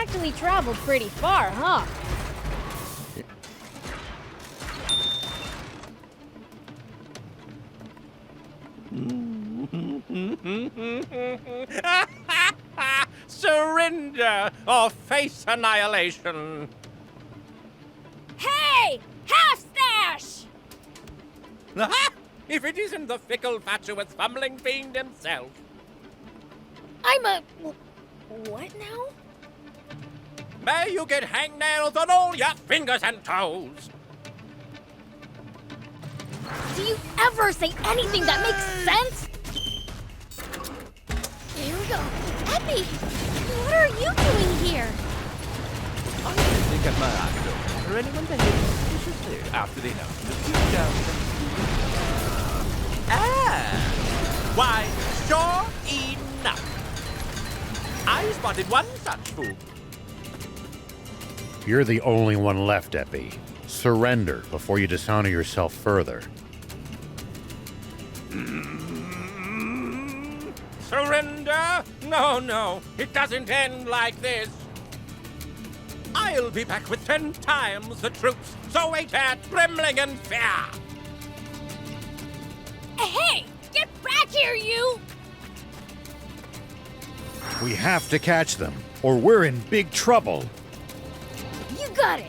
actually traveled pretty far, huh? Surrender or face annihilation. Hey! Half-stash! If it isn't the fickle, fatuous, fumbling fiend himself. I'm a... what now? May you get hangnails on all your fingers and toes. Do you ever say anything that makes sense? Here we go. Epi! What are you doing here? I think I'm an actor. For anyone behaving suspiciously after they know the future. Why, sure enough. I spotted one such fool. You're the only one left, Epi. Surrender before you dishonor yourself further. Surrender? No. It doesn't end like this. I'll be back with 10 times the troops, so wait here, trembling in fear. Hey! Get back here, you! We have to catch them, or we're in big trouble. You got it!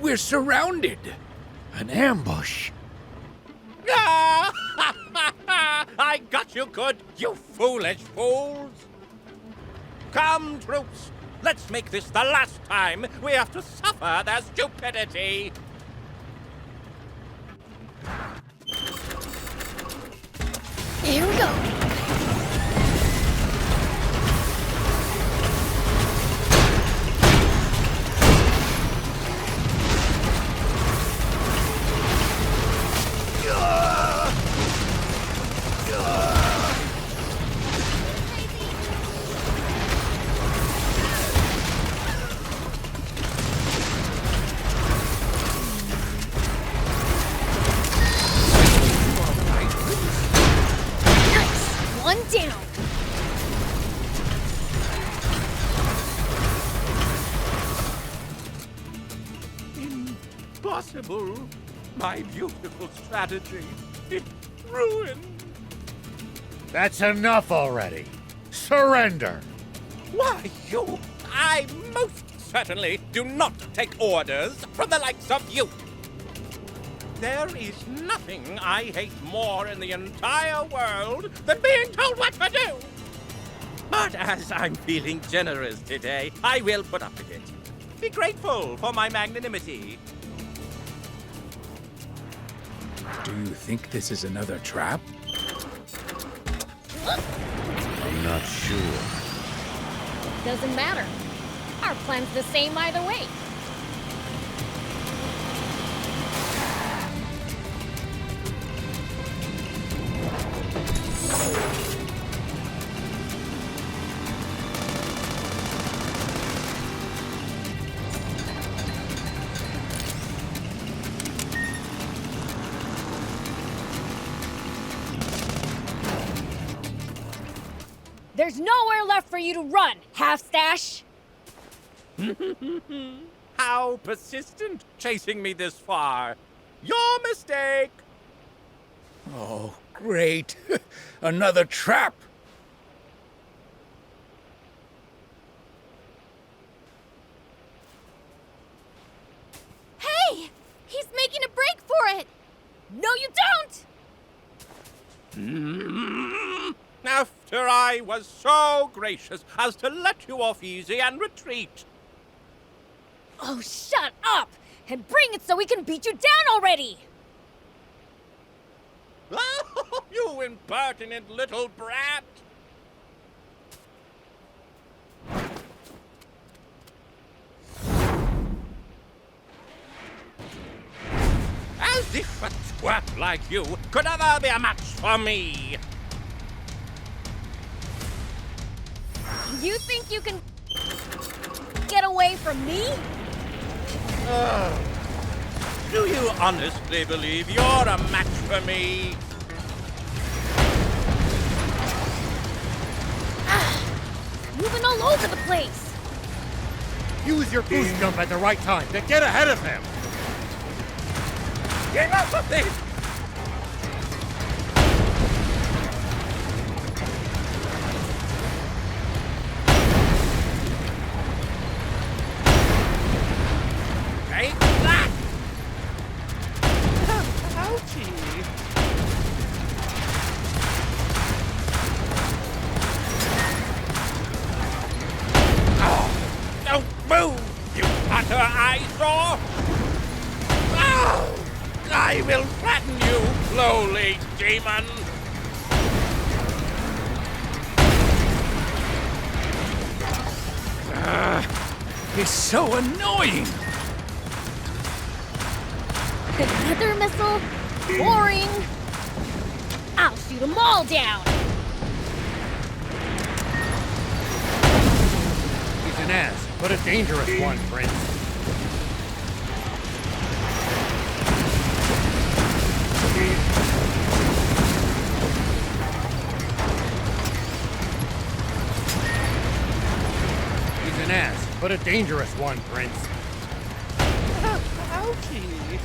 We're surrounded. An ambush. I got you good, you foolish fools! Come, troops, let's make this the last time we have to suffer their stupidity. Here we go. One down. Impossible. My beautiful strategy. It's ruined. That's enough already. Surrender. Why, you... I most certainly do not take orders from the likes of you. There is nothing I hate more in the entire world than being told what to do. But as I'm feeling generous today, I will put up with it. Be grateful for my magnanimity. Do you think this is another trap? I'm not sure. Doesn't matter. Our plan's the same either way. There's nowhere left for you to run, half-stash! How persistent, chasing me this far. Your mistake. Oh, great. Another trap. Hey! He's making a break for it! No, you don't! After I was so gracious as to let you off easy and retreat. Oh, shut up! And bring it so we can beat you down already! Oh, you impertinent little brat! As if a twerp like you could ever be a match for me! You think you can get away from me? Do you honestly believe you're a match for me? Moving all over the place. Use your boost jump at the right time to get ahead of him! Give up with this! Take that! Ouchie! Oh, don't move, you utter eyesore! Oh, I will flatten you, lowly demon! He's so annoying! Another missile? Boring. I'll shoot them all down. He's an ass, but a dangerous one, Prince. He's an ass, but a dangerous one, Prince. Ouchie!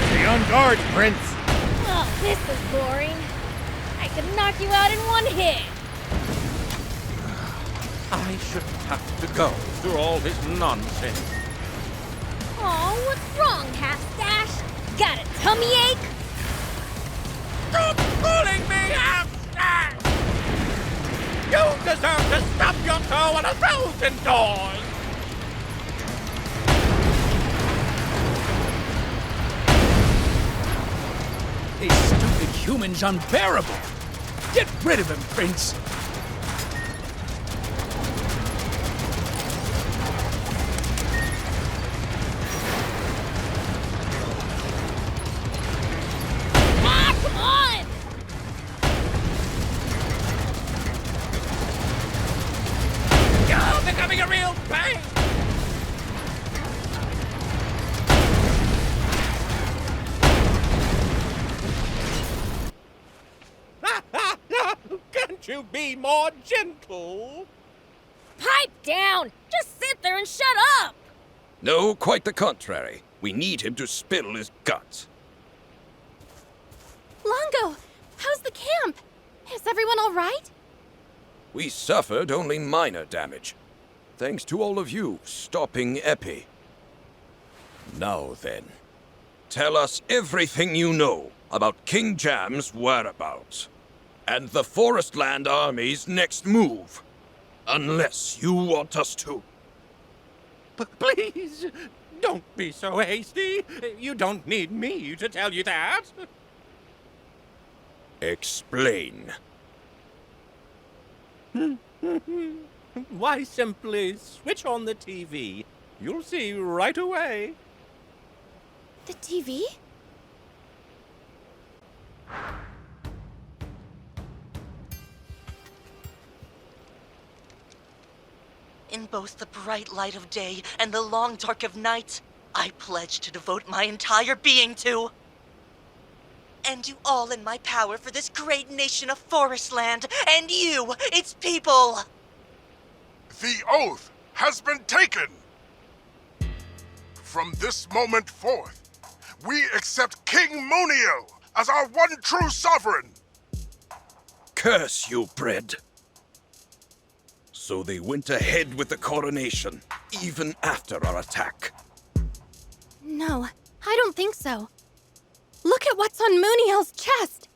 Stay on guard, Prince. Oh, this is boring. I could knock you out in one hit. I shouldn't have to go through all this nonsense. Oh, what's wrong, half-stash? Got a tummy ache? Stop calling me half-stash! You deserve to stub your toe on 1,000 doors! These stupid humans unbearable! Get rid of him, Prince! Ah, come on! You're becoming a real pain! Can't you be more gentle? Pipe down! Just sit there and shut up! No, quite the contrary. We need him to spill his guts. Longo, how's the camp? Is everyone all right? We suffered only minor damage. Thanks to all of you stopping Epi. Now then, tell us everything you know about King Jam's whereabouts and the Forestland Army's next move. Unless you want us to. Please, don't be so hasty. You don't need me to tell you that. Explain. Why, simply switch on the TV. You'll see right away. The TV? In both the bright light of day and the long dark of night, I pledge to devote my entire being to and do all in my power for this great nation of Forestland and you, its people. The oath has been taken. From this moment forth, we accept King Munio as our one true sovereign. Curse you, Bread. So they went ahead with the coronation, even after our attack. No, I don't think so. Look at what's on Mooniel's chest.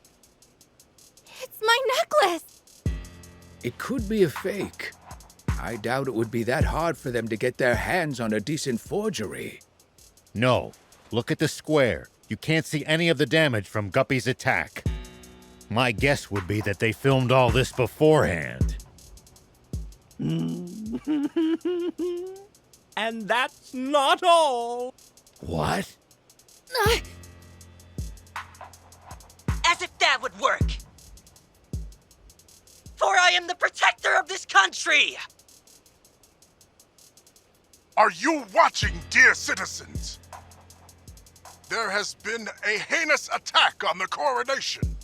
It's my necklace. It could be a fake. I doubt it would be that hard for them to get their hands on a decent forgery. No. Look at the square. You can't see any of the damage from Guppy's attack. My guess would be that they filmed all this beforehand. And that's not all. What? As if that would work! For I am the protector of this country! Are you watching, dear citizens? There has been a heinous attack on the coronation.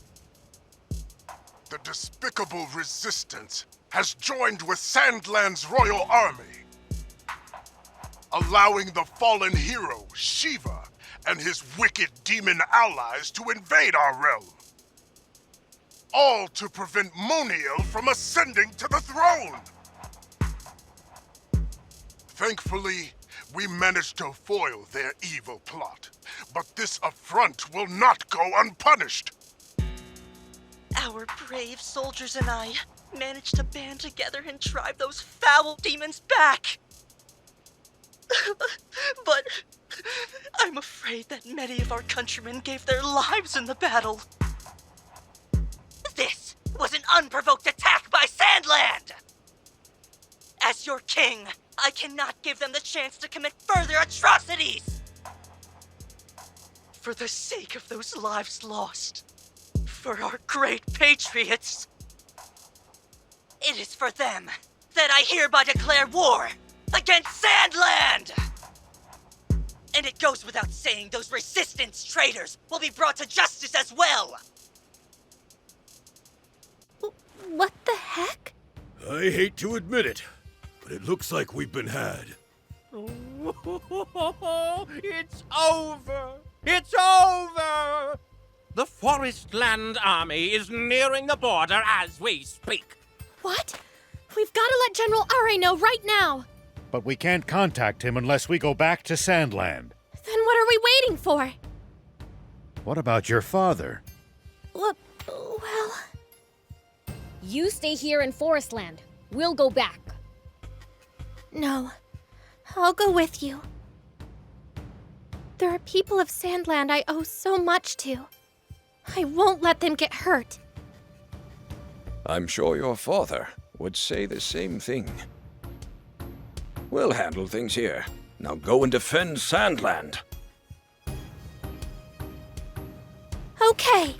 The despicable resistance has joined with Sandland's royal army, allowing the fallen hero, Shiva, and his wicked demon allies to invade our realm. All to prevent Moniel from ascending to the throne. Thankfully, we managed to foil their evil plot, but this affront will not go unpunished. Our brave soldiers and I managed to band together and drive those foul demons back. But I'm afraid that many of our countrymen gave their lives in the battle. This was an unprovoked attack by Sandland! As your king, I cannot give them the chance to commit further atrocities! For the sake of those lives lost, for our great patriots, it is for them that I hereby declare war against Sandland! And it goes without saying those resistance traitors will be brought to justice as well! What the heck? I hate to admit it, but it looks like we've been had. It's over! It's over! The Forestland Army is nearing the border as we speak. What? We've got to let General Are know right now. But we can't contact him unless we go back to Sandland. Then what are we waiting for? What about your father? Well... You stay here in Forestland. We'll go back. No. I'll go with you. There are people of Sandland I owe so much to. I won't let them get hurt. I'm sure your father would say the same thing. We'll handle things here. Now go and defend Sandland. Okay.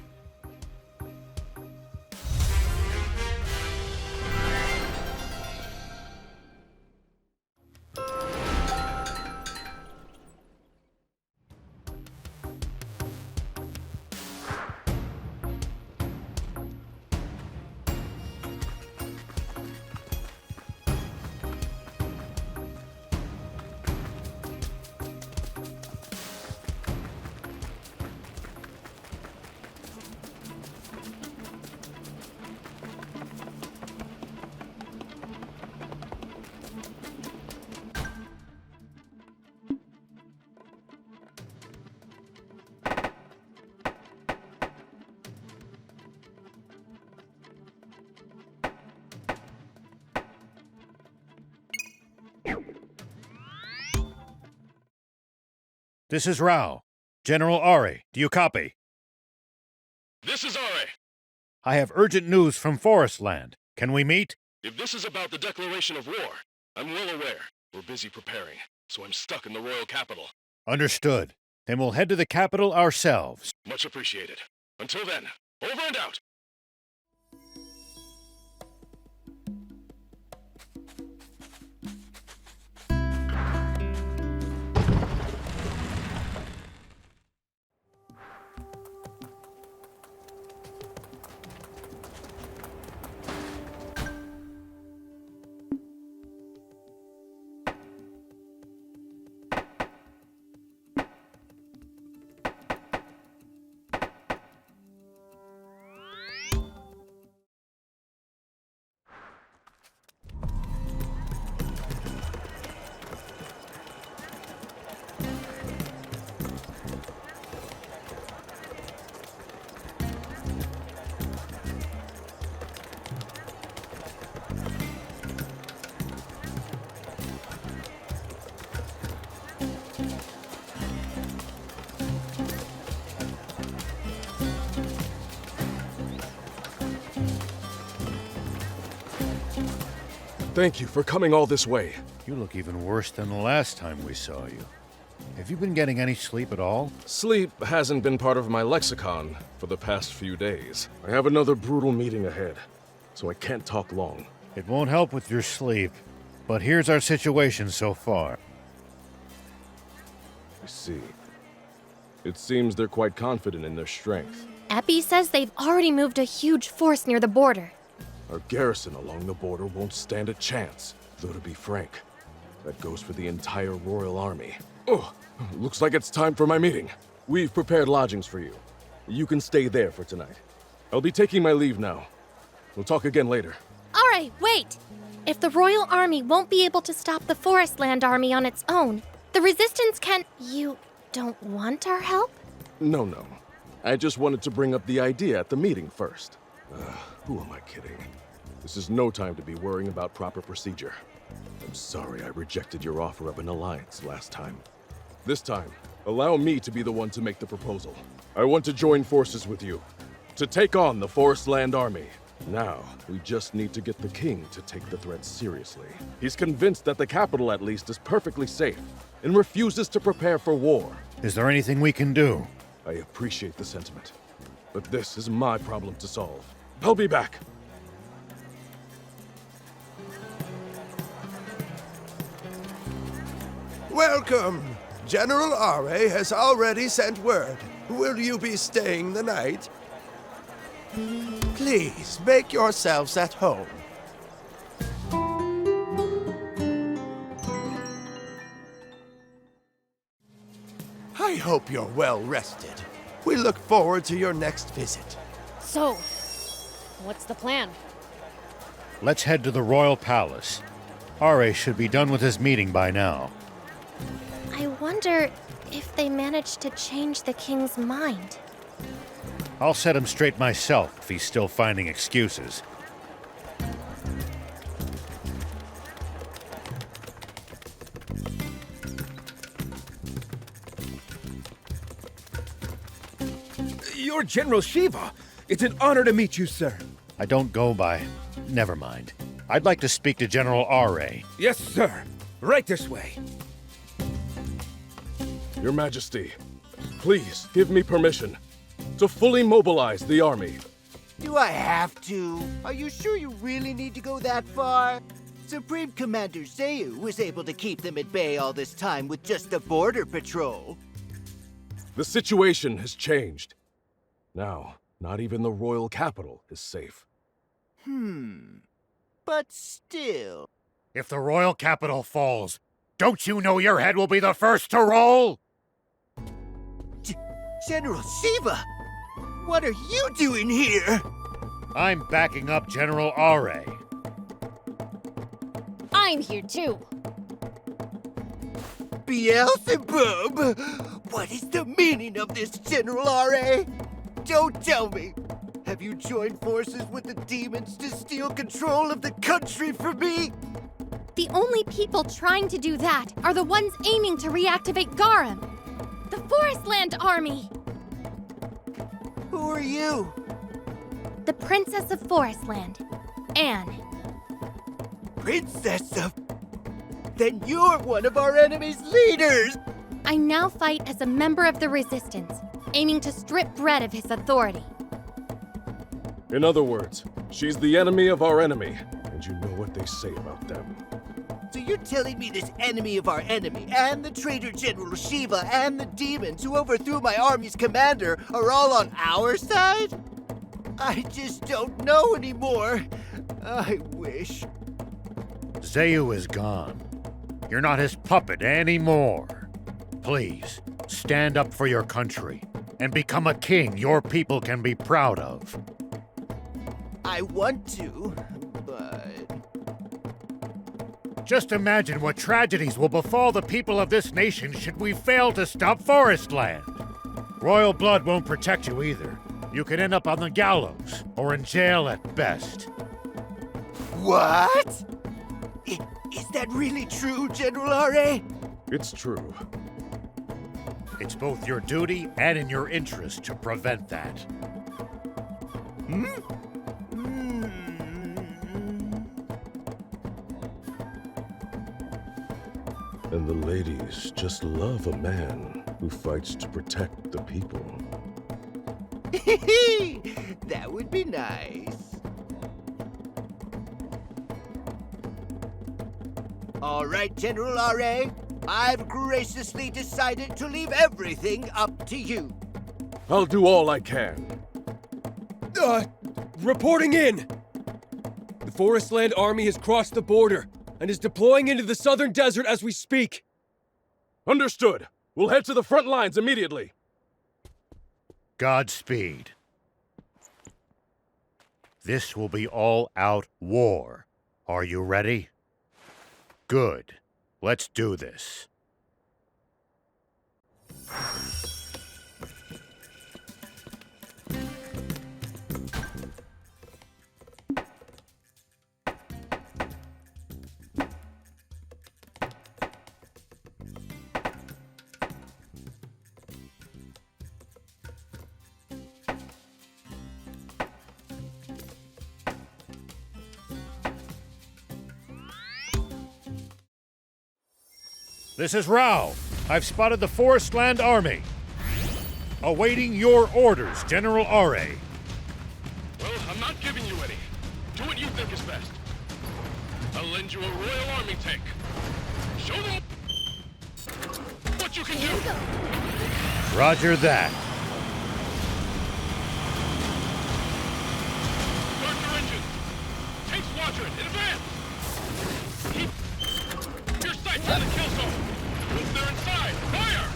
This is Rao. General Ari, do you copy? This is Ari. I have urgent news from Forestland. Can we meet? If this is about the declaration of war, I'm well aware. We're busy preparing, so I'm stuck in the royal capital. Understood. Then we'll head to the capital ourselves. Much appreciated. Until then, over and out! Thank you for coming all this way. You look even worse than the last time we saw you. Have you been getting any sleep at all? Sleep hasn't been part of my lexicon for the past few days. I have another brutal meeting ahead, so I can't talk long. It won't help with your sleep, but here's our situation so far. I see. It seems they're quite confident in their strength. Epi says they've already moved a huge force near the border. Our garrison along the border won't stand a chance. Though to be frank, that goes for the entire Royal Army. Oh, looks like it's time for my meeting. We've prepared lodgings for you. You can stay there for tonight. I'll be taking my leave now. We'll talk again later. All right, wait! If the Royal Army won't be able to stop the Forestland Army on its own, the Resistance can... You don't want our help? No. I just wanted to bring up the idea at the meeting first. Who am I kidding? This is no time to be worrying about proper procedure. I'm sorry I rejected your offer of an alliance last time. This time, allow me to be the one to make the proposal. I want to join forces with you, to take on the Forestland Army. Now, we just need to get the king to take the threat seriously. He's convinced that the capital, at least, is perfectly safe, and refuses to prepare for war. Is there anything we can do? I appreciate the sentiment, but this is my problem to solve. I'll be back. Welcome! General Are has already sent word. Will you be staying the night? Please, make yourselves at home. I hope you're well rested. We look forward to your next visit. So, what's the plan? Let's head to the Royal Palace. Are should be done with his meeting by now. I wonder if they managed to change the king's mind. I'll set him straight myself if he's still finding excuses. You're General Shiva. It's an honor to meet you, sir. I don't go by... Never mind. I'd like to speak to General Are. Yes, sir. Right this way. Your Majesty, please give me permission to fully mobilize the army. Do I have to? Are you sure you really need to go that far? Supreme Commander Zayu was able to keep them at bay all this time with just a border patrol. The situation has changed. Now, not even the royal capital is safe. But still... If the royal capital falls, don't you know your head will be the first to roll? General Shiva! What are you doing here? I'm backing up General Are. I'm here too. Beelzebub! What is the meaning of this, General Are? Don't tell me! Have you joined forces with the demons to steal control of the country from me? The only people trying to do that are the ones aiming to reactivate Garum. The Forestland Army! Who are you? The Princess of Forestland, Anne. Princess of... Then you're one of our enemy's leaders! I now fight as a member of the Resistance, aiming to strip Brett of his authority. In other words, she's the enemy of our enemy, and you know what they say about them. So you're telling me this enemy of our enemy, and the traitor General Shiva, and the demons who overthrew my army's commander are all on our side? I just don't know anymore. I wish. Zayu is gone. You're not his puppet anymore. Please, stand up for your country and become a king your people can be proud of. I want to, but... Just imagine what tragedies will befall the people of this nation should we fail to stop Forestland. Royal blood won't protect you either. You could end up on the gallows or in jail at best. What? Is that really true, General Are? It's true. It's both your duty and in your interest to prevent that. And the ladies just love a man who fights to protect the people. That would be nice. All right, General R.A., I've graciously decided to leave everything up to you. I'll do all I can. Reporting in! The Forestland Army has crossed the border and is deploying into the southern desert as we speak. Understood. We'll head to the front lines immediately. Godspeed. This will be all-out war. Are you ready? Good. Let's do this. This is Rao. I've spotted the Forestland Army. Awaiting your orders, General R.A. Well, I'm not giving you any. Do what you think is best. I'll lend you a Royal Army tank. Show them what you can do. Roger that. Start your engines. Tank squadron, in advance. Keep your sights on the kill zone. Once they're inside, fire!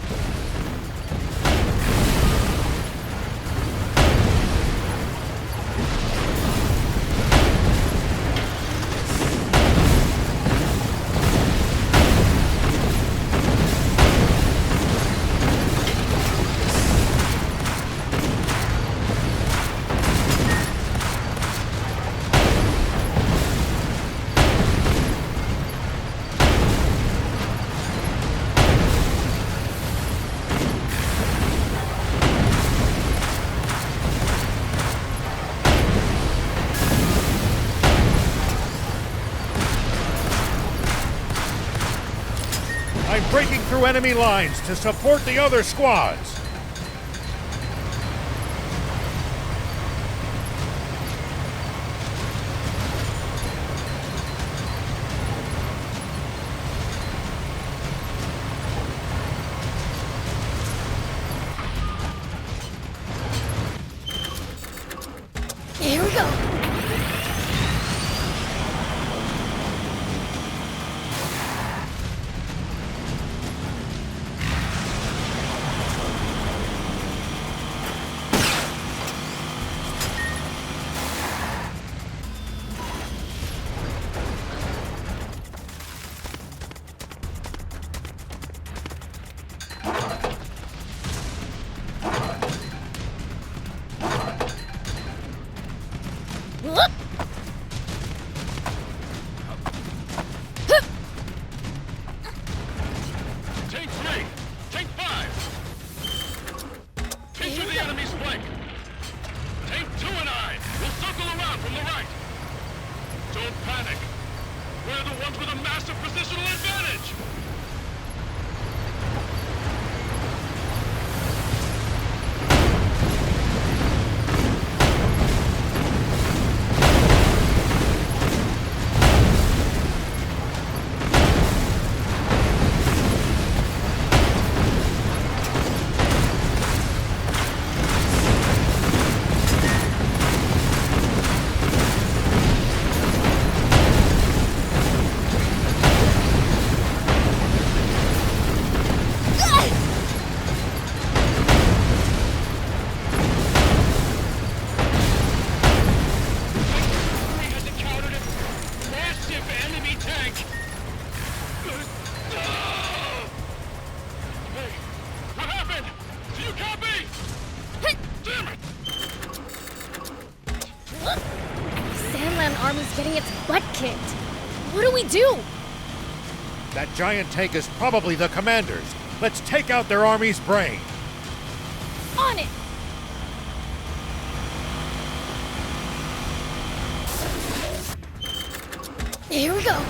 I'm breaking through enemy lines to support the other squads. Here we go. Whoop! Tank 3, Tank 5. Pincher the enemy's flank. Tank 2 and I will circle around from the right. Don't panic. We're the ones with a massive positional advantage. Army's getting its butt kicked. What do we do? That giant tank is probably the commander's. Let's take out their army's brain. On it! Here we go.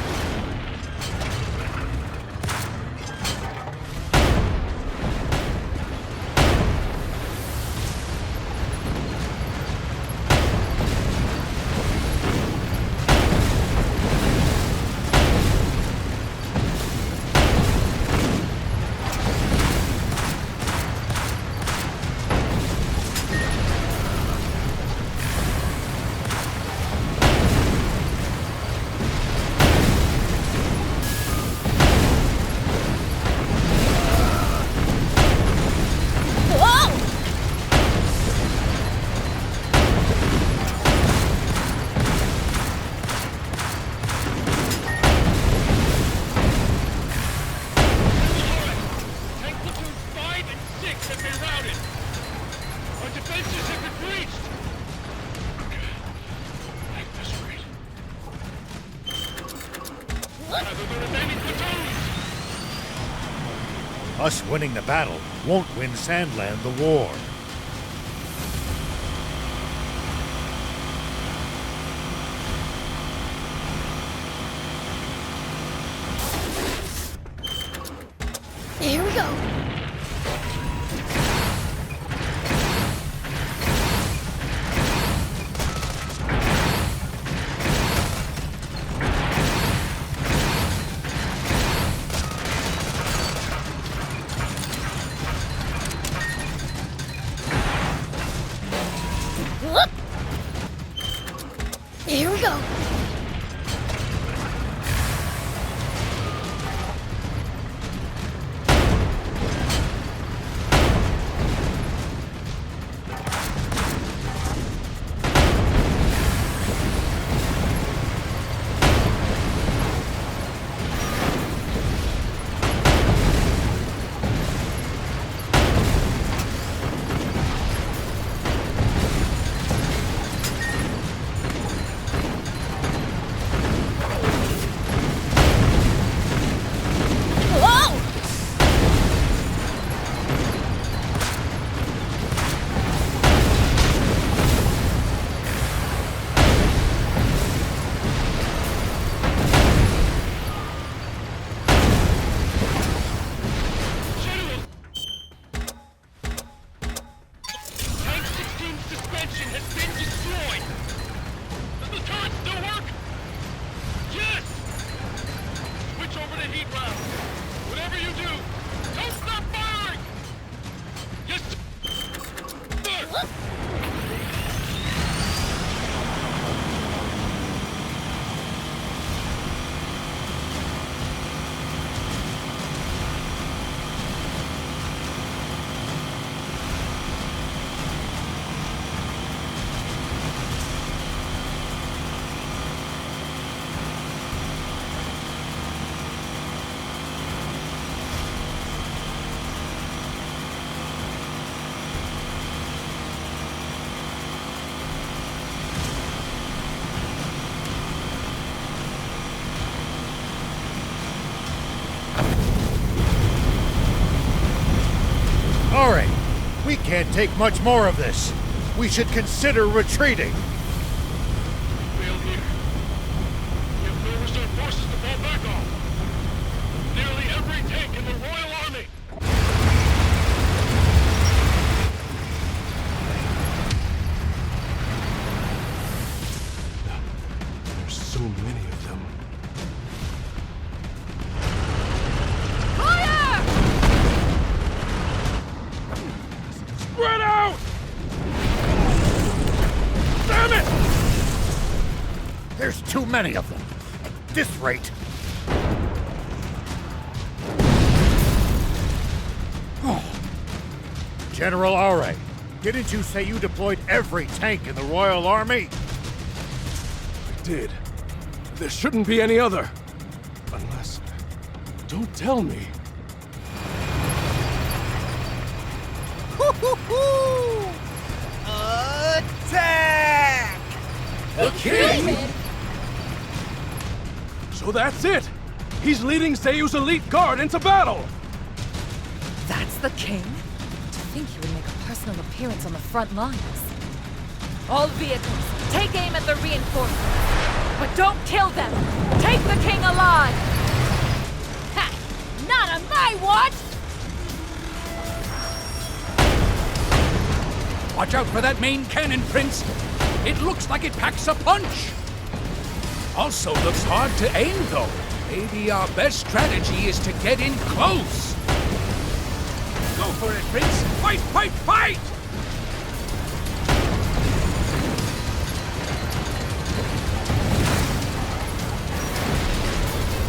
Us winning the battle won't win Sandland the war. Here we go. Whoop. Here we go. All right, we can't take much more of this. We should consider retreating. Fail here. We have no reserve forces to fall back on. Nearly every tank in the Royal Army. There's so many of them. Spread out! Damn it! There's too many of them. At this rate. General Are, didn't you say you deployed every tank in the Royal Army? I did. There shouldn't be any other. Unless... Don't tell me. Attack! The king? So that's it! He's leading Seiyu's elite guard into battle! That's the king? To think he would make a personal appearance on the front lines. All vehicles, take aim at the reinforcements. But don't kill them! Take the king alive! Ha! Not on my watch! Watch out for that main cannon, Prince! It looks like it packs a punch! Also looks hard to aim, though. Maybe our best strategy is to get in close. Go for it, Prince! Fight, fight, fight!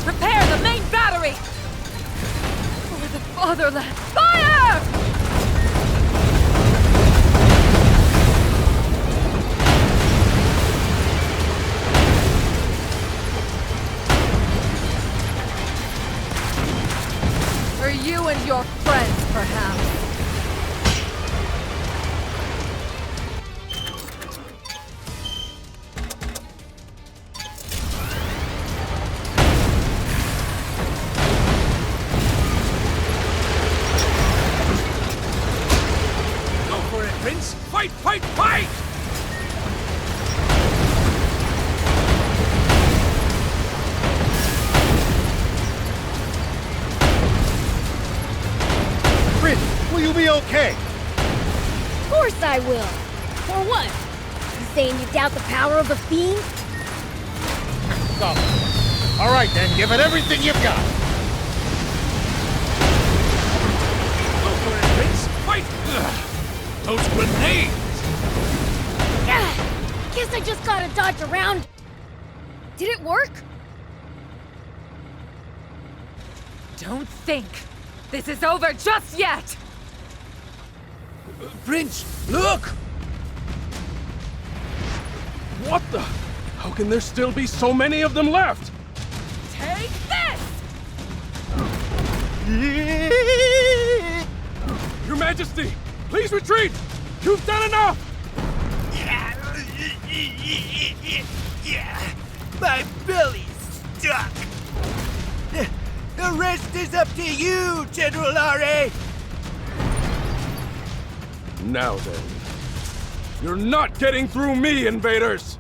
Prepare the main battery! For the fatherland! Fire! For you and your friends, perhaps. Fight, fight, fight! Prince, will you be okay? Of course I will. For what? You saying you doubt the power of the Fiend? So, all right then, give it everything you've got. Go for it, Prince! Fight! Ugh. Those grenades! Guess I just gotta dodge around. Did it work? Don't think this is over just yet! Prince, look! What the? How can there still be so many of them left? Take this! Your Majesty, please retreat! You've done enough! My belly's stuck. The rest is up to you, General Are. Now then, you're not getting through me, invaders!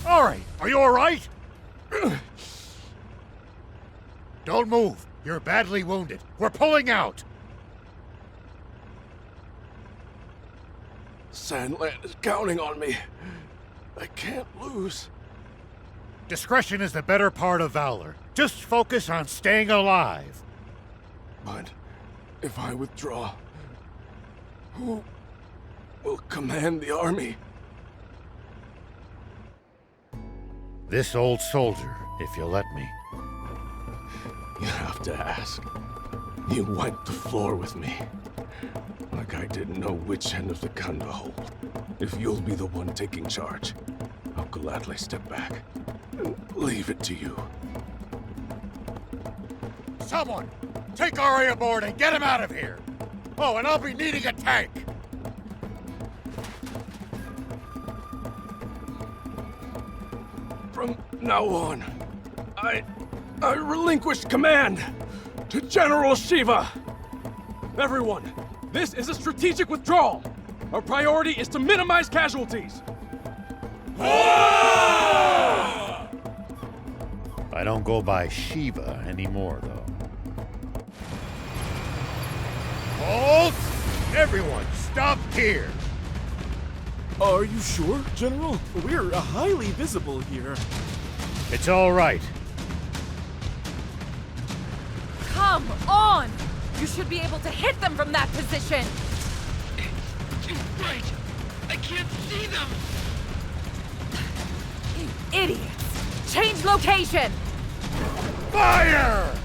All right, are you all right? Don't move. You're badly wounded. We're pulling out. Sandland is counting on me. I can't lose. Discretion is the better part of valor. Just focus on staying alive. But if I withdraw, who will command the army? This old soldier, if you'll let me. You have to ask. You wiped the floor with me. Like I didn't know which end of the gun to hold. If you'll be the one taking charge, I'll gladly step back and leave it to you. Someone, take Ari aboard and get him out of here. Oh, and I'll be needing a tank. From now on, I relinquish command to General Shiva. Everyone, this is a strategic withdrawal. Our priority is to minimize casualties. I don't go by Shiva anymore, though. Halt! Everyone, stop here! Are you sure, General? We're highly visible here. It's all right. Come on! You should be able to hit them from that position! Right! I can't see them! You idiots! Change location! Fire!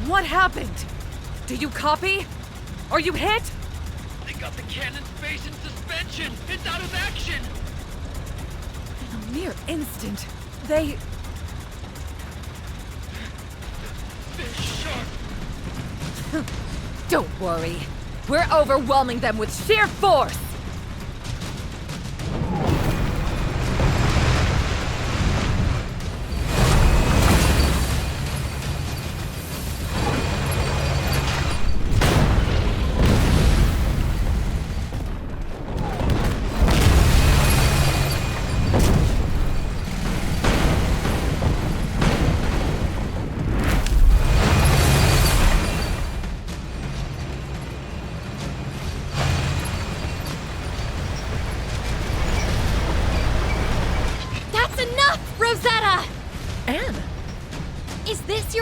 What happened? Do you copy? Are you hit? They got the cannon's face in suspension! It's out of action! In a mere instant, they're sharp! Don't worry. We're overwhelming them with sheer force!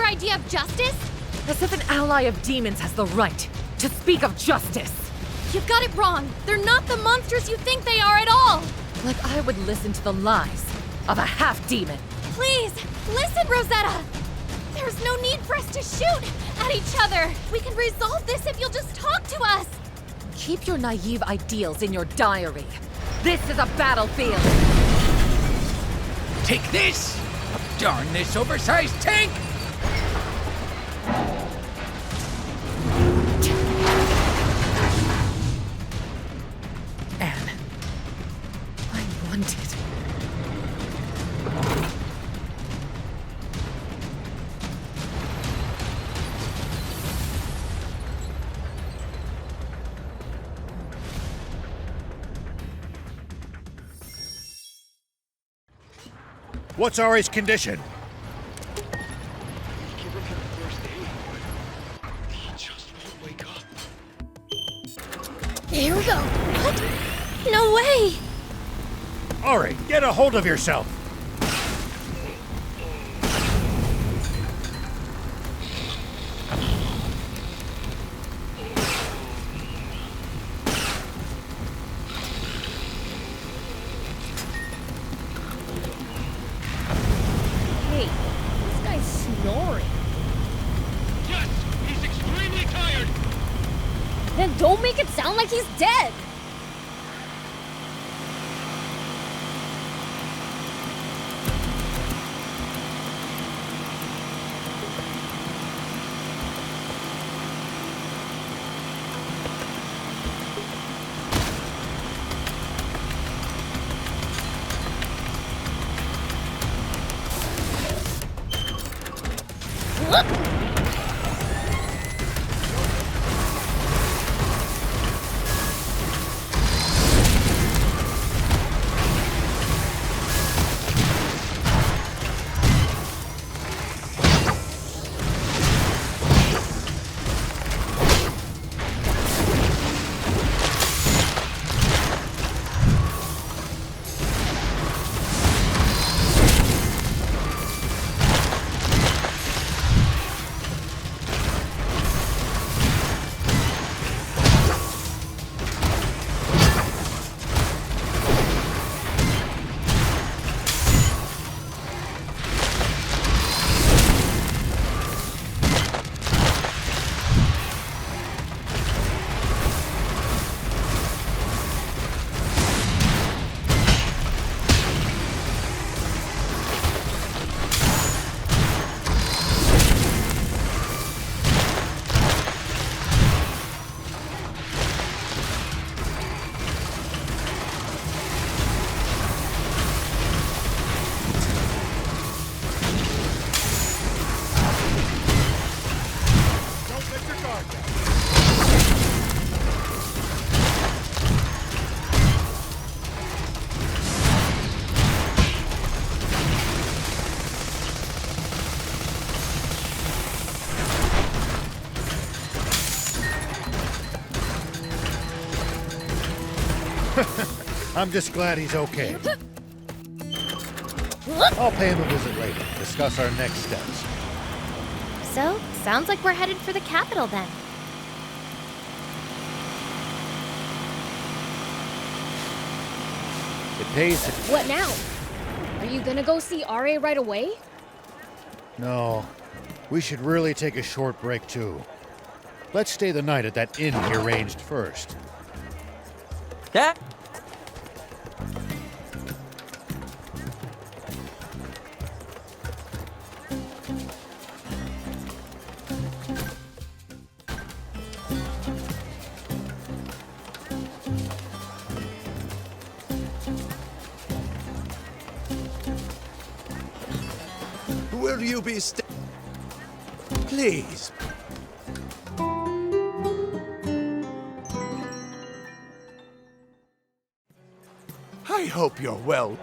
Idea of justice? As if an ally of demons has the right to speak of justice. You've got it wrong. They're not the monsters you think they are at all. Like I would listen to the lies of a half-demon. Please, listen, Rosetta. There's no need for us to shoot at each other. We can resolve this if you'll just talk to us. Keep your naive ideals in your diary. This is a battlefield! Take this! Darn this oversized tank! Anne, I wanted. What's Ari's condition? Give him a first aid. He just won't wake up. Here we go. What? No way! Ari, get a hold of yourself! Hey, this guy's snoring. Yes, he's extremely tired. Then don't make it sound like he's dead. Look! I'm just glad he's okay. I'll pay him a visit later, discuss our next steps. So, sounds like we're headed for the capital then. It pays to... What now? Are you gonna go see RA right away? No, we should really take a short break too. Let's stay the night at that inn he arranged first. Yeah? Will you be Please. I hope you're well.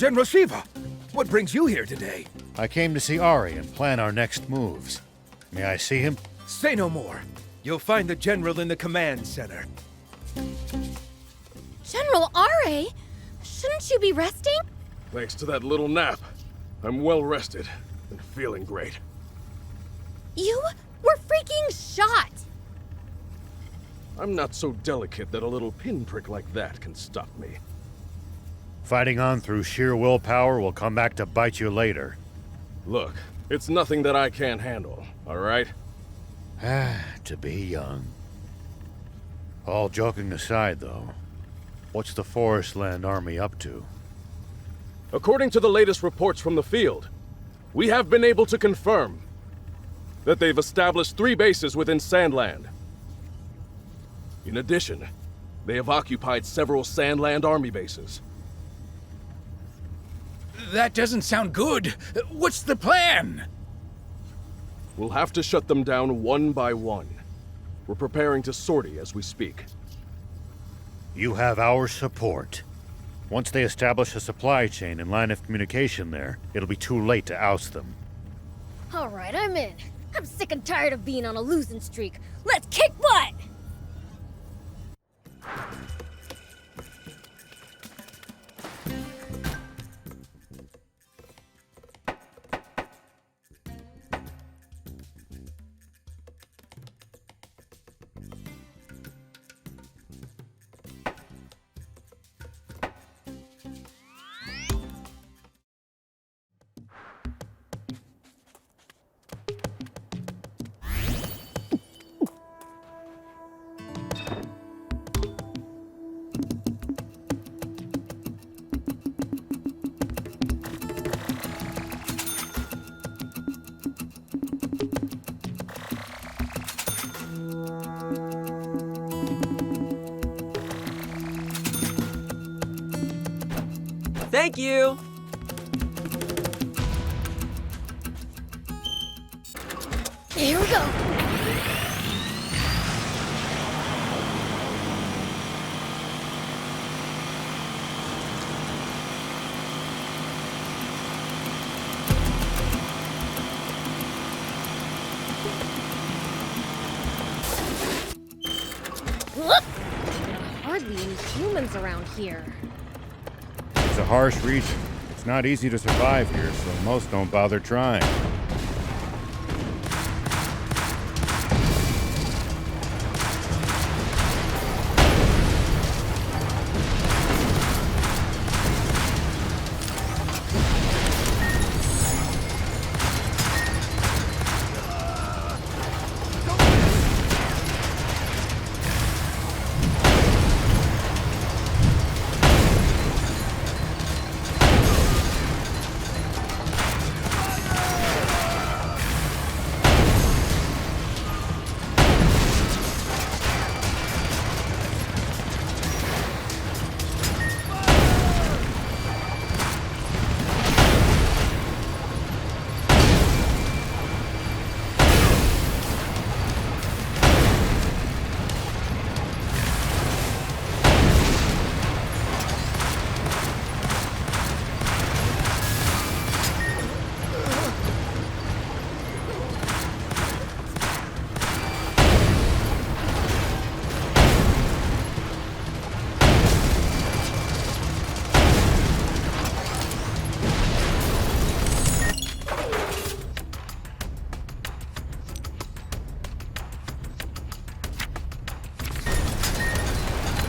General Shiva, what brings you here today? I came to see Ari and plan our next moves. May I see him? Say no more. You'll find the General in the command center. General Are, shouldn't you be resting? Thanks to that little nap, I'm well rested and feeling great. You were freaking shot! I'm not so delicate that a little pinprick like that can stop me. Fighting on through sheer willpower will come back to bite you later. Look, it's nothing that I can't handle, all right? To be young. All joking aside, though, what's the Forestland Army up to? According to the latest reports from the field, we have been able to confirm that they've established 3 bases within Sandland. In addition, they have occupied several Sandland Army bases. That doesn't sound good. What's the plan? We'll have to shut them down one by one. We're preparing to sortie as we speak. You have our support. Once they establish a supply chain and line of communication there, it'll be too late to oust them. All right, I'm in. I'm sick and tired of being on a losing streak. Let's kick butt! Thank you! Here we go! Hardly any humans around here. It's a harsh region. It's not easy to survive here, so most don't bother trying.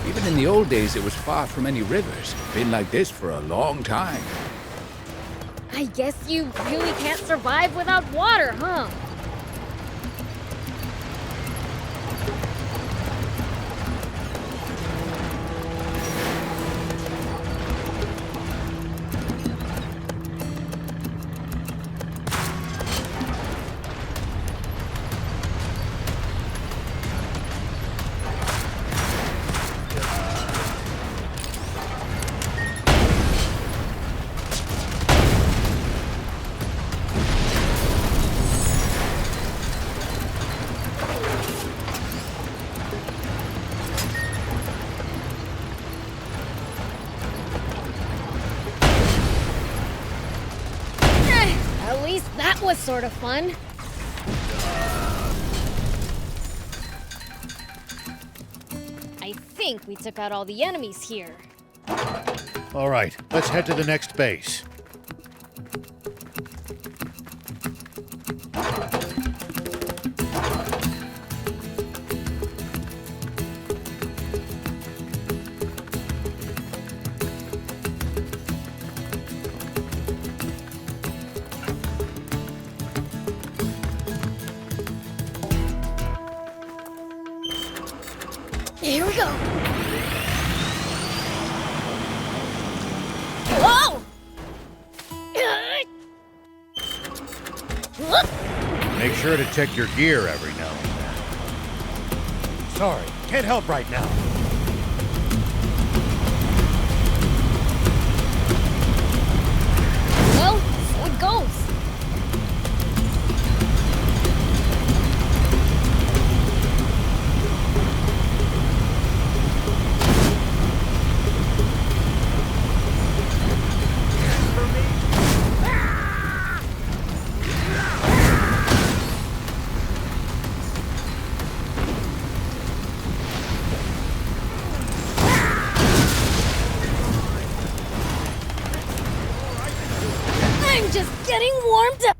Even in the old days, it was far from any rivers. Been like this for a long time. I guess you really can't survive without water, huh? At least that was sort of fun. I think we took out all the enemies here. All right, let's head to the next base. Here we go. Whoa! Make sure to check your gear every now and then. Sorry, can't help right now. Well, so it goes. I'm just getting warmed up.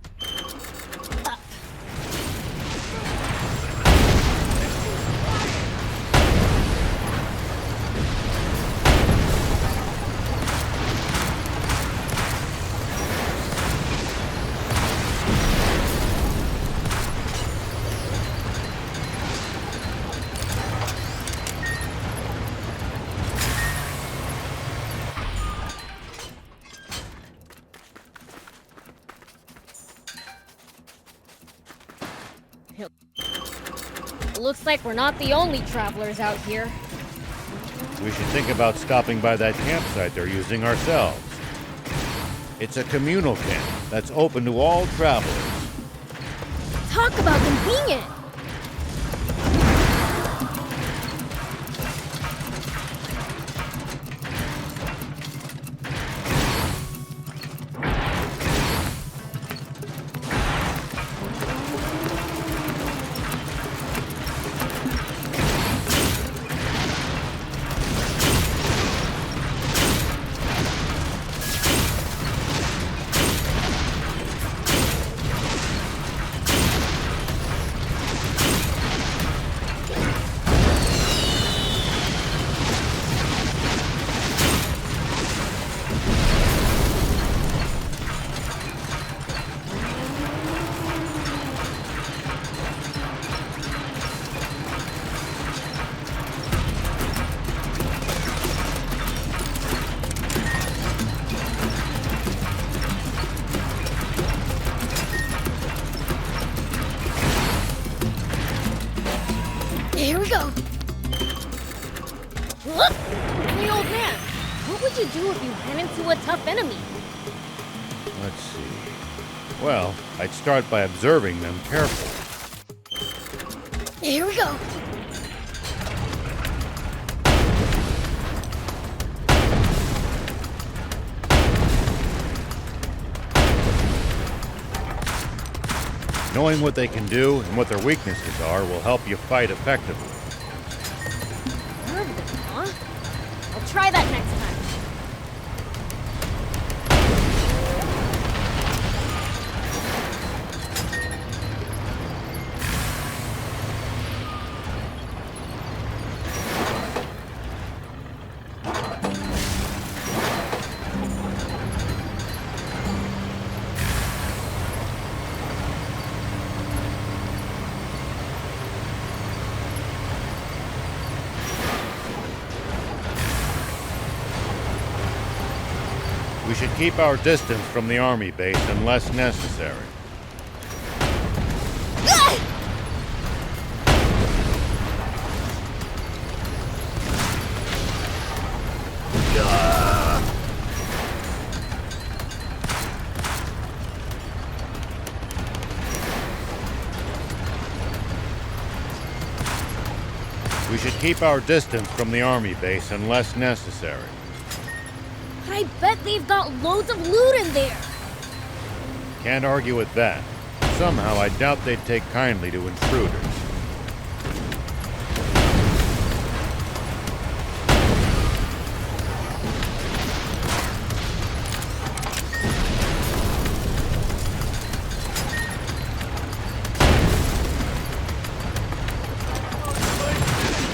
Looks like we're not the only travelers out here. We should think about stopping by that campsite they're using ourselves. It's a communal camp that's open to all travelers. Talk about convenient. Here we go. Look! Hey, old man, what would you do if you ran into a tough enemy? Let's see. Well, I'd start by observing them carefully. Here we go. Knowing what they can do and what their weaknesses are will help you fight effectively. Nerve them, huh? I'll try that next time. We should keep our distance from the army base unless necessary. We should keep our distance from the army base unless necessary. I bet they've got loads of loot in there. Can't argue with that. Somehow I doubt they'd take kindly to intruders.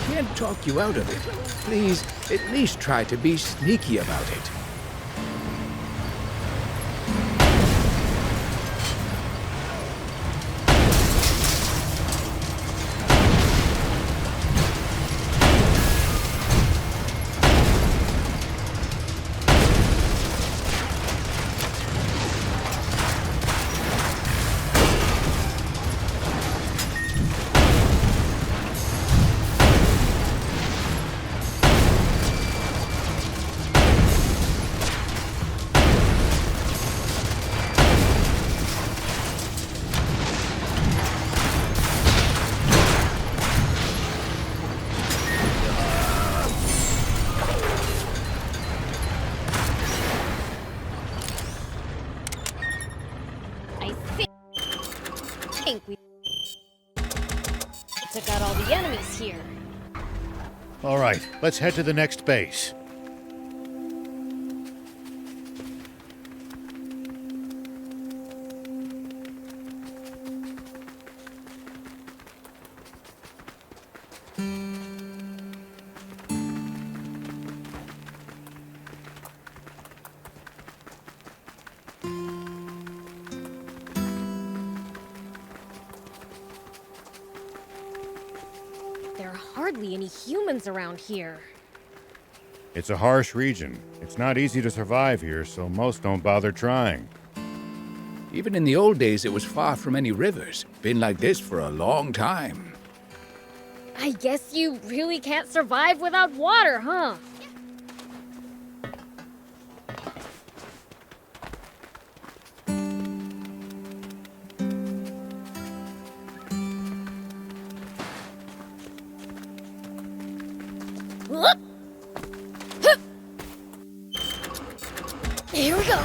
Can't talk you out of it. Please, at least try to be sneaky about it. Took out all the enemies here. All right, let's head to the next base. There are hardly any humans around here. It's a harsh region. It's not easy to survive here, so most don't bother trying. Even in the old days, it was far from any rivers. Been like this for a long time. I guess you really can't survive without water, huh? Here we go.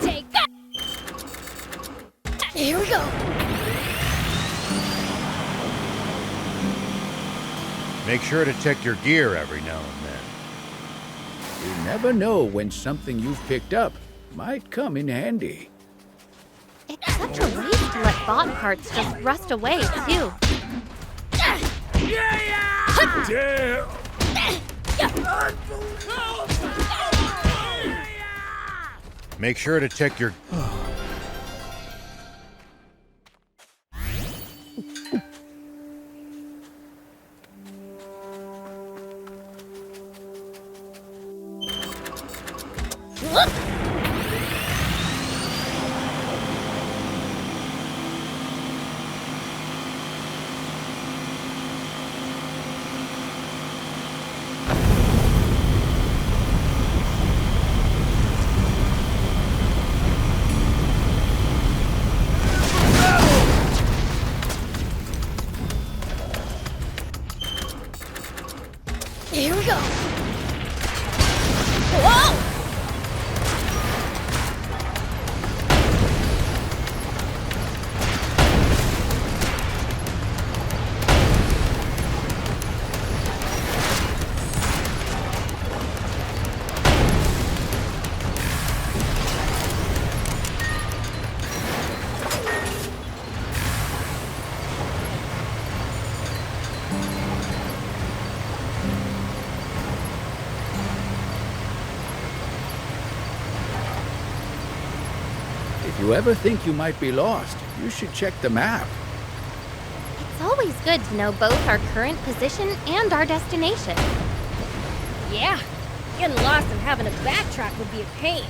Take that! Here we go. Make sure to check your gear every now and then. You never know when something you've picked up might come in handy. It's such a waste to let bot parts just rust away, too. Damn! Make sure to check your... Here we go. Whoa! you ever think you might be lost, you should check the map. It's always good to know both our current position and our destination. Yeah, getting lost and having to backtrack would be a pain.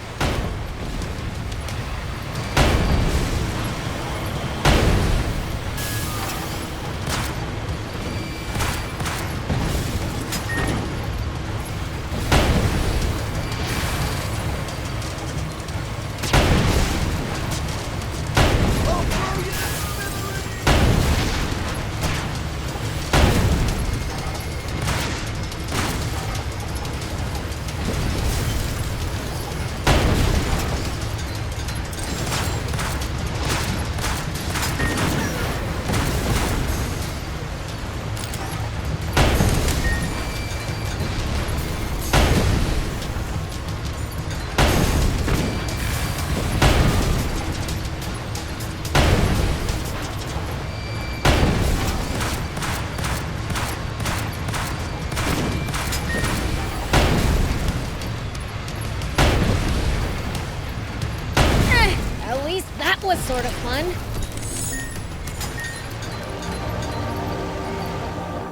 At least that was sort of fun.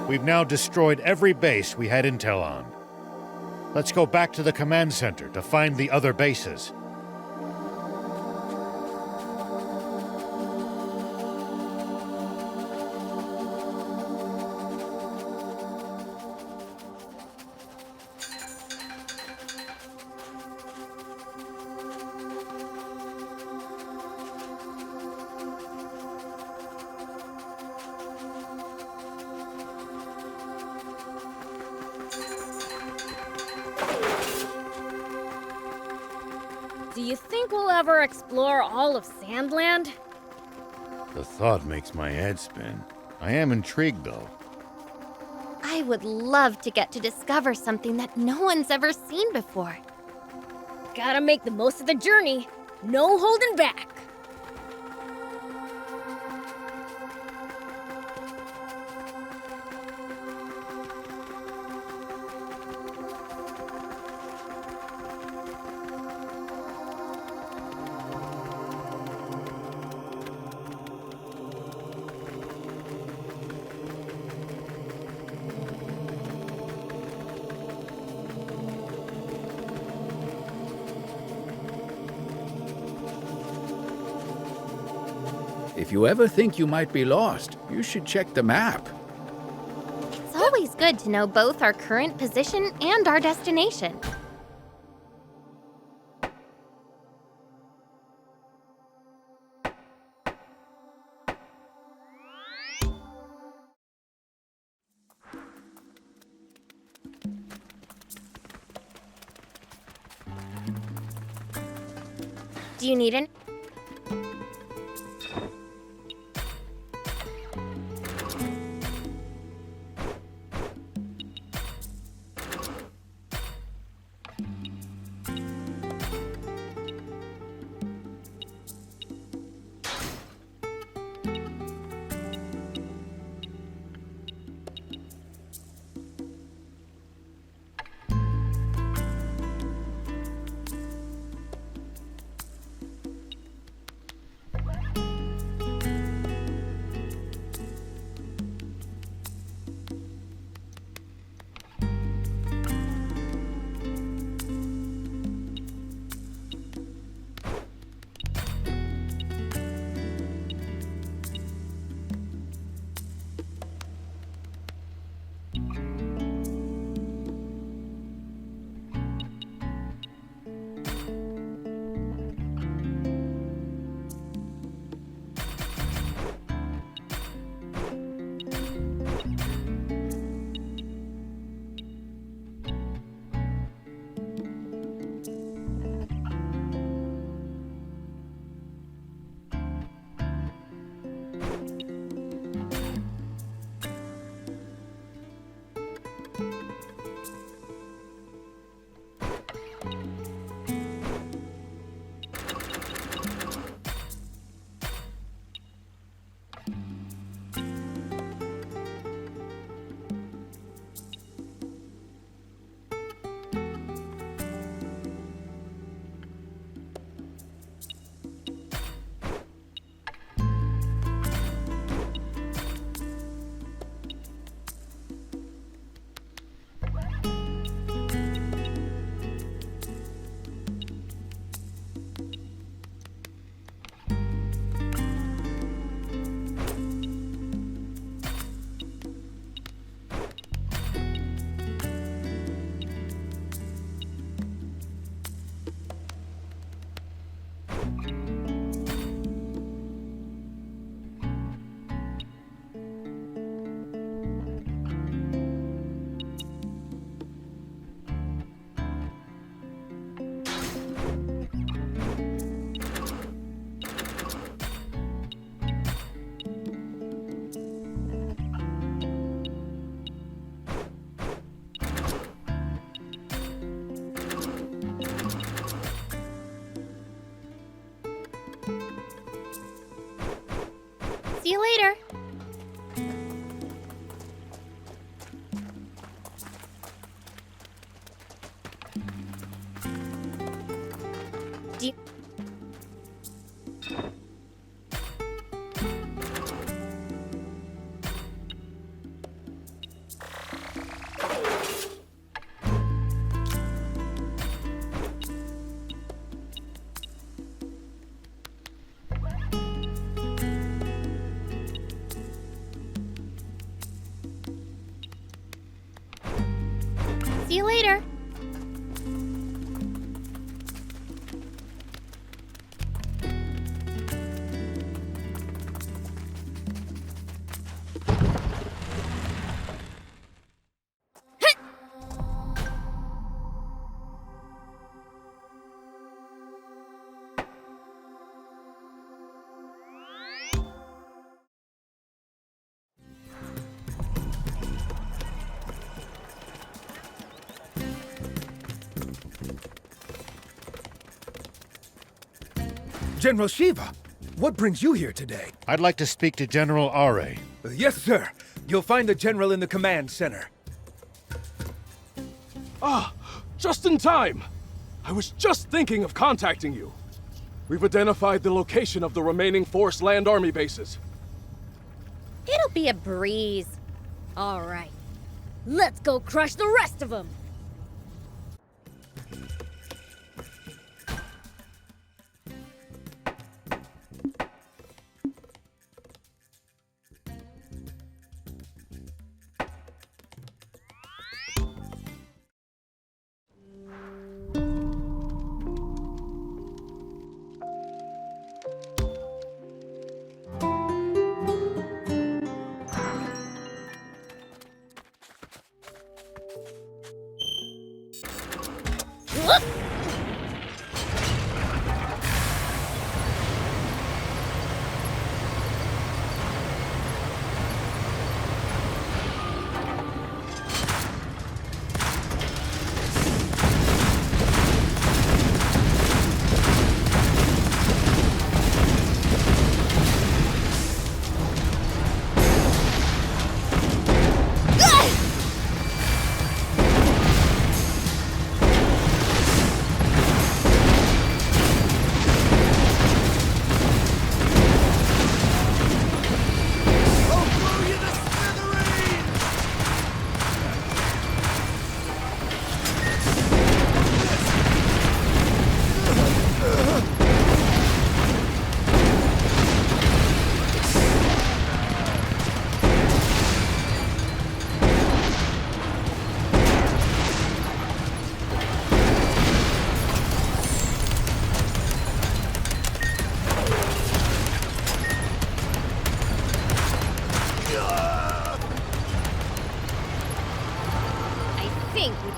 We've now destroyed every base we had intel on. Let's go back to the command center to find the other bases. Do you think we'll ever explore all of Sandland? The thought makes my head spin. I am intrigued, though. I would love to get to discover something that no one's ever seen before. Gotta make the most of the journey. No holding back. If you ever think you might be lost, you should check the map. It's always good to know both our current position and our destination. Do you need an... See you later. See you later. General Shiva, what brings you here today? I'd like to speak to General Are. Yes, sir. You'll find the General in the command center. Ah, just in time. I was just thinking of contacting you. We've identified the location of the remaining Forest Land Army bases. It'll be a breeze. All right. Let's go crush the rest of them.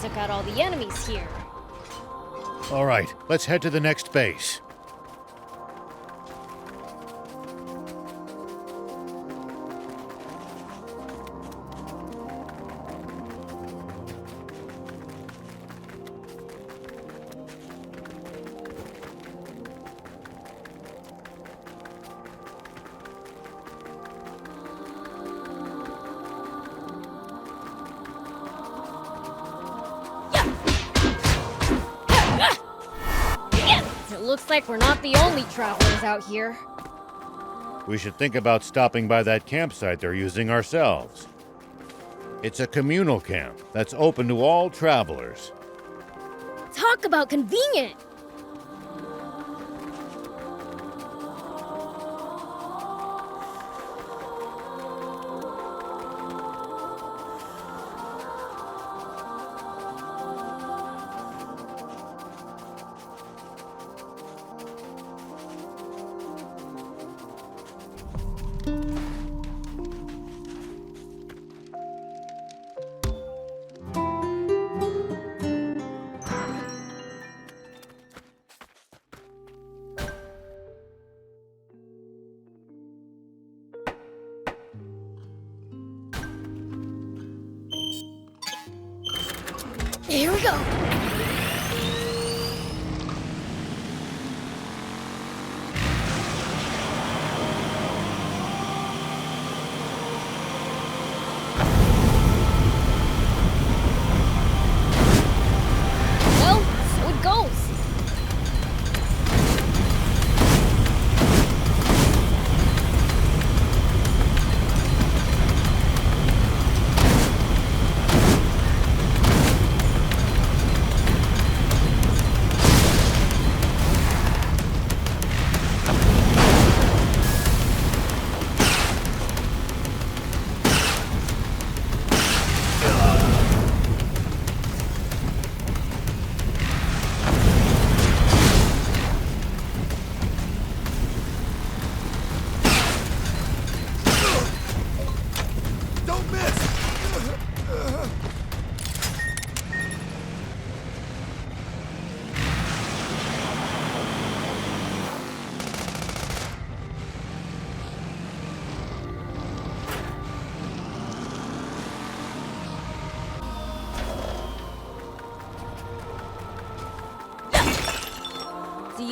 Took out all the enemies here. All right, let's head to the next base. Looks like we're not the only travelers out here. We should think about stopping by that campsite they're using ourselves. It's a communal camp that's open to all travelers. Talk about convenient! Here we go!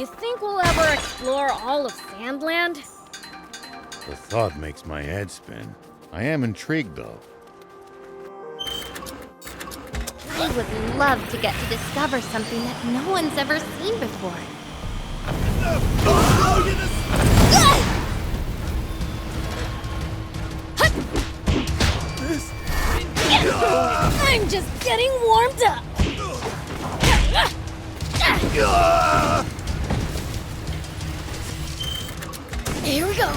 you think we'll ever explore all of Sandland? The thought makes my head spin. I am intrigued, though. I would love to get to discover something that no one's ever seen before. I'm just getting warmed up. Here we go.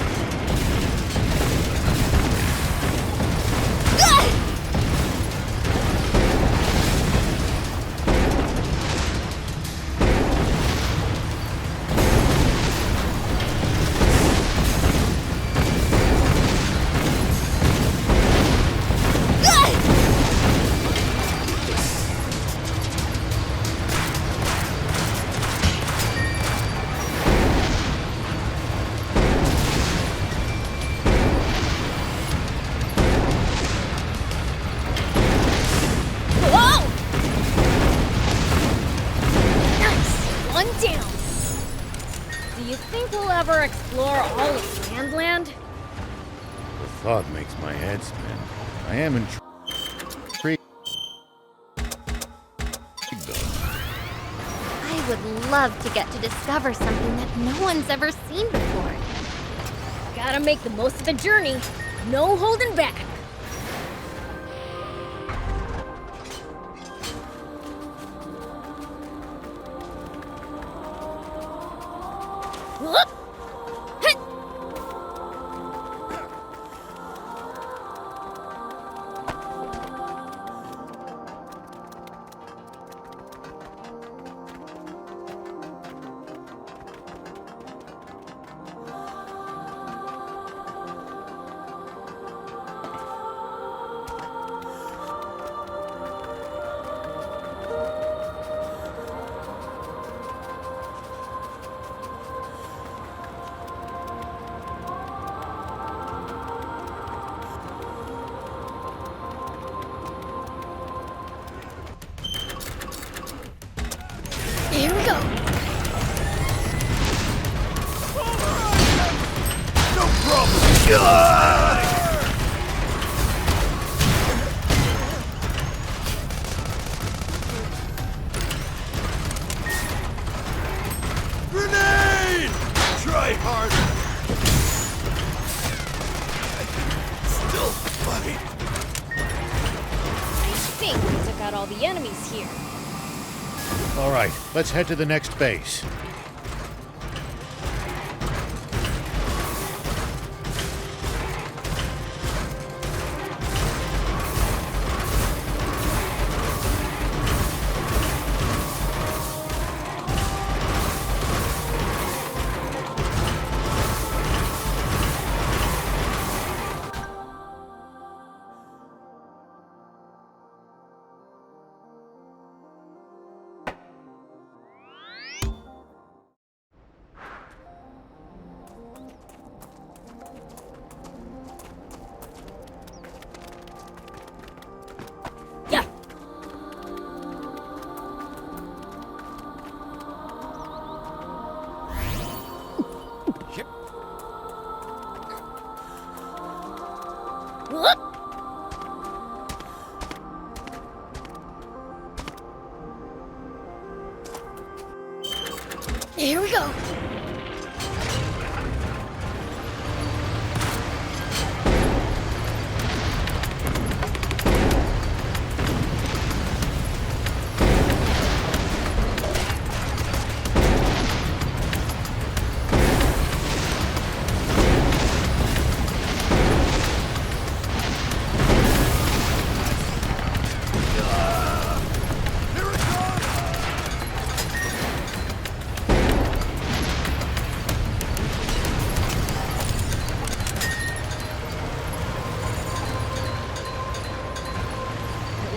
Explore all of Sandland? The thought makes my head spin. I am intrigued, though. I would love to get to discover something that no one's ever seen before. Gotta make the most of the journey. No holding back. Whoop! Here we go. No problem. Grenade! Try harder. Still fight. I think we took out all the enemies here. All right, let's head to the next base. Here we go.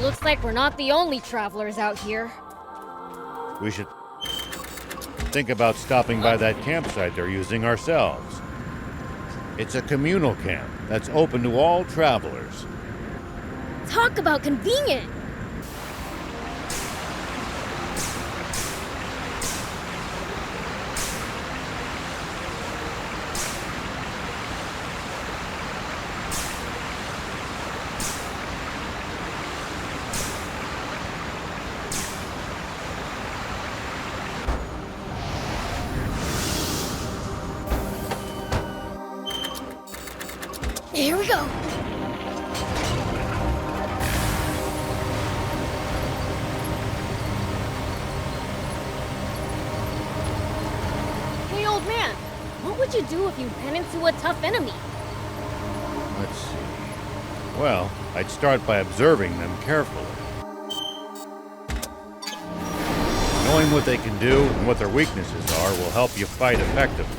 Looks like we're not the only travelers out here. We should think about stopping by that campsite they're using ourselves. It's a communal camp that's open to all travelers. Talk about convenient! Here we go. Hey, old man. What would you do if you ran into a tough enemy? Let's see. Well, I'd start by observing them carefully. Knowing what they can do and what their weaknesses are will help you fight effectively.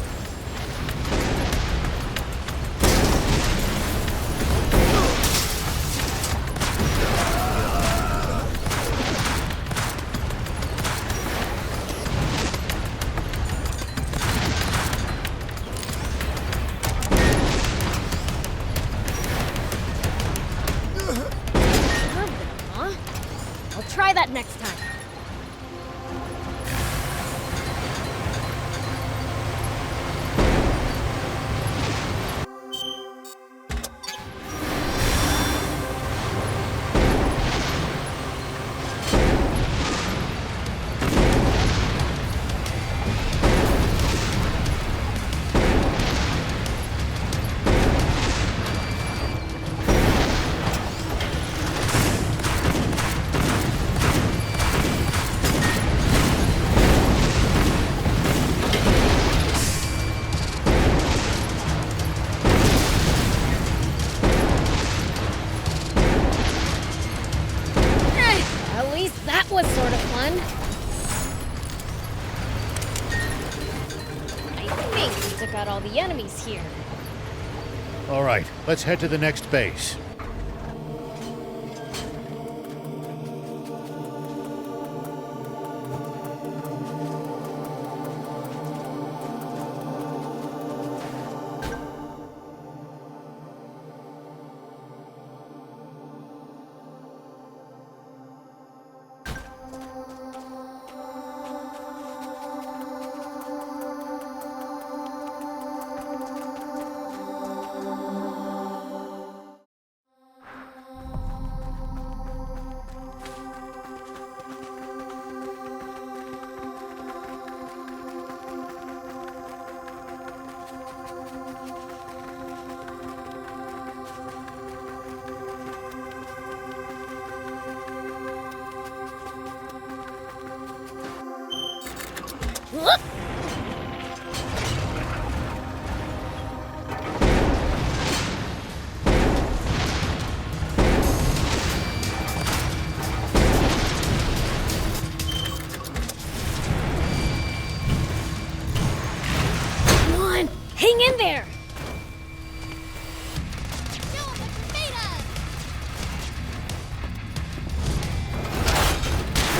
I'll try that next time. At least that was sort of fun. I think we took out all the enemies here. All right, let's head to the next base. Whoop! Come on, hang in there!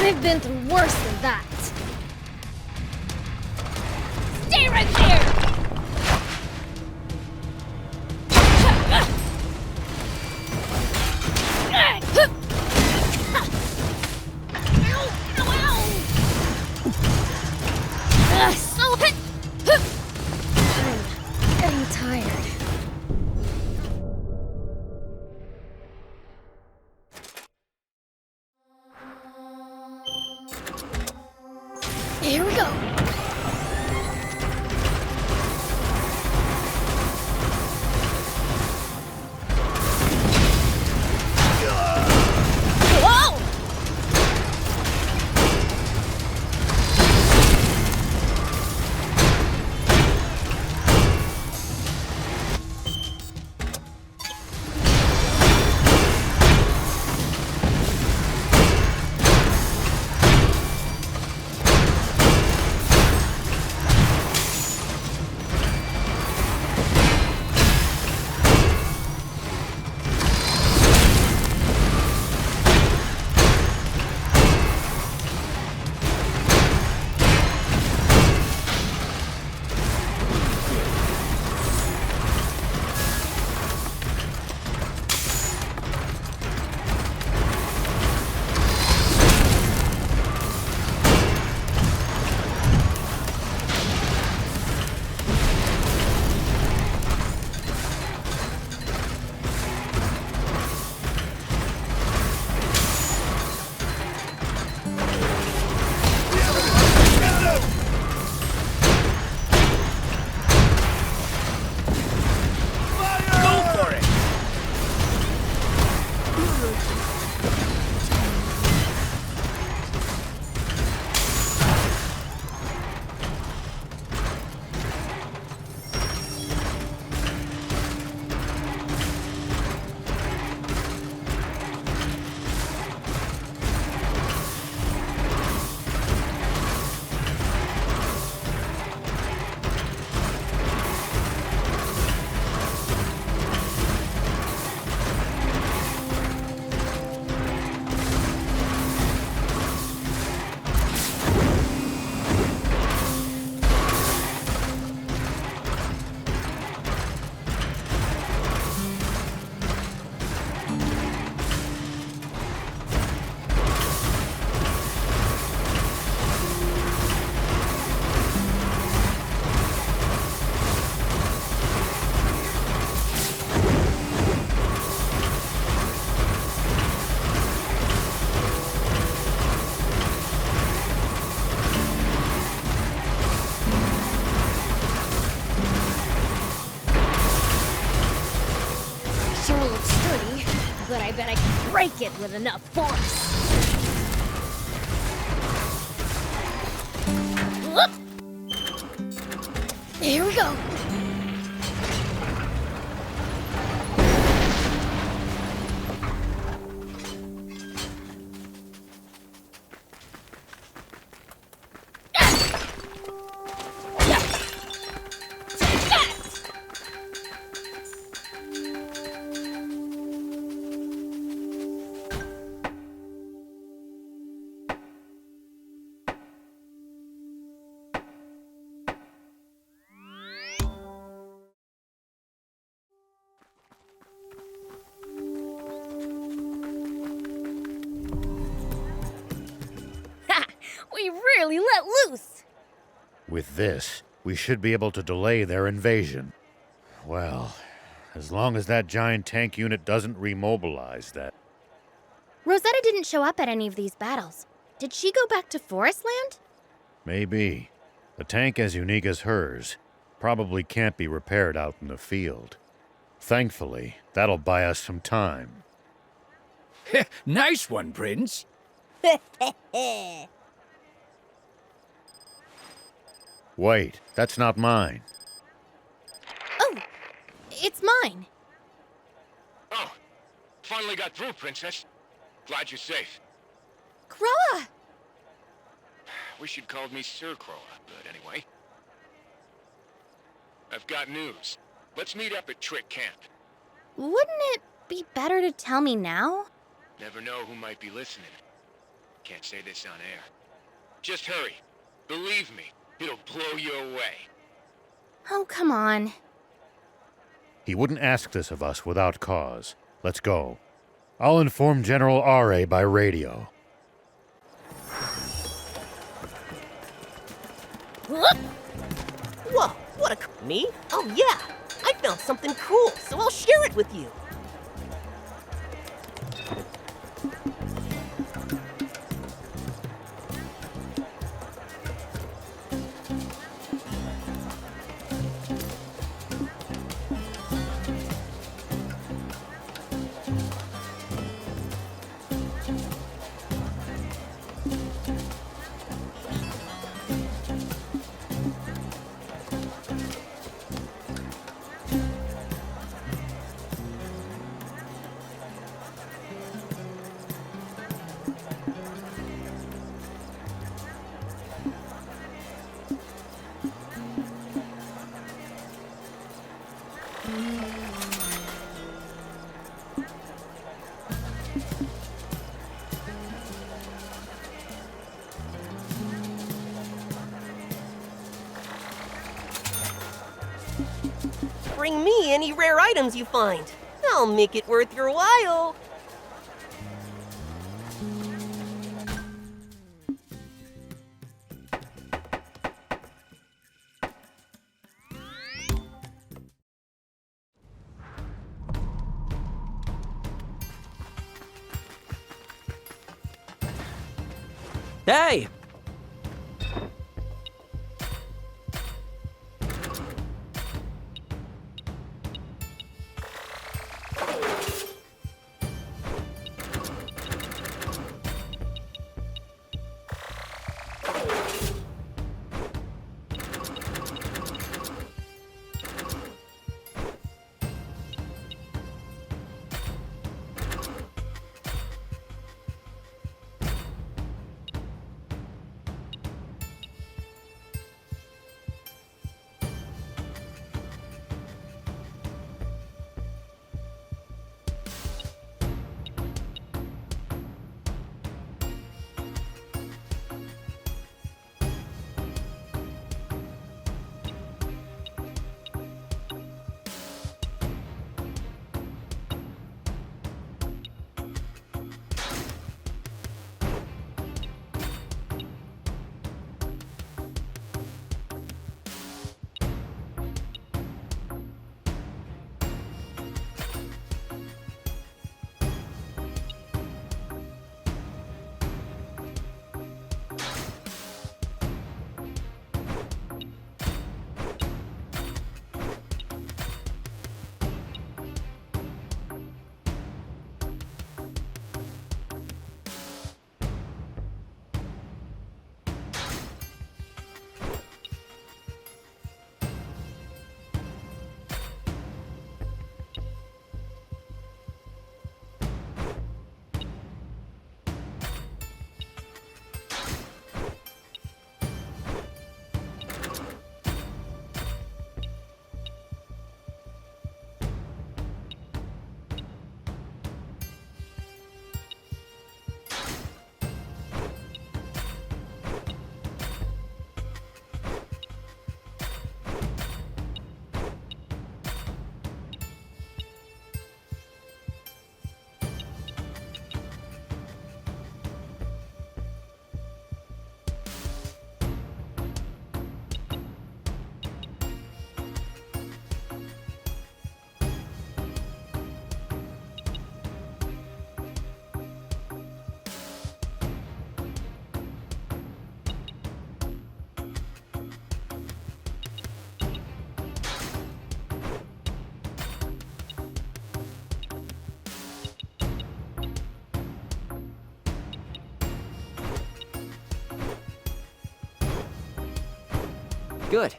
I've been through worse than that. Stay right there! I'm getting tired. Here we go. Whoa! but I bet I can break it with enough force. Whoop! Here we go. We really let loose! With this, we should be able to delay their invasion. Well, as long as that giant tank unit doesn't remobilize that. Rosetta didn't show up at any of these battles. Did she go back to Forestland? Maybe. A tank as unique as hers probably can't be repaired out in the field. Thankfully, that'll buy us some time. Nice one, Prince. Wait, that's not mine. Oh, it's mine. Oh, finally got through, Princess. Glad you're safe. Croa! Wish you'd called me Sir Croa, but anyway. I've got news. Let's meet up at Trick Camp. Wouldn't it be better to tell me now? Never know who might be listening. Can't say this on air. Just hurry. Believe me, it'll blow you away. Oh, come on. He wouldn't ask this of us without cause. Let's go. I'll inform General Rao by radio. Whoa, what a... Me? Oh yeah, I found something cool, so I'll share it with you. Bring me any rare items you find. I'll make it worth your while. Hey! Good.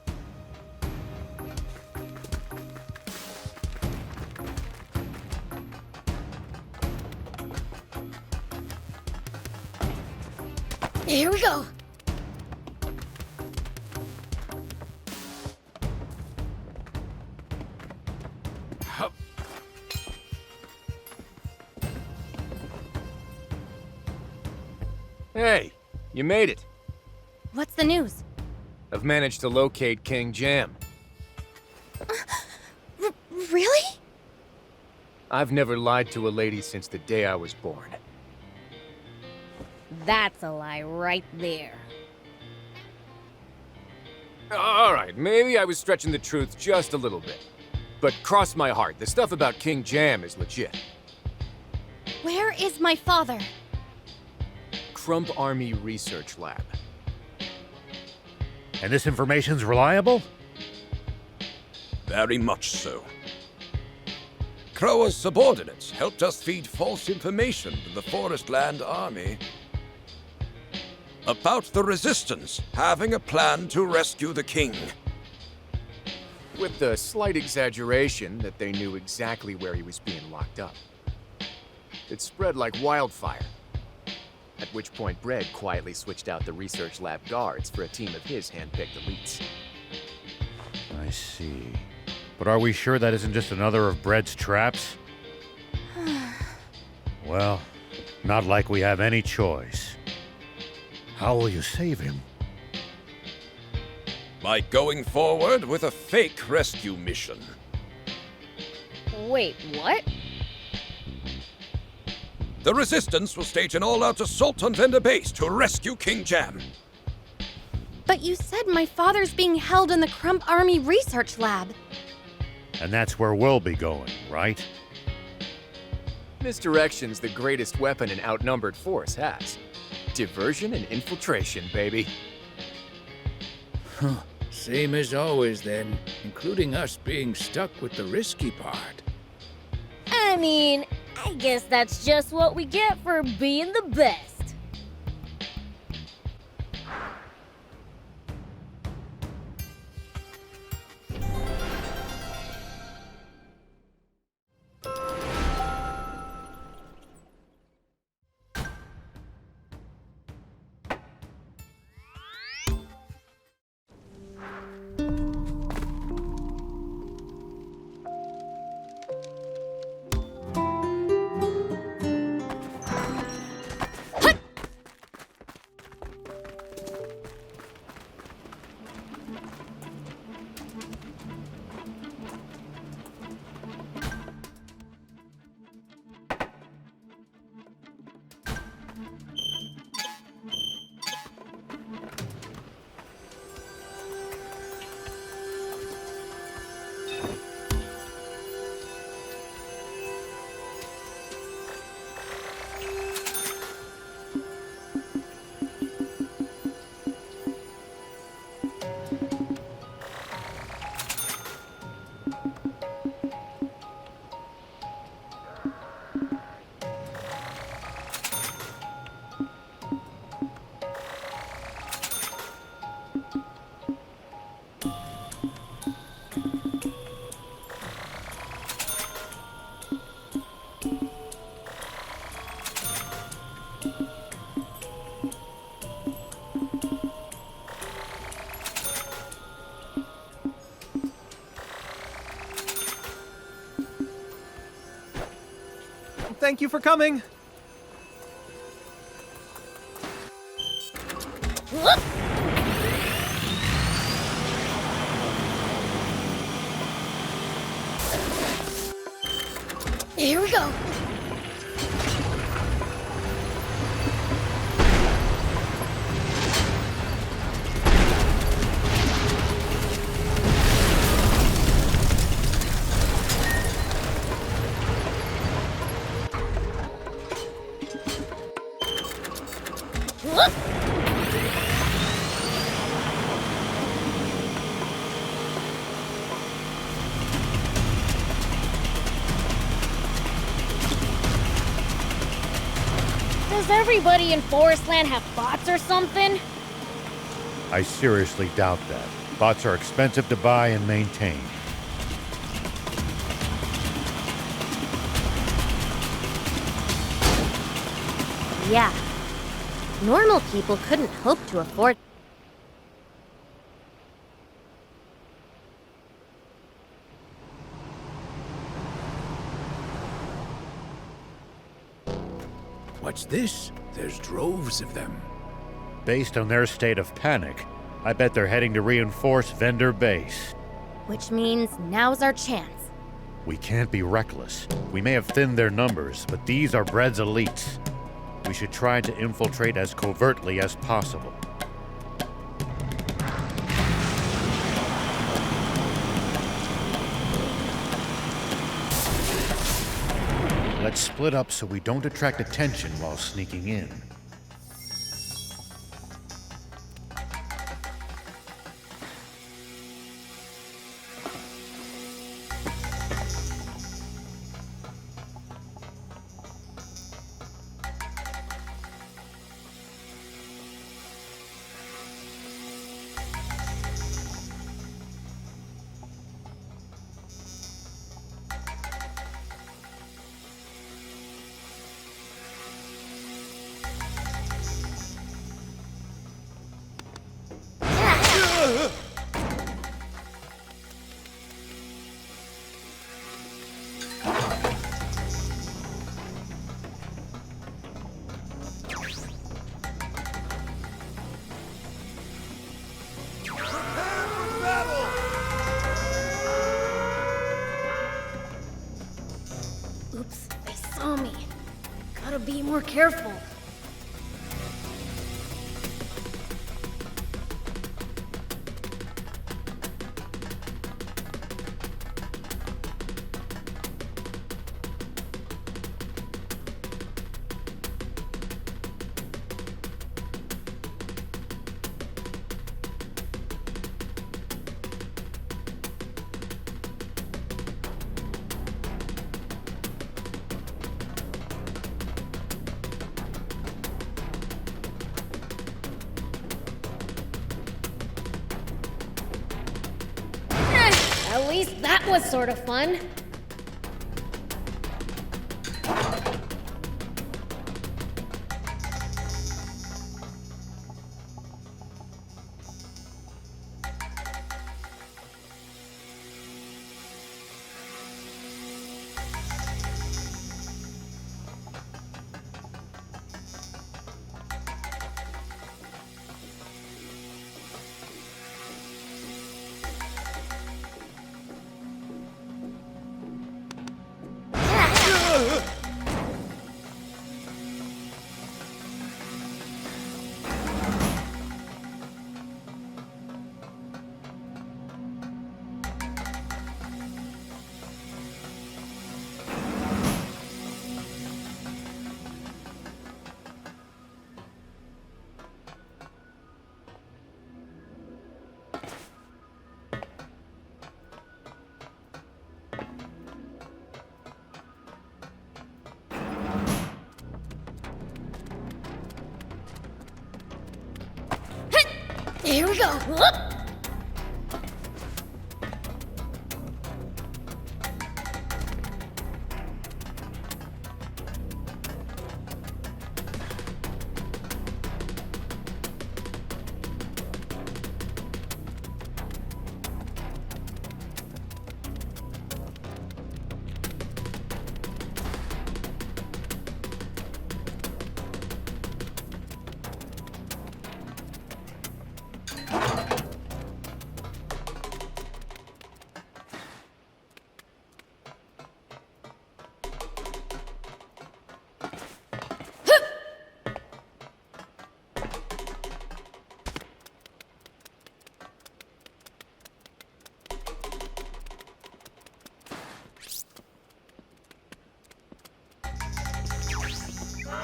Here we go. Hey, you made it. What's the news? I've managed to locate King Jam. Really? I've never lied to a lady since the day I was born. That's a lie right there. All right, maybe I was stretching the truth just a little bit. But cross my heart, the stuff about King Jam is legit. Where is my father? Crump Army Research Lab. And this information's reliable? Very much so. Crowa's subordinates helped us feed false information to the Forestland Army about the Resistance having a plan to rescue the king. With the slight exaggeration that they knew exactly where he was being locked up. It spread like wildfire. At which point Bredd quietly switched out the research lab guards for a team of his hand-picked elites. I see. But are we sure that isn't just another of Bredd's traps? Well, not like we have any choice. How will you save him? By going forward with a fake rescue mission. Wait, what? The Resistance will stage an all-out assault on Vendor Base to rescue King Jam. But you said my father's being held in the Crump Army Research Lab. And that's where we'll be going, right? Misdirection's the greatest weapon an outnumbered force has. Diversion and infiltration, baby. Huh. Same as always, then, including us being stuck with the risky part. I mean, I guess that's just what we get for being the best. Thank you for coming. Here we go. Does everybody in Forestland have bots or something? I seriously doubt that. Bots are expensive to buy and maintain. Yeah. Normal people couldn't hope to afford. What's this? There's droves of them. Based on their state of panic, I bet they're heading to reinforce vendor base. Which means now's our chance. We can't be reckless. We may have thinned their numbers, but these are Bread's elites. We should try to infiltrate as covertly as possible. Let's split up so we don't attract attention while sneaking in. Oops, they saw me. Gotta be more careful. At least that was sort of fun. Here we go. Whoop.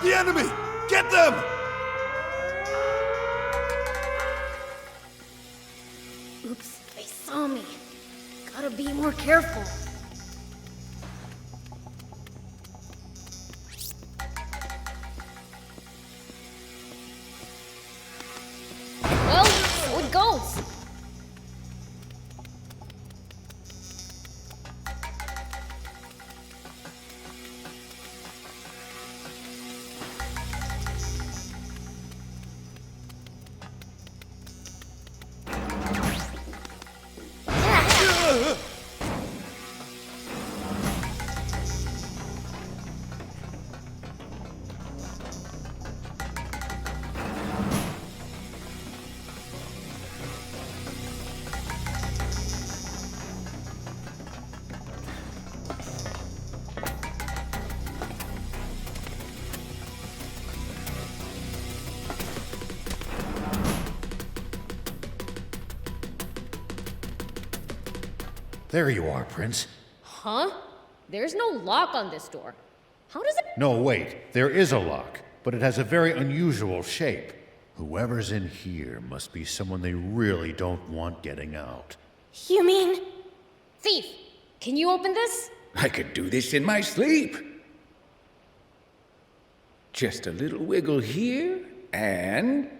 The enemy! Get them! Oops, they saw me. Gotta be more careful. Well, so it goes. There you are, Prince. Huh? There's no lock on this door. How does it... No, wait. There is a lock, but it has a very unusual shape. Whoever's in here must be someone they really don't want getting out. You mean... Thief, can you open this? I could do this in my sleep. Just a little wiggle here, and...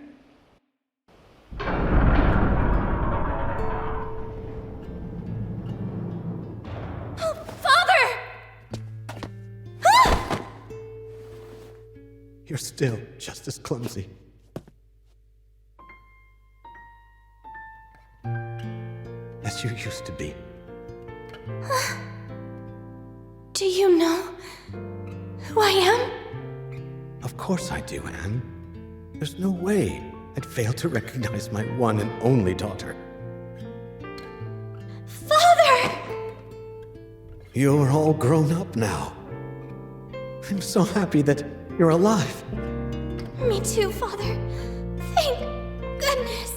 Oh, Father! Ah! You're still just as clumsy. As you used to be. Do you know who I am? Of course I do, Anne. There's no way I'd fail to recognize my one and only daughter. Father! You're all grown up now. I'm so happy that you're alive. Me too, Father. Thank goodness.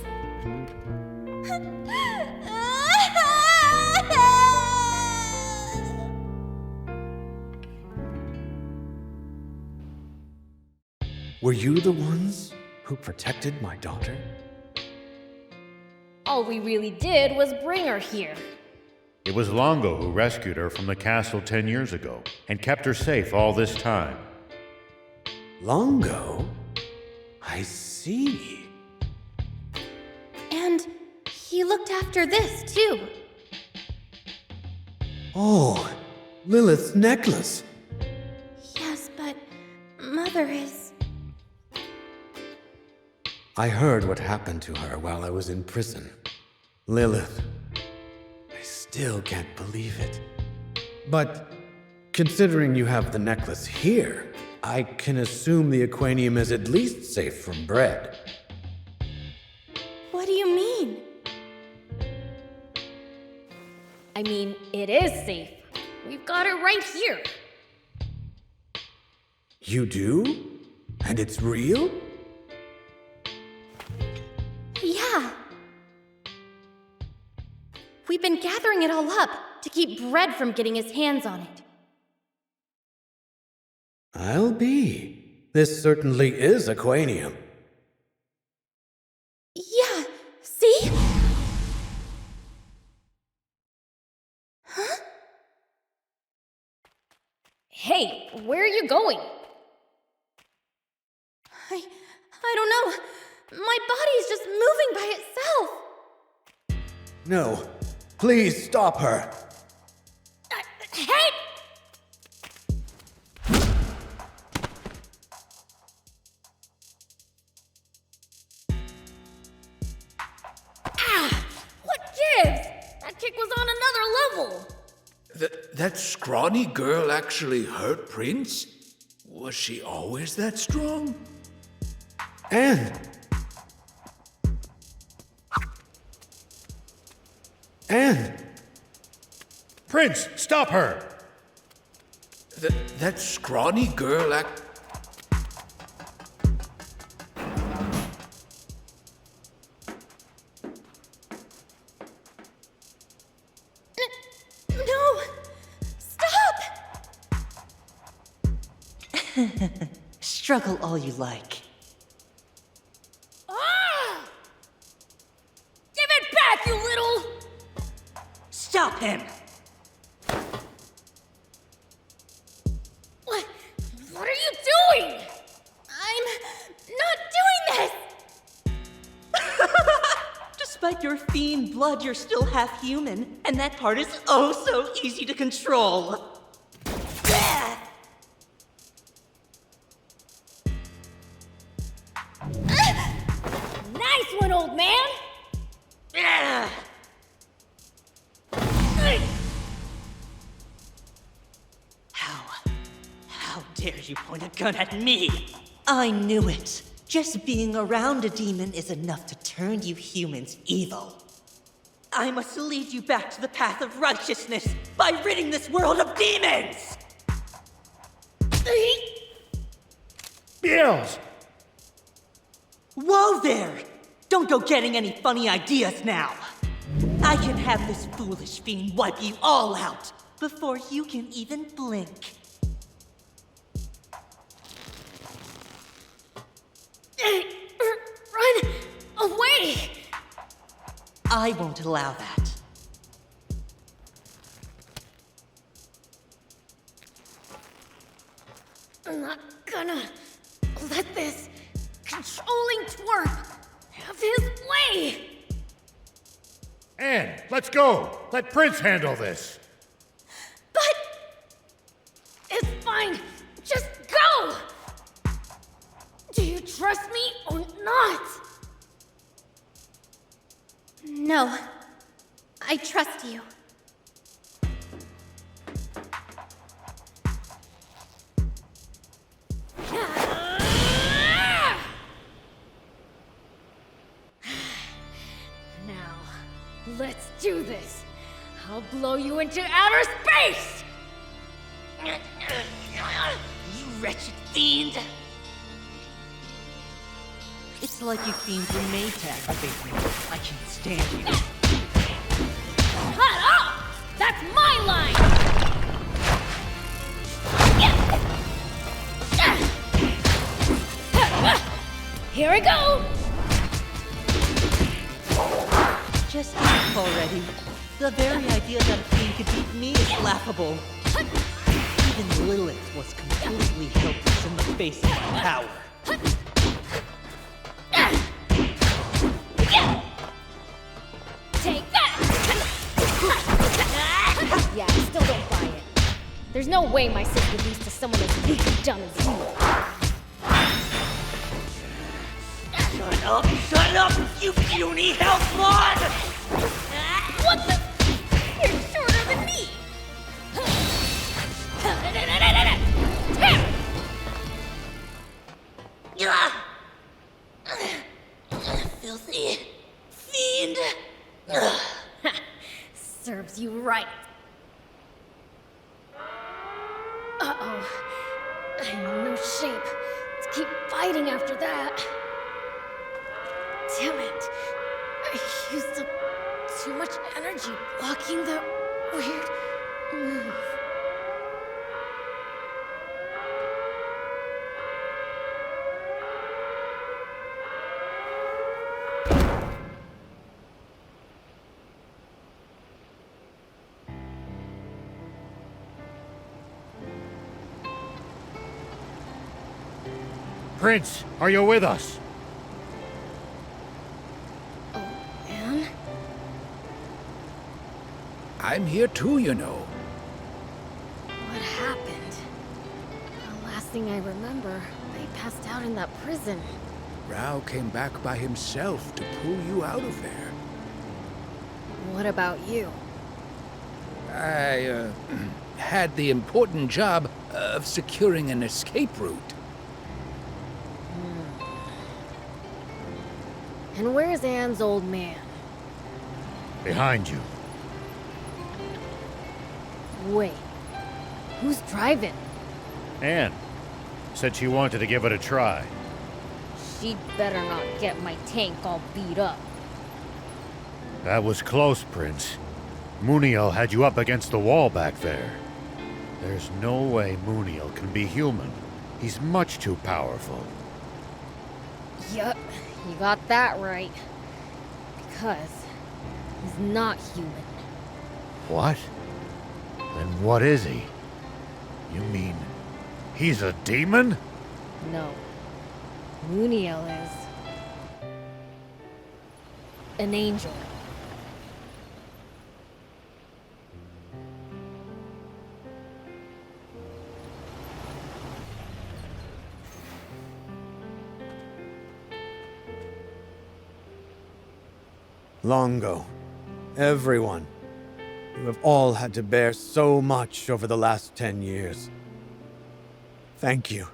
Were you the ones who protected my daughter? All we really did was bring her here. It was Longo who rescued her from the castle 10 years ago and kept her safe all this time. Longo? I see. And he looked after this, too. Oh, Lilith's necklace. Yes, but Mother is... I heard what happened to her while I was in prison. Lilith. I still can't believe it. But considering you have the necklace here, I can assume the aquanium is at least safe from Bread. What do you mean? I mean, it is safe. We've got it right here. You do? And it's real? Yeah. We've been gathering it all up to keep Bread from getting his hands on it. I'll be. This certainly is aquanium. Yeah, see? Huh? Hey, where are you going? I don't know. My body's just moving by itself. No. Please stop her. Hey! Ah! What gives? That kick was on another level. That scrawny girl actually hurt Prince? Was she always that strong? Anne! Anne! Prince, stop her! That scrawny girl No! Stop! Struggle all you like. Ah! Give it back, you little... Stop him! What are you doing? I'm not doing this! Despite your fiend blood, you're still half human, and that part is oh so easy to control. Nice one, old man! How dare you point a gun at me? I knew it. Just being around a demon is enough to turn you humans evil. I must lead you back to the path of righteousness by ridding this world of demons! Beelz! Whoa there! Don't go getting any funny ideas now! I can have this foolish fiend wipe you all out before you can even blink. Run away! I won't allow that. I'm not gonna let this controlling twerp have his way! Anne, let's go! Let Prince handle this! But... it's fine. Just go! Do you trust me or not? No. I trust you. Now, let's do this. I'll blow you into outer space! You wretched fiend! It's like you fiends were made to aggravate me. I can't stand you. Shut up! That's my line! Here we go! Just enough already. The very idea that a fiend could beat me is laughable. Even Lilith was completely helpless in the face of my power. Take that! Yeah, I still don't buy it. There's no way my sis would lose to someone as weak and dumb as you. Shut up, you puny hellspawn! What the? You're shorter than me! Filthy fiend! Serves you right. Uh-oh. I'm in no shape to keep fighting after that. Damn it. I used up too much energy blocking that weird move. Prince, are you with us? Anne? I'm here too, you know. What happened? The last thing I remember, I passed out in that prison. Rao came back by himself to pull you out of there. What about you? I, had the important job of securing an escape route. And where's Anne's old man? Behind you. Wait. Who's driving? Anne said she wanted to give it a try. She'd better not get my tank all beat up. That was close, Prince. Muniel had you up against the wall back there. There's no way Muniel can be human. He's much too powerful. Yup, you got that right. Because he's not human. What? Then what is he? You mean he's a demon? No. Muniel is an angel. Longo, everyone, you have all had to bear so much over the last 10 years. Thank you.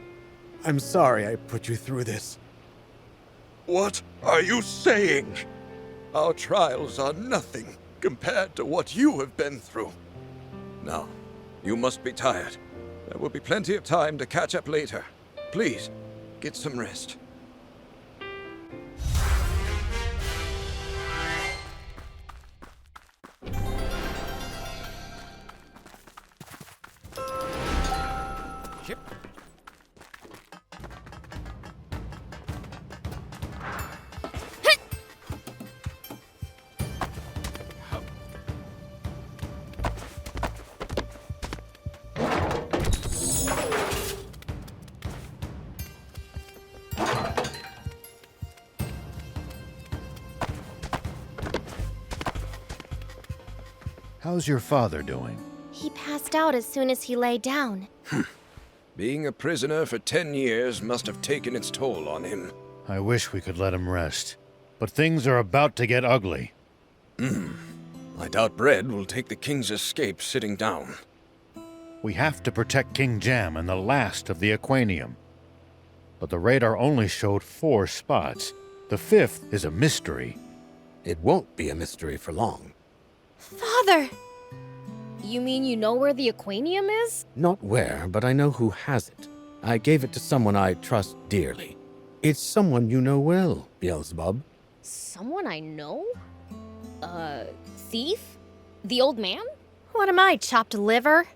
I'm sorry I put you through this. What are you saying? Our trials are nothing compared to what you have been through. Now, you must be tired. There will be plenty of time to catch up later. Please, get some rest. Yep. How's your father doing? He passed out as soon as he lay down. Being a prisoner for 10 years must have taken its toll on him. I wish we could let him rest. But things are about to get ugly. I doubt Bread will take the king's escape sitting down. We have to protect King Jam and the last of the Aquanium. But the radar only showed 4 spots. The 5th is a mystery. It won't be a mystery for long. Father! You mean you know where the Aquanium is? Not where, but I know who has it. I gave it to someone I trust dearly. It's someone you know well, Beelzebub. Someone I know? Thief? The old man? What am I, chopped liver?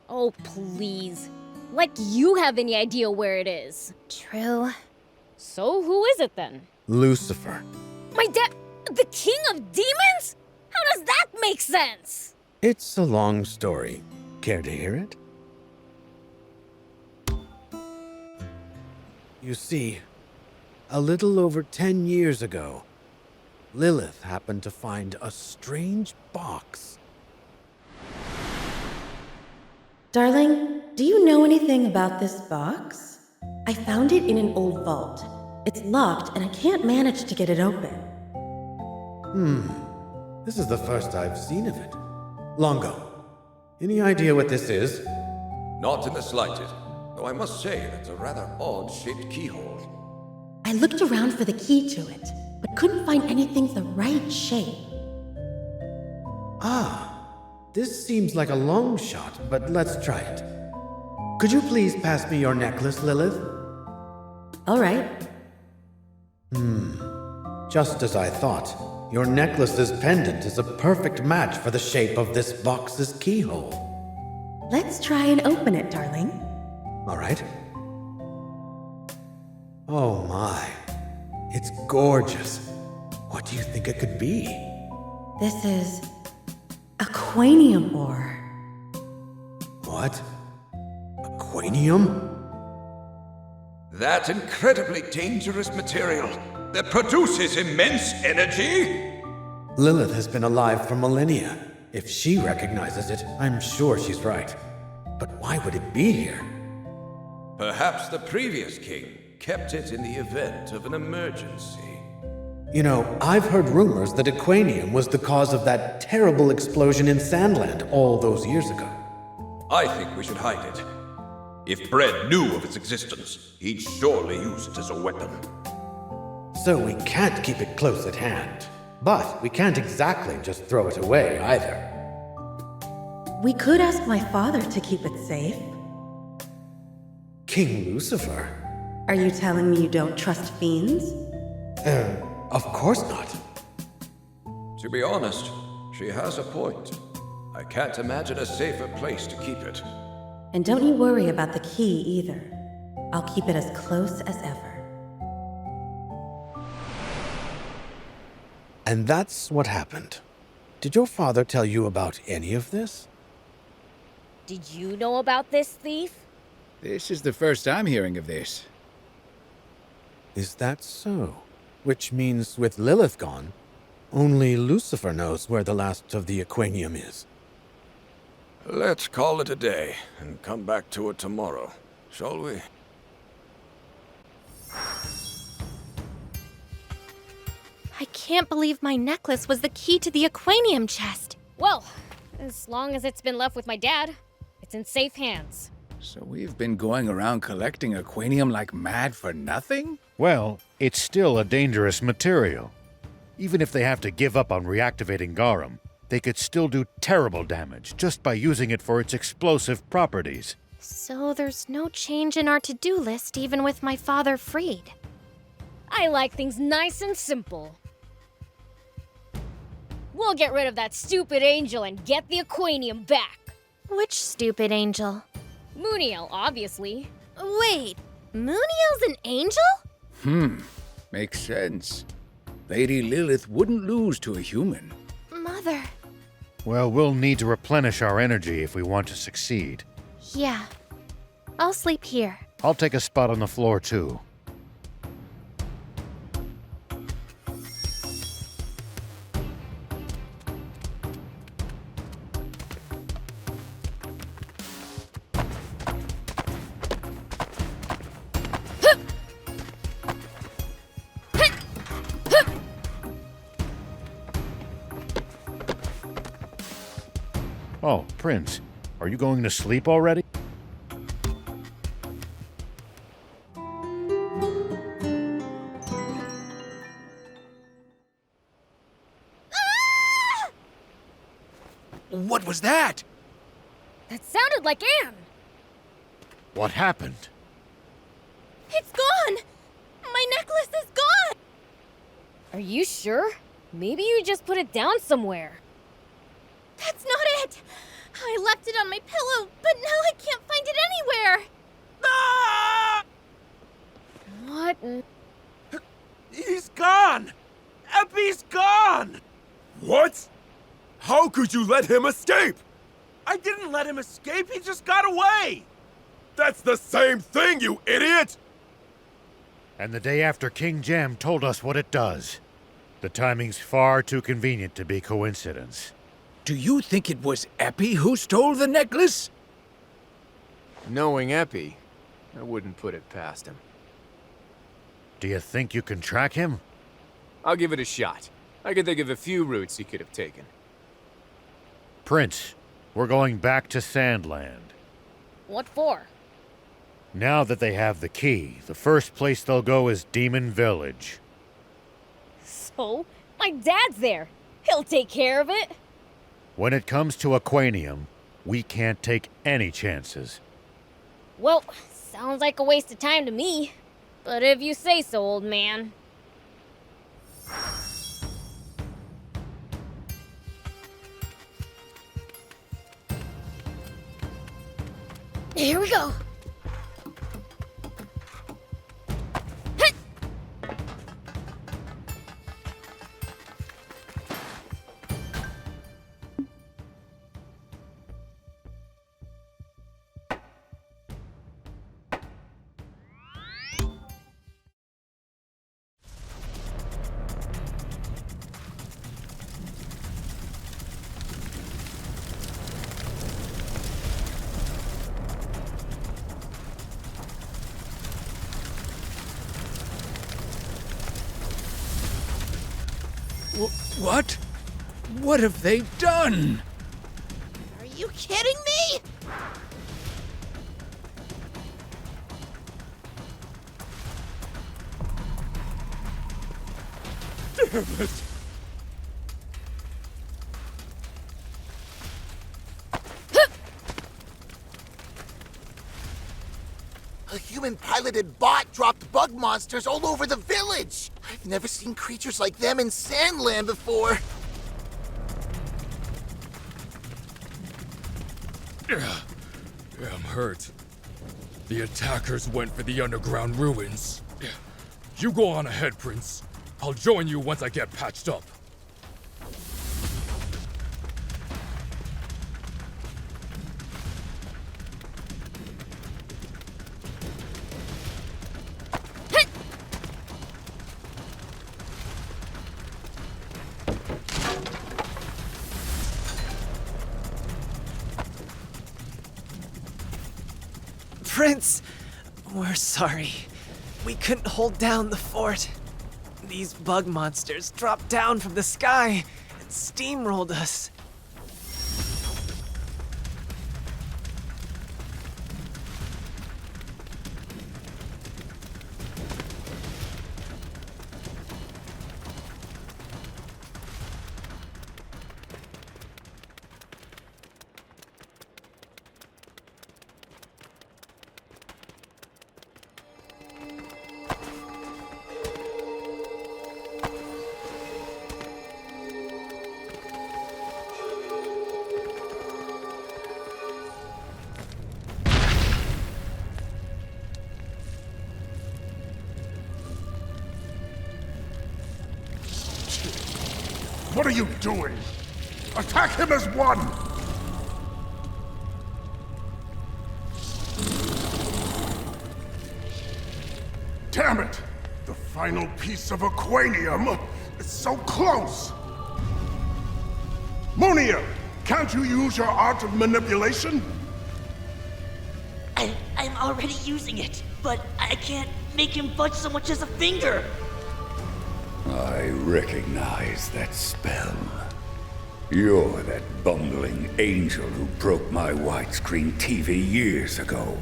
Oh, please. Like you have any idea where it is. True. So who is it then? Lucifer. My dad, the king of demons? How does that make sense? It's a long story. Care to hear it? You see, a little over 10 years ago, Lilith happened to find a strange box. Darling, do you know anything about this box? I found it in an old vault. It's locked and I can't manage to get it open. This is the first I've seen of it. Longo, any idea what this is? Not in the slightest, though I must say that's a rather odd-shaped keyhole. I looked around for the key to it, but couldn't find anything the right shape. This seems like a long shot, but let's try it. Could you please pass me your necklace, Lilith? All right. Just as I thought. Your necklace's pendant is a perfect match for the shape of this box's keyhole. Let's try and open it, darling. All right. Oh my. It's gorgeous. What do you think it could be? This is Aquanium ore. What? Aquanium? That incredibly dangerous material that produces immense energy? Lilith has been alive for millennia. If she recognizes it, I'm sure she's right. But why would it be here? Perhaps the previous king kept it in the event of an emergency. You know, I've heard rumors that Aquanium was the cause of that terrible explosion in Sandland all those years ago. I think we should hide it. If Bread knew of its existence, he'd surely use it as a weapon. So we can't keep it close at hand. But we can't exactly just throw it away either. We could ask my father to keep it safe. King Lucifer? Are you telling me you don't trust fiends? Of course not. To be honest, she has a point. I can't imagine a safer place to keep it. And don't you worry about the key either. I'll keep it as close as ever. And that's what happened. Did your father tell you about any of this? Did you know about this thief? This is the first I'm hearing of this. Is that so? Which means with Lilith gone, only Lucifer knows where the last of the Aquanium is. Let's call it a day and come back to it tomorrow, shall we? I can't believe my necklace was the key to the Aquanium chest. Well, as long as it's been left with my dad, it's in safe hands. So we've been going around collecting Aquanium like mad for nothing? Well, it's still a dangerous material. Even if they have to give up on reactivating Garum, they could still do terrible damage just by using it for its explosive properties. So there's no change in our to-do list even with my father freed. I like things nice and simple. We'll get rid of that stupid angel and get the Aquanium back. Which stupid angel? Mooniel, obviously. Wait, Mooniel's an angel? Makes sense. Lady Lilith wouldn't lose to a human. Mother. Well, we'll need to replenish our energy if we want to succeed. Yeah. I'll sleep here. I'll take a spot on the floor, too. Oh, Prince, are you going to sleep already? What was that? That sounded like Anne. What happened? It's gone! My necklace is gone! Are you sure? Maybe you just put it down somewhere. That's not it! I left it on my pillow, but now I can't find it anywhere! What? He's gone! Epi's gone! What? How could you let him escape? I didn't let him escape, he just got away! That's the same thing, you idiot! And the day after King Jem told us what it does. The timing's far too convenient to be coincidence. Do you think it was Epi who stole the necklace? Knowing Epi, I wouldn't put it past him. Do you think you can track him? I'll give it a shot. I can think of a few routes he could have taken. Prince, we're going back to Sandland. What for? Now that they have the key, the first place they'll go is Demon Village. So? My dad's there. He'll take care of it. When it comes to Aquanium, we can't take any chances. Well, sounds like a waste of time to me. But if you say so, old man. Here we go. What? What have they done? Are you kidding me? Damn it! A human-piloted bot dropped bug monsters all over the village! I've never seen creatures like them in Sandland before! I'm hurt. The attackers went for the underground ruins. You go on ahead, Prince. I'll join you once I get patched up. Prince, we're sorry. We couldn't hold down the fort. These bug monsters dropped down from the sky and steamrolled us. What are you doing? Attack him as one! Damn it! The final piece of aquanium is so close! Monia, can't you use your art of manipulation? I'm already using it, but I can't make him budge so much as a finger. I recognize that spell. You're that bumbling angel who broke my widescreen TV years ago.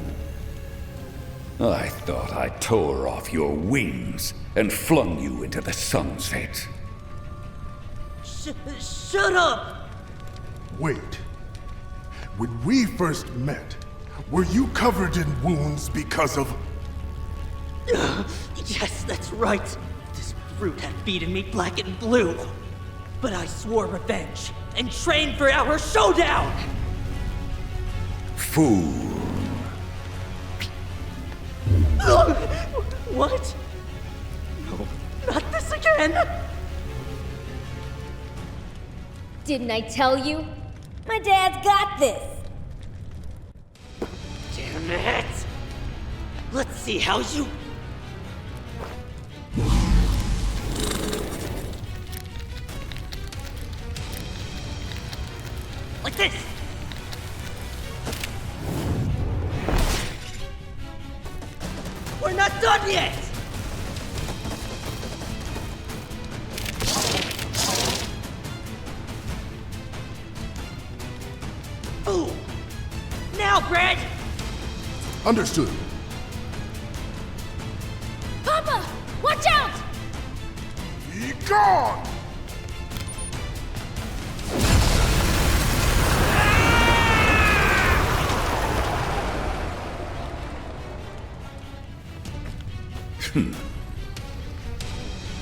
I thought I tore off your wings and flung you into the sunset. Shut up! Wait. When we first met, were you covered in wounds because of... Yes, that's right. This brute had beaten me black and blue. But I swore revenge and trained for our showdown! Fool. What? No, not this again! Didn't I tell you? My dad's got this. Damn it! Let's see how you... Like this! We're not done yet! Ooh! Now, Brad! Understood. Papa! Watch out! Be gone!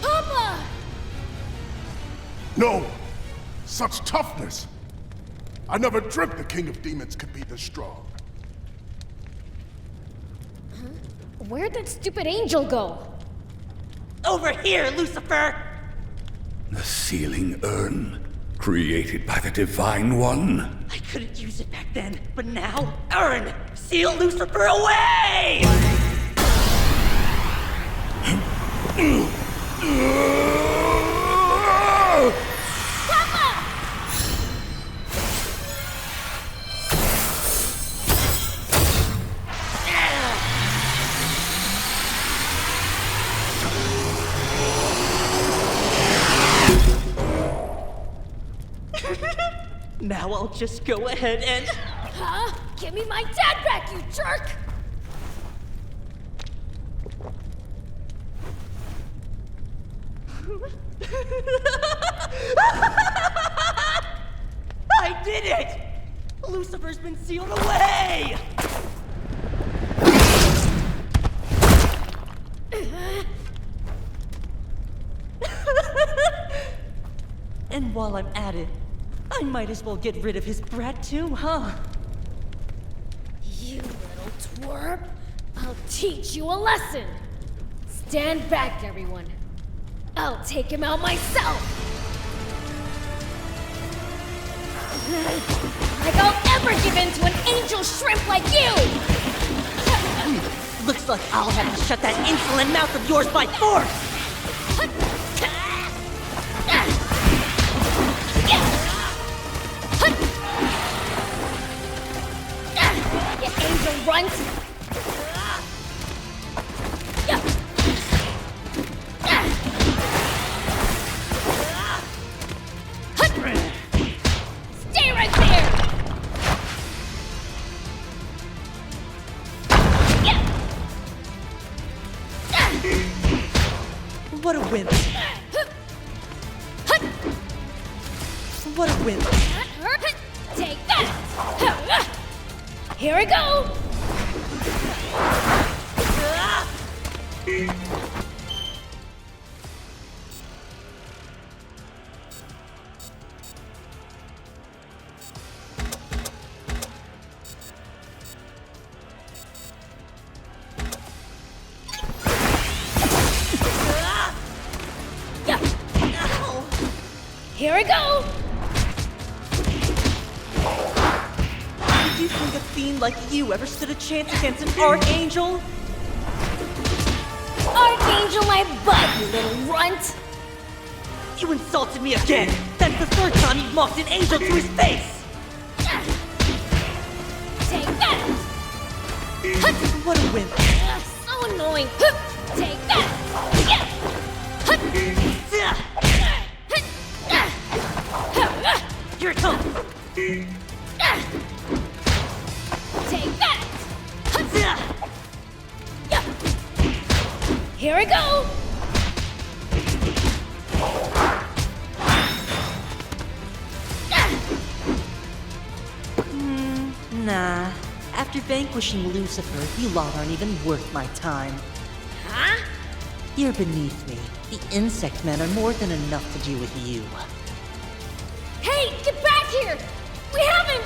Papa! No! Such toughness! I never dreamt the King of Demons could be this strong. Where'd that stupid angel go? Over here, Lucifer! The sealing urn, created by the Divine One. I couldn't use it back then, but now, urn! Seal Lucifer away! Now I'll just go ahead and... Huh? Give me my dad back, you jerk! I did it! Lucifer's been sealed away! And while I'm at it, I might as well get rid of his brat too, huh? You little twerp! I'll teach you a lesson! Stand back, everyone. I'll take him out myself! Like I'll ever give in to an angel shrimp like you! Looks like I'll have to shut that insolent mouth of yours by force! You angel runt! Stay right there! What a wimp! What a wimp! Take that! Here we go! Here I go! Did you think a fiend like you ever stood a chance against an archangel? Archangel my butt, you little runt! You insulted me again! That's the third time you've mocked an angel to his face! Take that! What a wimp! So annoying! Take that! Here it comes! Take that! Here I go! Nah. After vanquishing Lucifer, you lot aren't even worth my time. Huh? You're beneath me. The insect men are more than enough to do with you. Hey, get back here! We haven't...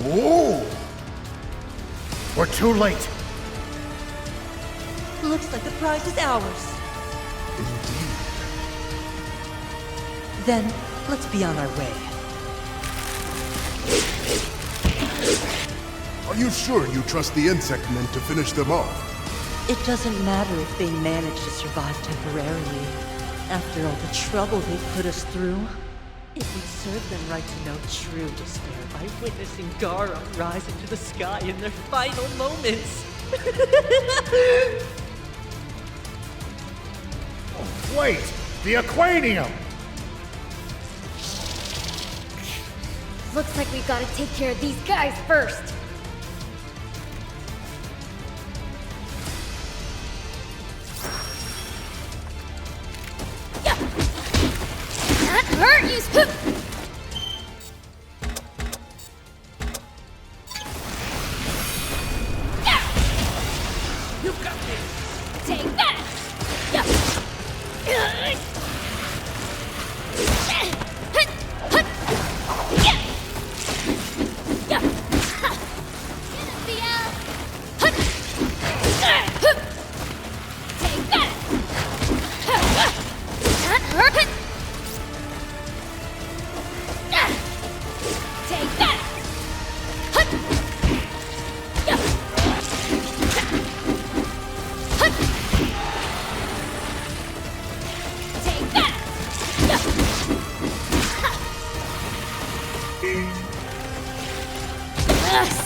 Ooh! We're too late. Looks like the prize is ours. Indeed. Then, let's be on our way. Are you sure you trust the insect men to finish them off? It doesn't matter if they manage to survive temporarily. After all the trouble they put us through, it would serve them right to know true despair by witnessing Gara rise into the sky in their final moments. Wait! The aquanium! Looks like we gotta take care of these guys first. That hurt, you spook! You got this! Take that!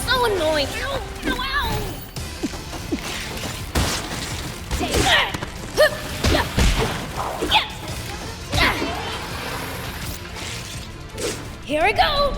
So annoying! Ow! Ow! Take that! Here I go!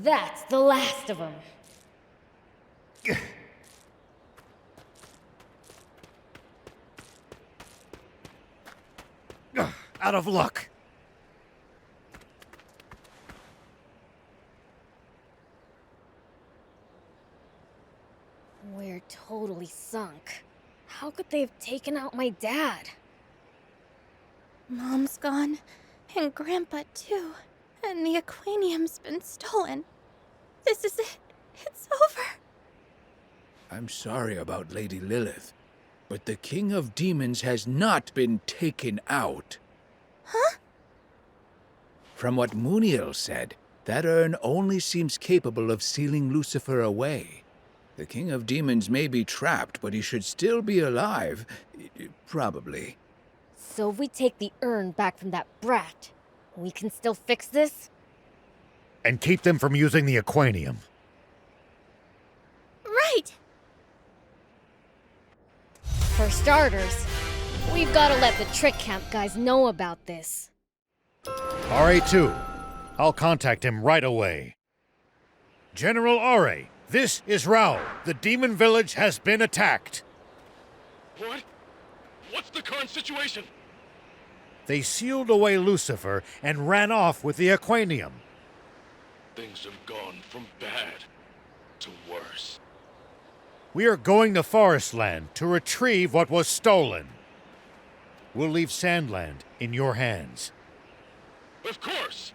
That's the last of them. Out of luck. We're totally sunk. How could they have taken out my dad? Mom's gone, and Grandpa too. And the aquanium's been stolen. This is it. It's over. I'm sorry about Lady Lilith, but the King of Demons has not been taken out. Huh? From what Muniel said, that urn only seems capable of sealing Lucifer away. The King of Demons may be trapped, but he should still be alive. Probably. So if we take the urn back from that brat, we can still fix this? And keep them from using the aquanium. Right! For starters, we've got to let the Trick Camp guys know about this. RA2, I'll contact him right away. General Are, this is Rao. The demon village has been attacked. What? What's the current situation? They sealed away Lucifer and ran off with the Aquanium. Things have gone from bad to worse. We are going to Forestland to retrieve what was stolen. We'll leave Sandland in your hands. Of course!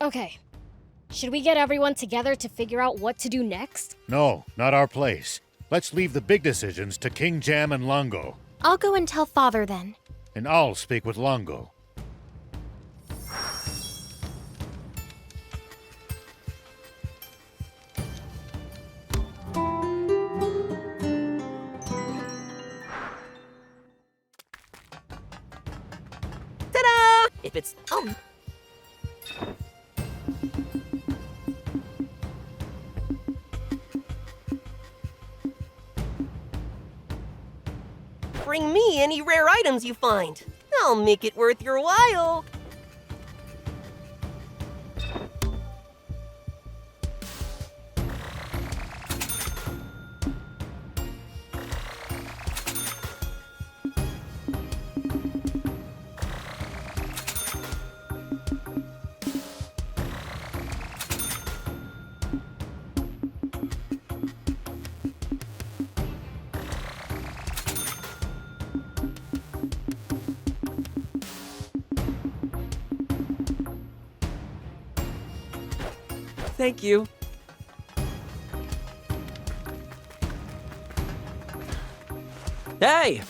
Okay. Should we get everyone together to figure out what to do next? No, not our place. Let's leave the big decisions to King Jam and Longo. I'll go and tell Father then. And I'll speak with Longo. Ta-da! If it's... Oh... Bring me any rare items you find. I'll make it worth your while. Thank you. Hey!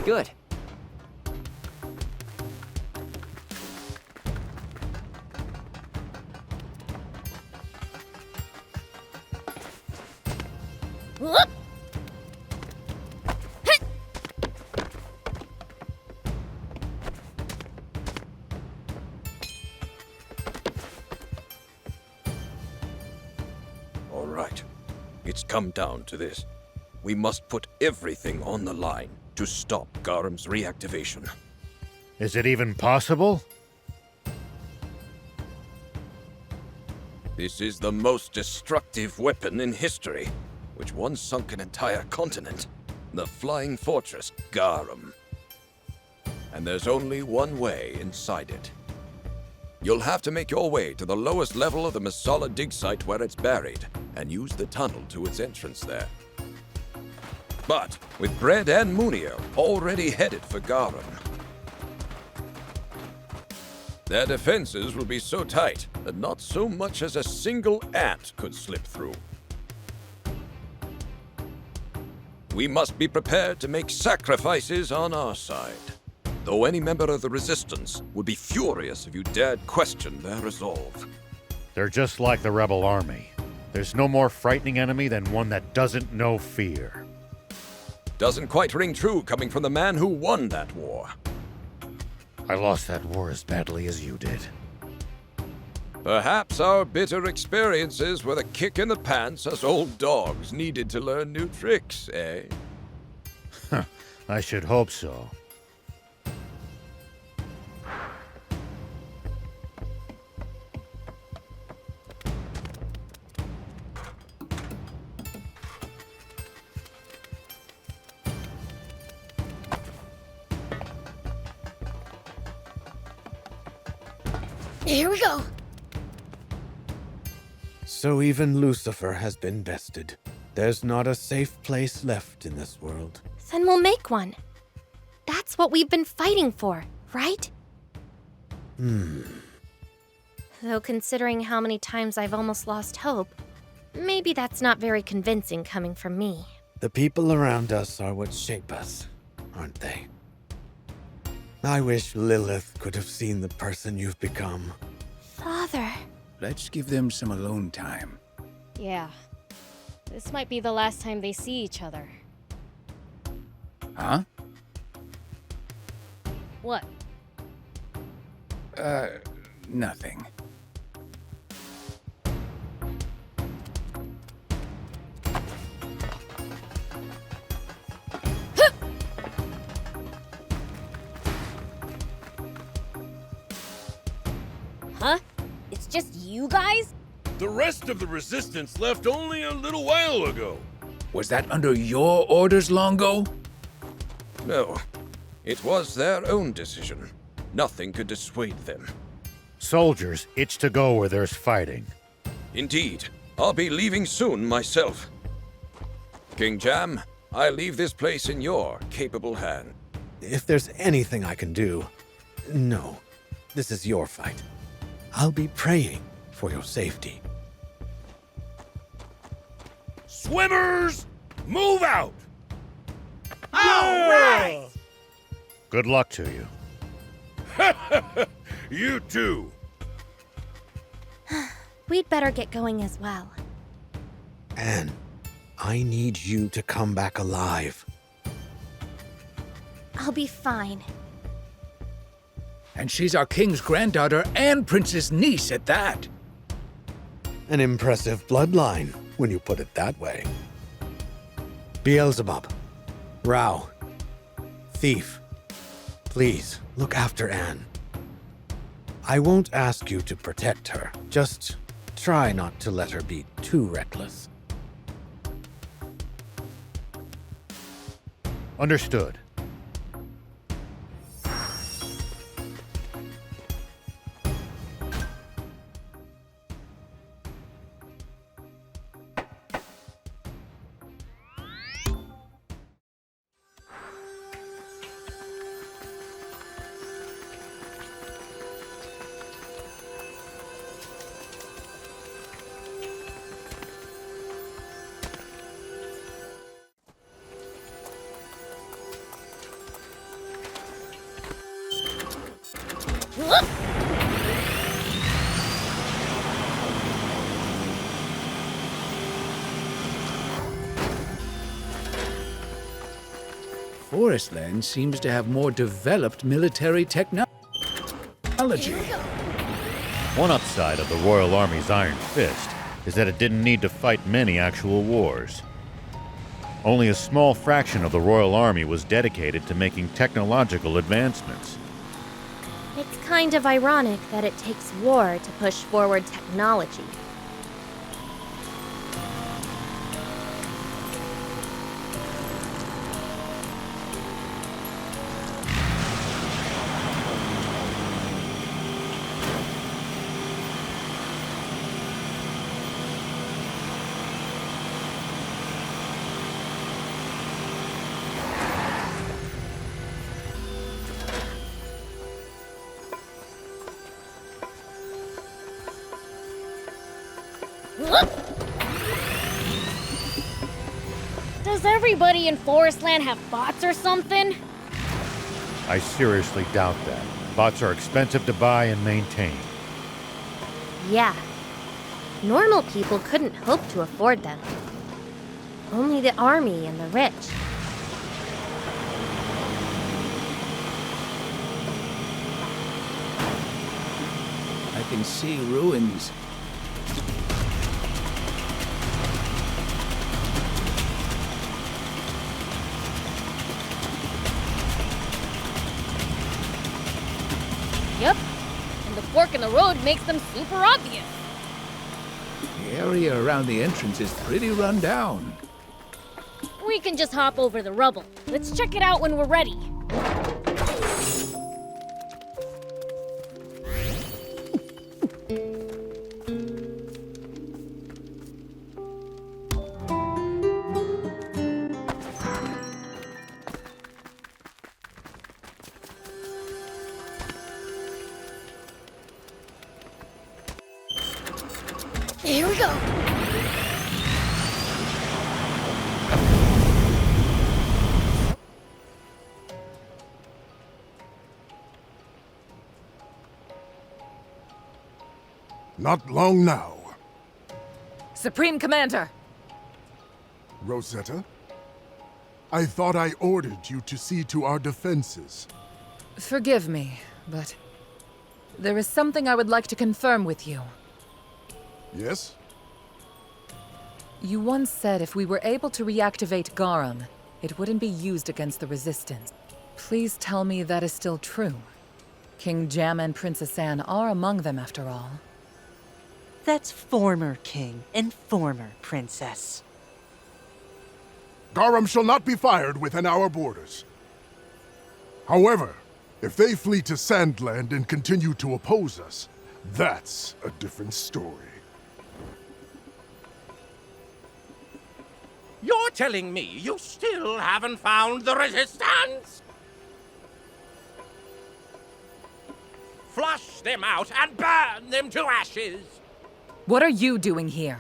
Good. Whoop! All right. It's come down to this. We must put everything on the line to stop Garam's reactivation. Is it even possible? This is the most destructive weapon in history, which once sunk an entire continent, the flying fortress Garam. And there's only one way inside it. You'll have to make your way to the lowest level of the Masala dig site where it's buried, and use the tunnel to its entrance there. But with Bread and Munio already headed for Garam, their defenses will be so tight that not so much as a single ant could slip through. We must be prepared to make sacrifices on our side, though any member of the Resistance would be furious if you dared question their resolve. They're just like the rebel army. There's no more frightening enemy than one that doesn't know fear. Doesn't quite ring true coming from the man who won that war. I lost that war as badly as you did. Perhaps our bitter experiences were the kick in the pants us old dogs needed to learn new tricks, eh? I should hope so. Here we go. So even Lucifer has been bested. There's not a safe place left in this world. Then we'll make one. That's what we've been fighting for, right? Though considering how many times I've almost lost hope, maybe that's not very convincing coming from me. The people around us are what shape us, aren't they? I wish Lilith could have seen the person you've become. Father. Let's give them some alone time. Yeah. This might be the last time they see each other. Huh? What? Nothing. Huh? It's just you guys? The rest of the Resistance left only a little while ago. Was that under your orders, Longo? No. It was their own decision. Nothing could dissuade them. Soldiers itch to go where there's fighting. Indeed. I'll be leaving soon myself. King Jam, I leave this place in your capable hand. If there's anything I can do, no. This is your fight. I'll be praying for your safety. Swimmers, move out! All right! Good luck to you. You too. We'd better get going as well. Anne, I need you to come back alive. I'll be fine. And she's our king's granddaughter and prince's niece at that. An impressive bloodline, when you put it that way. Beelzebub, Rao, Thief, please look after Anne. I won't ask you to protect her. Just try not to let her be too reckless. Understood. Forestland seems to have more developed military technology. One upside of the Royal Army's Iron Fist is that it didn't need to fight many actual wars. Only a small fraction of the Royal Army was dedicated to making technological advancements. It's kind of ironic that it takes war to push forward technology. Does everybody in Forestland have bots or something? I seriously doubt that. Bots are expensive to buy and maintain. Yeah. Normal people couldn't hope to afford them. Only the army and the rich. I can see ruins. Yep. And the fork in the road makes them super obvious. The area around the entrance is pretty run down. We can just hop over the rubble. Let's check it out when we're ready. Here we go. Not long now. Supreme Commander! Rosetta? I thought I ordered you to see to our defenses. Forgive me, but there is something I would like to confirm with you. Yes? You once said if we were able to reactivate Garum, it wouldn't be used against the Resistance. Please tell me that is still true. King Jam and Princess Anne are among them, after all. That's former king and former princess. Garum shall not be fired within our borders. However, if they flee to Sandland and continue to oppose us, that's a different story. You're telling me you still haven't found the Resistance? Flush them out and burn them to ashes! What are you doing here?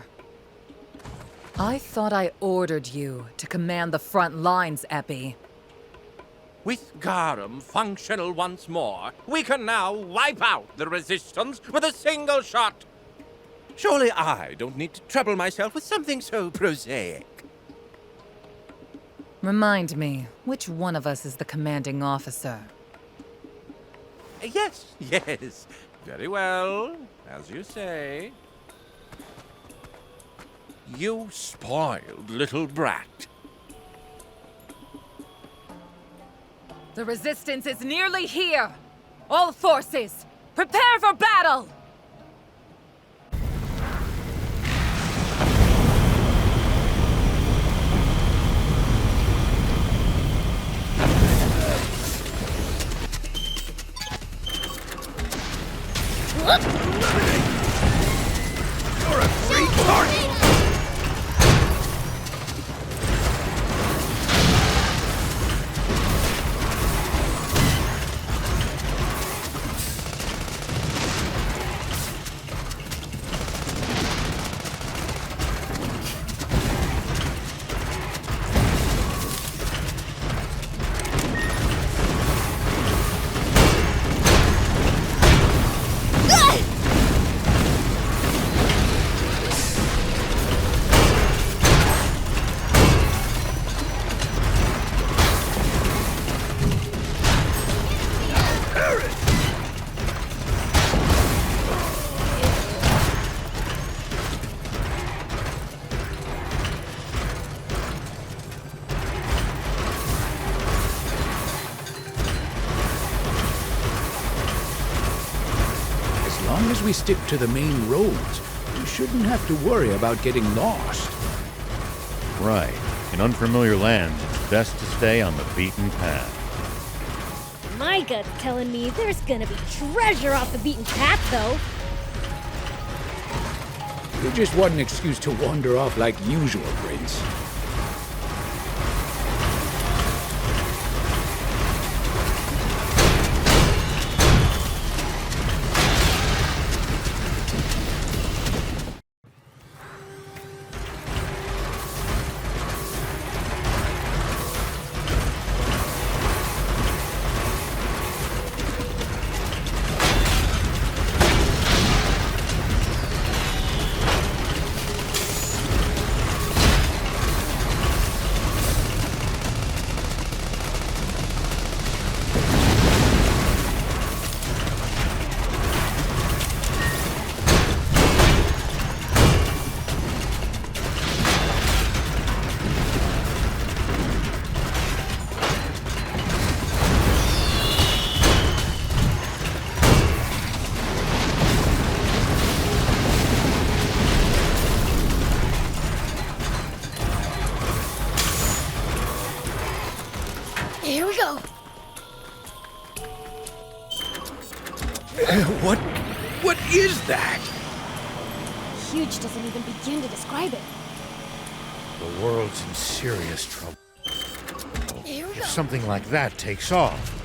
I thought I ordered you to command the front lines, Epi. With Garum functional once more, we can now wipe out the Resistance with a single shot. Surely I don't need to trouble myself with something so prosaic. Remind me, which one of us is the commanding officer? Yes, yes. Very well, as you say. You spoiled little brat. The Resistance is nearly here! All forces, Prepare for battle! You're a free target! As long as we stick to the main roads, we shouldn't have to worry about getting lost. Right. In unfamiliar lands, it's best to stay on the beaten path. My gut's telling me there's gonna be treasure off the beaten path, though. You just want an excuse to wander off like usual, Prince. Here we go. What is that? Huge doesn't even begin to describe it. The world's in serious trouble. Here we go. If something like that takes off,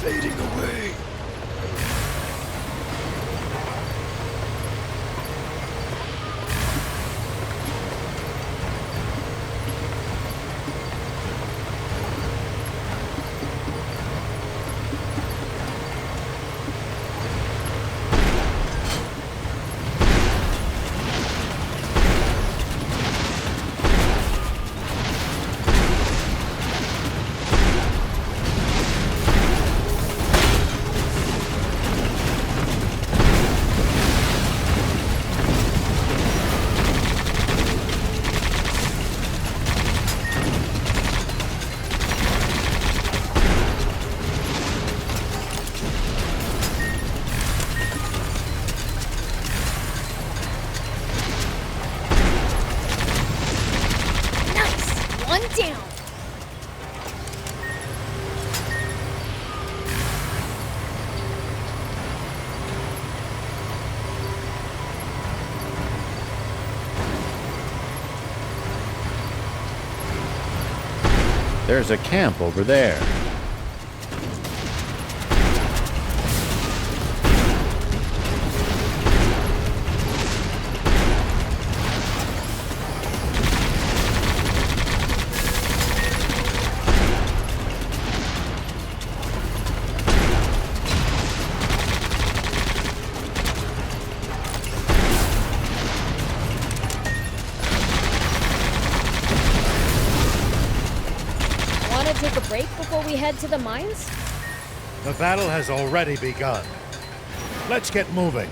Fading away. One down. There's a camp over there. Wanna take a break before we head to the mines? The battle has already begun. Let's get moving.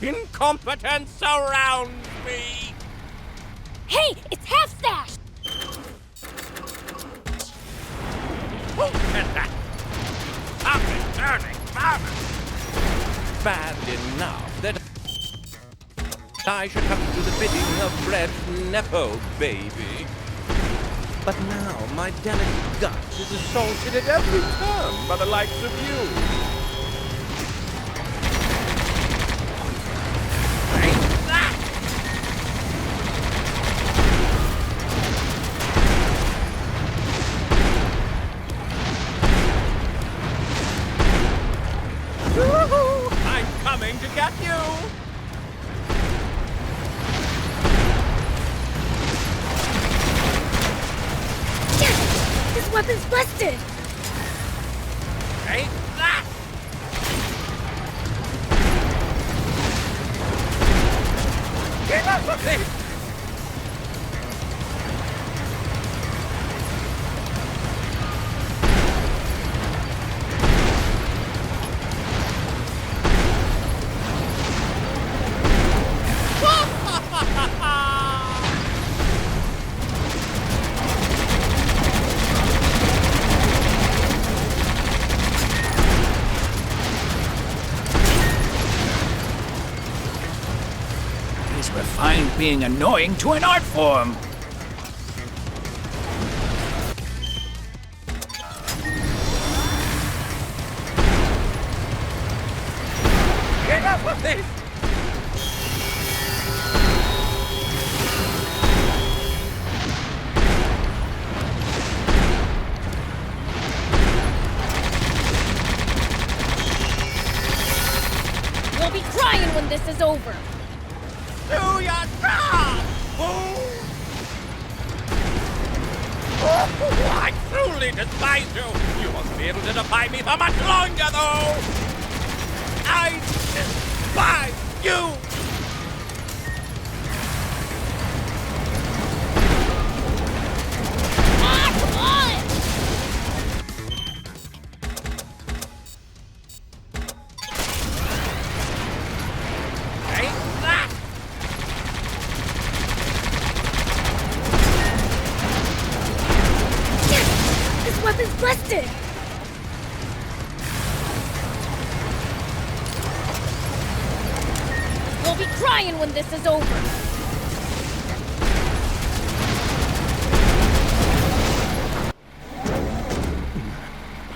Incompetence surrounds me! Hey, it's Half Stash! Who said that? Stop it, turning, marvelous! Bad enough that I should have to do the bidding of Red Nepo, baby. But now my delicate gut is assaulted at every turn by the likes of you. I'm coming to get you! Yes! This weapon's busted! Take that! Get up with this! He's refined being annoying to an art form. Get up with this! You'll be crying when this is over! Do your job, fool! Oh, I truly despise you! You won't be able to defy me for much longer, though! I despise you! This weapon's busted! You'll be crying when this is over!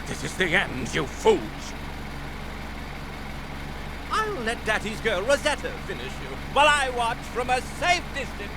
This is the end, you fools! I'll let Daddy's girl Rosetta finish you while I watch from a safe distance.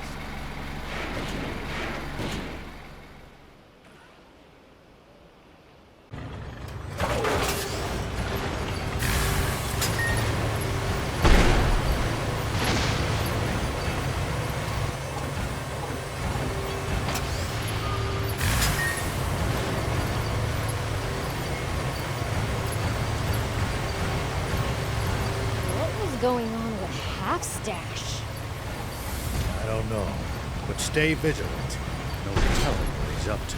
Going on with Half Stash? I don't know, but stay vigilant. No telling what he's up to.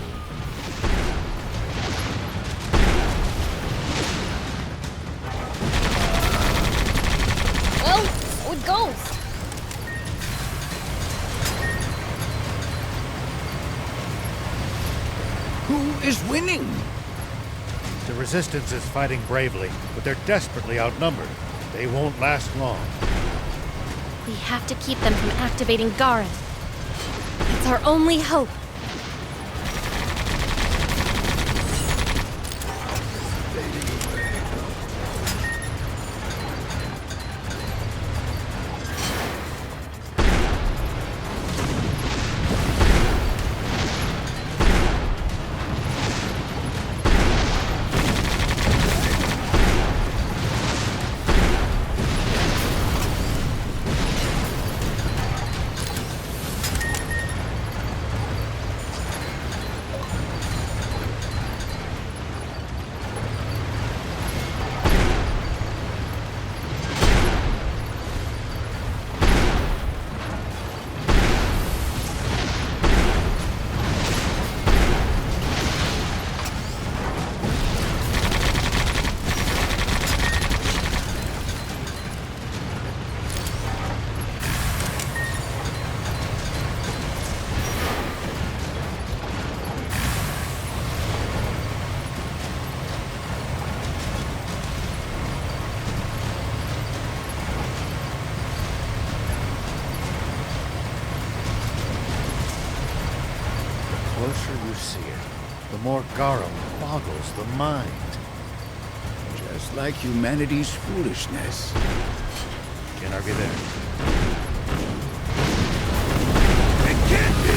Well, so it goes. Who is winning? The Resistance is fighting bravely, but they're desperately outnumbered. They won't last long. We have to keep them from activating Gareth. It's our only hope. closer you see it, the more Garum boggles the mind. Just like humanity's foolishness. Can't argue there. It can't be!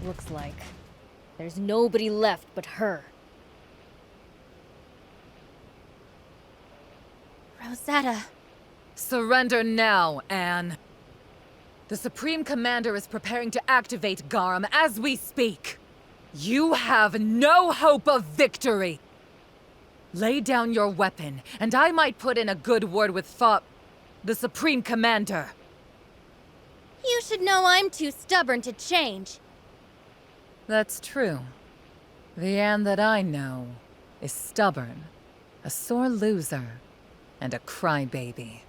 Looks like there's nobody left but her. Rosetta. Surrender now, Anne. The Supreme Commander is preparing to activate Garum as we speak. You have no hope of victory. Lay down your weapon, and I might put in a good word with the Supreme Commander. You should know I'm too stubborn to change. That's true. The Anne that I know is stubborn, a sore loser, and a crybaby.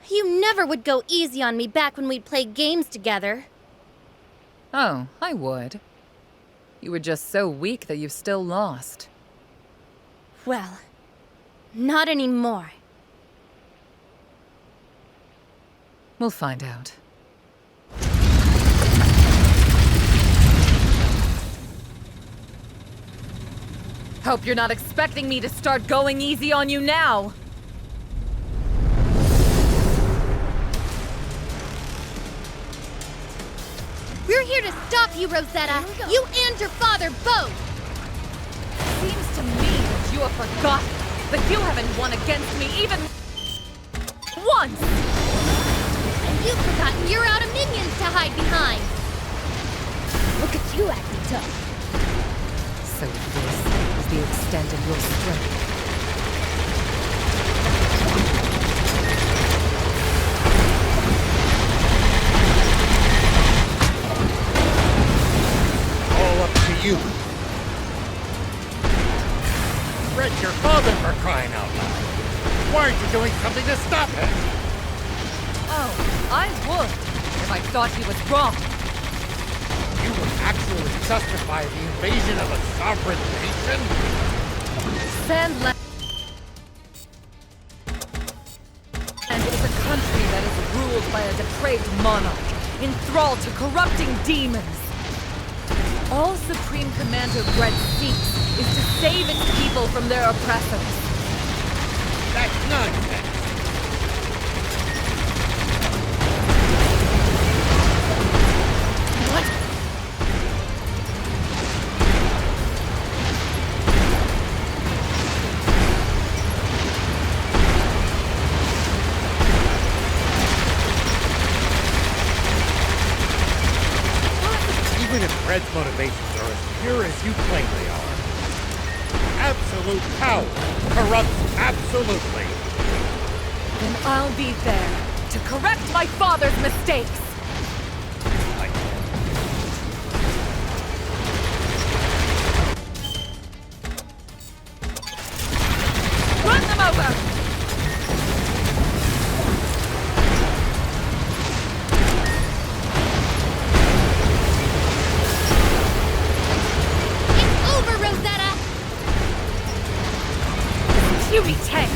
You never would go easy on me back when we'd play games together. Oh, I would. You were just so weak that you still lost. Well, not anymore. We'll find out. Hope you're not expecting me to start going easy on you now. We're here to stop you, Rosetta. You and your father both. Seems to me that you have forgotten that you haven't won against me even once. And you've forgotten you're out of minions to hide behind. Look at you acting tough. So this is the extent of your strength. All up to you. Fred, your father, for crying out loud. Why aren't you doing something to stop him? Oh, I would, if I thought he was wrong. You would actually justify the invasion of a sovereign nation? Sandland is a country that is ruled by a depraved monarch, enthralled to corrupting demons. All Supreme Commander Brett seeks is to save its people from their oppressors. That's nonsense. Red's motivations are as pure as you claim they are. Absolute power corrupts absolutely. Then I'll be there to correct my father's mistakes. Run them over! Beauty tank!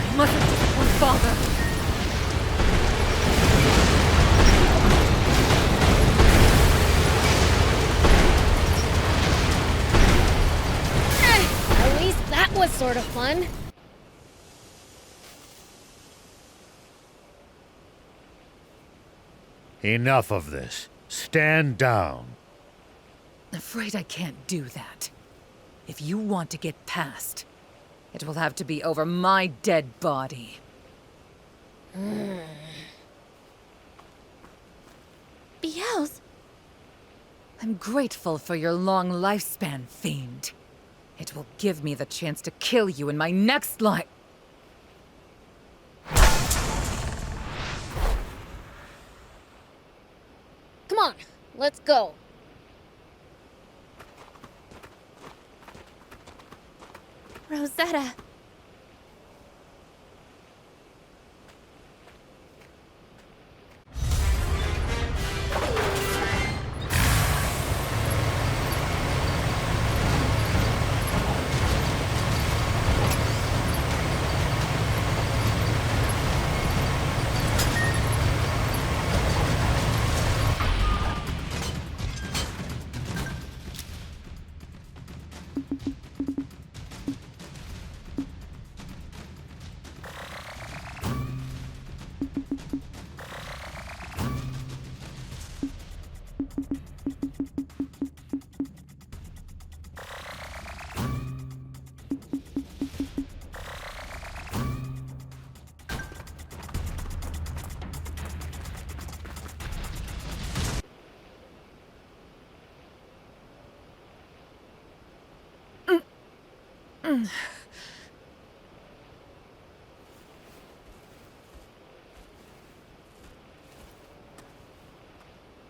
I mustn't disappoint Father. At least that was sort of fun. Enough of this. Stand down. Afraid I can't do that. If you want to get past, it will have to be over my dead body. Beelz. I'm grateful for your long lifespan, Fiend. It will give me the chance to kill you in my next life. Come on, let's go. Rosetta.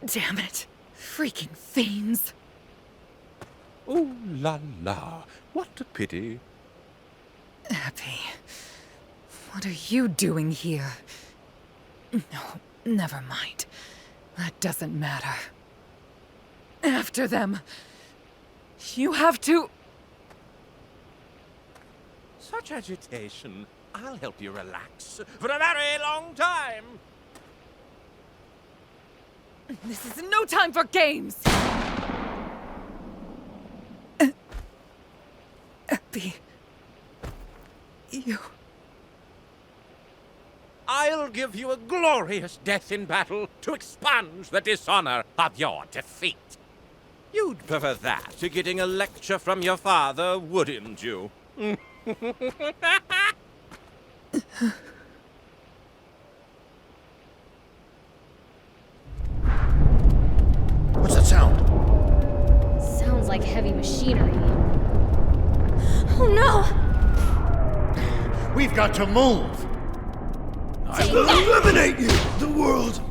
Damn it. Freaking fiends. Ooh la la. What a pity. Epi, what are you doing here? No, never mind. That doesn't matter. After them. You have to... Such agitation. I'll help you relax for a very long time. This is no time for games! Epi... You... I'll give you a glorious death in battle to expunge the dishonor of your defeat. You'd prefer that to getting a lecture from your father, wouldn't you? What's that sound? Sounds like heavy machinery. Oh no! We've got to move! I will eliminate you! The world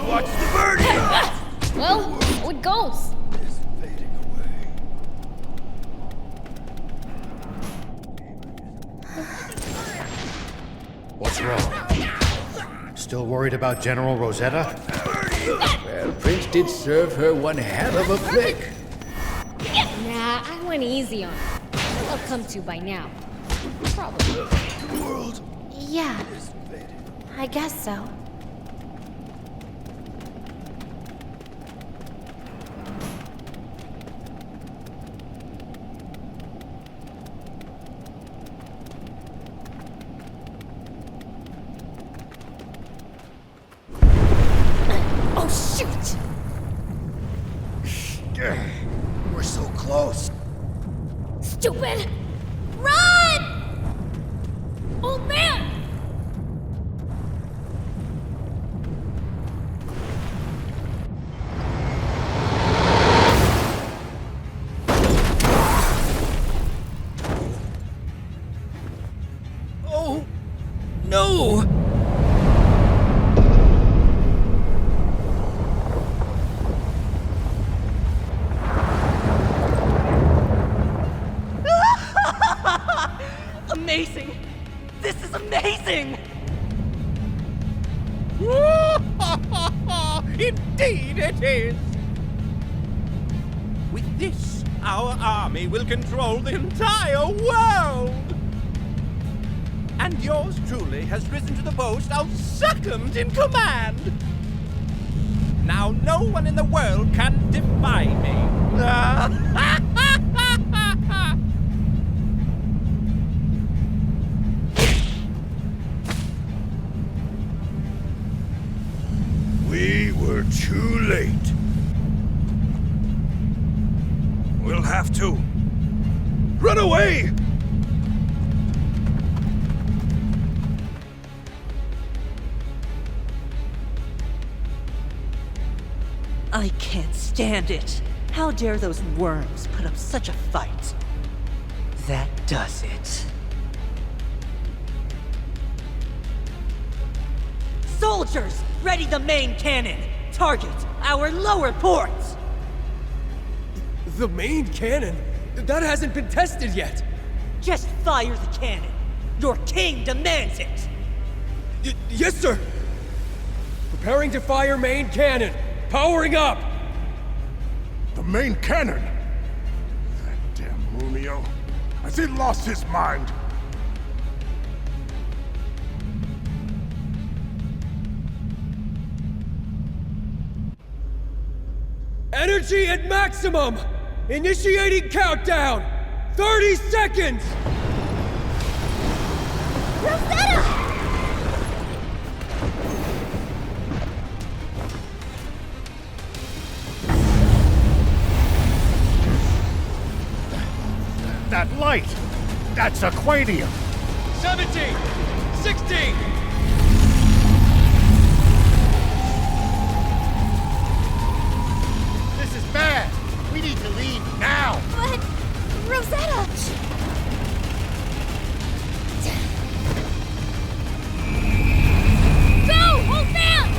watch the burning! Well, so it goes. What's wrong? Still worried about General Rosetta? Well, Prince did serve her one hell of a flick. Nah, I went easy on her. They'll come to by now. Probably. Yeah. I guess so. Oh, shoot! We're so close. Stupid! Run! Old man! Oh, no! Amazing! This is amazing! Indeed it is! With this, our army will control the entire world! And yours truly has risen to the post of second in command! Now no one in the world can defy me! never too late. We'll have to run away! I can't stand it. How dare those worms put up such a fight? That does it. Soldiers, ready the main cannon! Target our lower ports! The main cannon? That hasn't been tested yet! Just fire the cannon! Your king demands it! Yes, sir! Preparing to fire main cannon! Powering up! The main cannon? That damn Munio. Has he lost his mind? Energy at maximum! Initiating countdown! 30 seconds! Rosetta! That light! That's aquanium! 17! 16! This is bad! We need to leave now! But... Rosetta! Go! Hold fast!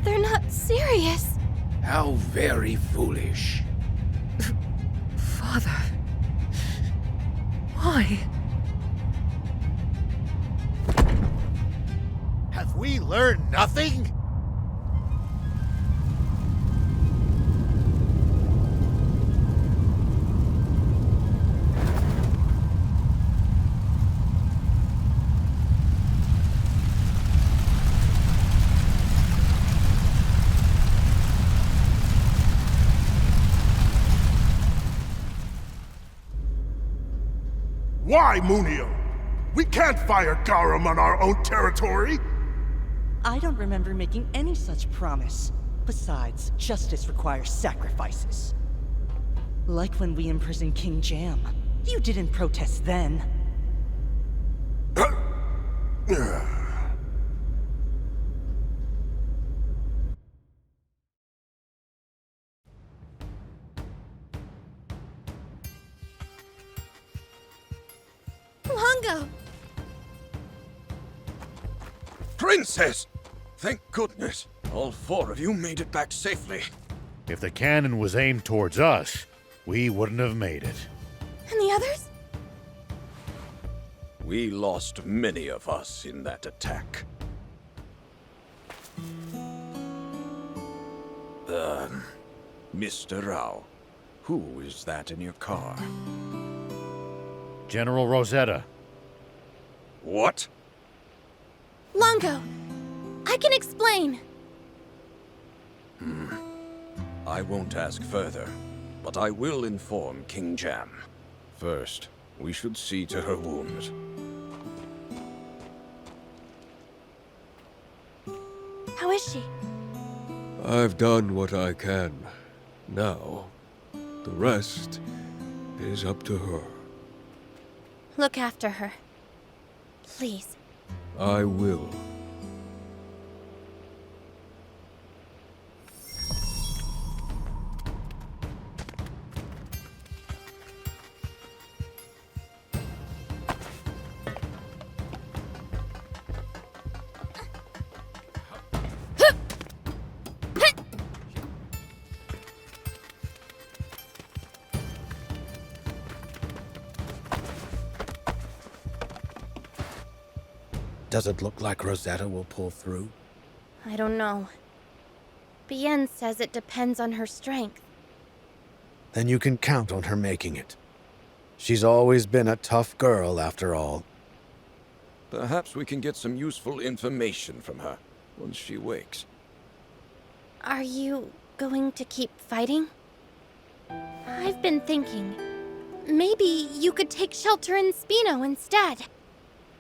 They're not serious. How very foolish. Father. Why? Have we learned nothing? Why, Munio? We can't fire Garum on our own territory! I don't remember making any such promise. Besides, justice requires sacrifices. Like when we imprisoned King Jam. You didn't protest then. Longo! Princess! Thank goodness. All four of you made it back safely. If the cannon was aimed towards us, we wouldn't have made it. And the others? We lost many of us in that attack. Mr. Rao, who is that in your car? General Rosetta. What? Longo! I can explain! I won't ask further, but I will inform King Jam. First, we should see to her wounds. How is she? I've done what I can. Now, the rest is up to her. Look after her. Please. I will. Does it look like Rosetta will pull through? I don't know. Bien says it depends on her strength. Then you can count on her making it. She's always been a tough girl, after all. Perhaps we can get some useful information from her once she wakes. Are you going to keep fighting? I've been thinking. Maybe you could take shelter in Spino instead.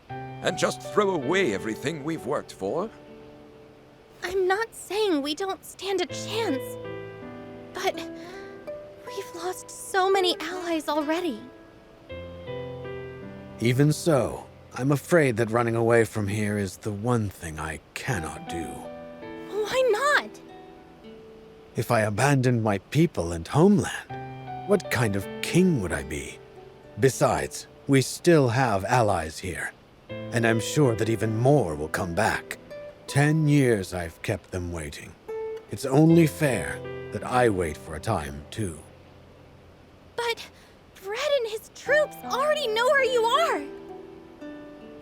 And just throw away everything we've worked for? I'm not saying we don't stand a chance, but we've lost so many allies already. Even so, I'm afraid that running away from here is the one thing I cannot do. Why not? If I abandoned my people and homeland, what kind of king would I be? Besides, we still have allies here, and I'm sure that even more will come back. 10 years I've kept them waiting. It's only fair that I wait for a time, too. But Brett and his troops already know where you are.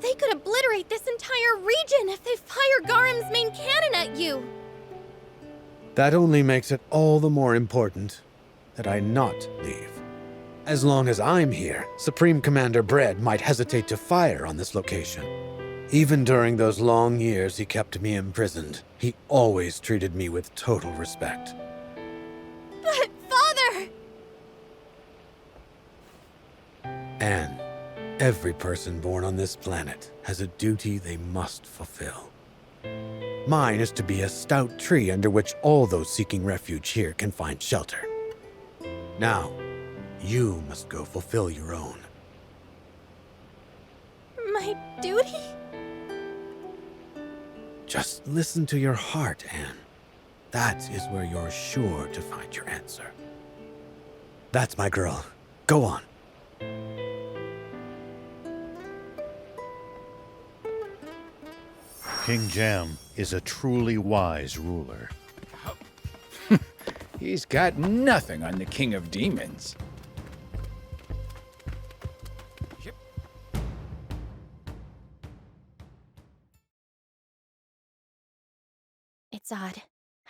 They could obliterate this entire region if they fire Garam's main cannon at you. That only makes it all the more important that I not leave. As long as I'm here, Supreme Commander Bread might hesitate to fire on this location. Even during those long years he kept me imprisoned, he always treated me with total respect. But, Father! Anne, every person born on this planet has a duty they must fulfill. Mine is to be a stout tree under which all those seeking refuge here can find shelter. Now, you must go fulfill your own. My duty? Just listen to your heart, Anne. That is where you're sure to find your answer. That's my girl. Go on. King Jam is a truly wise ruler. He's got nothing on the King of Demons. It's odd.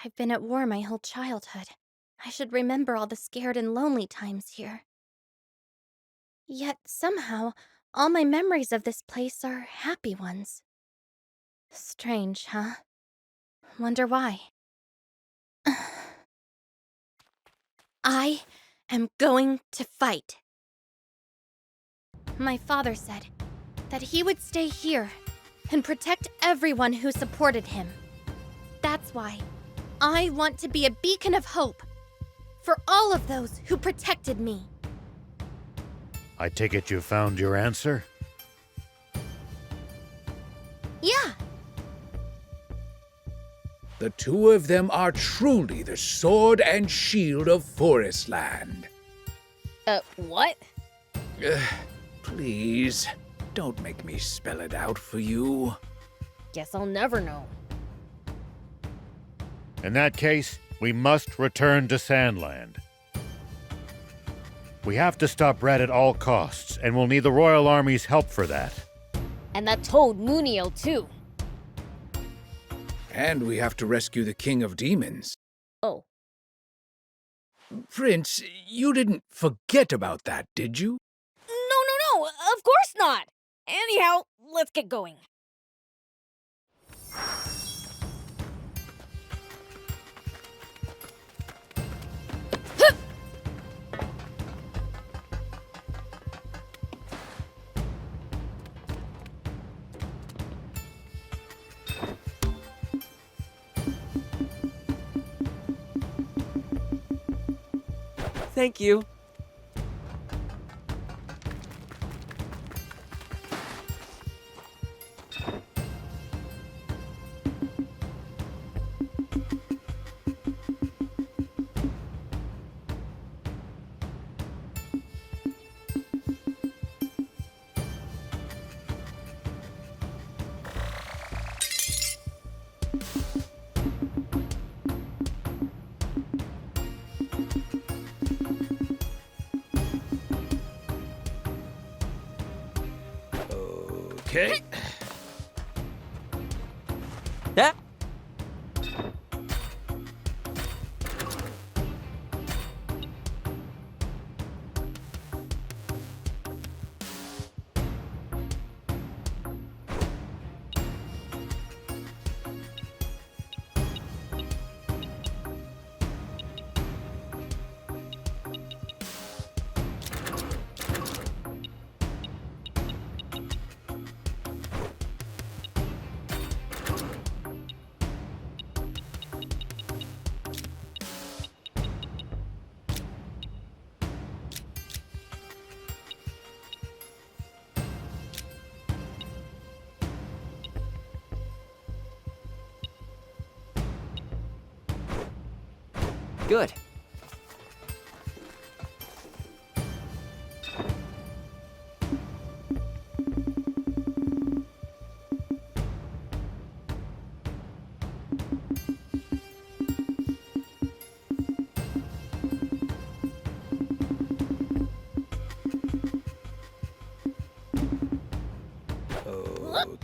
I've been at war my whole childhood. I should remember all the scared and lonely times here. Yet somehow, all my memories of this place are happy ones. Strange, huh? Wonder why. I am going to fight. My father said that he would stay here and protect everyone who supported him. That's why I want to be a beacon of hope for all of those who protected me. I take it you found your answer? Yeah. The two of them are truly the sword and shield of Forestland. What? Please, don't make me spell it out for you. Guess I'll never know. In that case, we must return to Sandland. We have to stop Red at all costs, and we'll need the Royal Army's help for that. And that toad Muniel, too. And we have to rescue the King of Demons. Oh. Prince, you didn't forget about that, did you? No, of course not! Anyhow, let's get going. Thank you. Okay. Yeah. Good.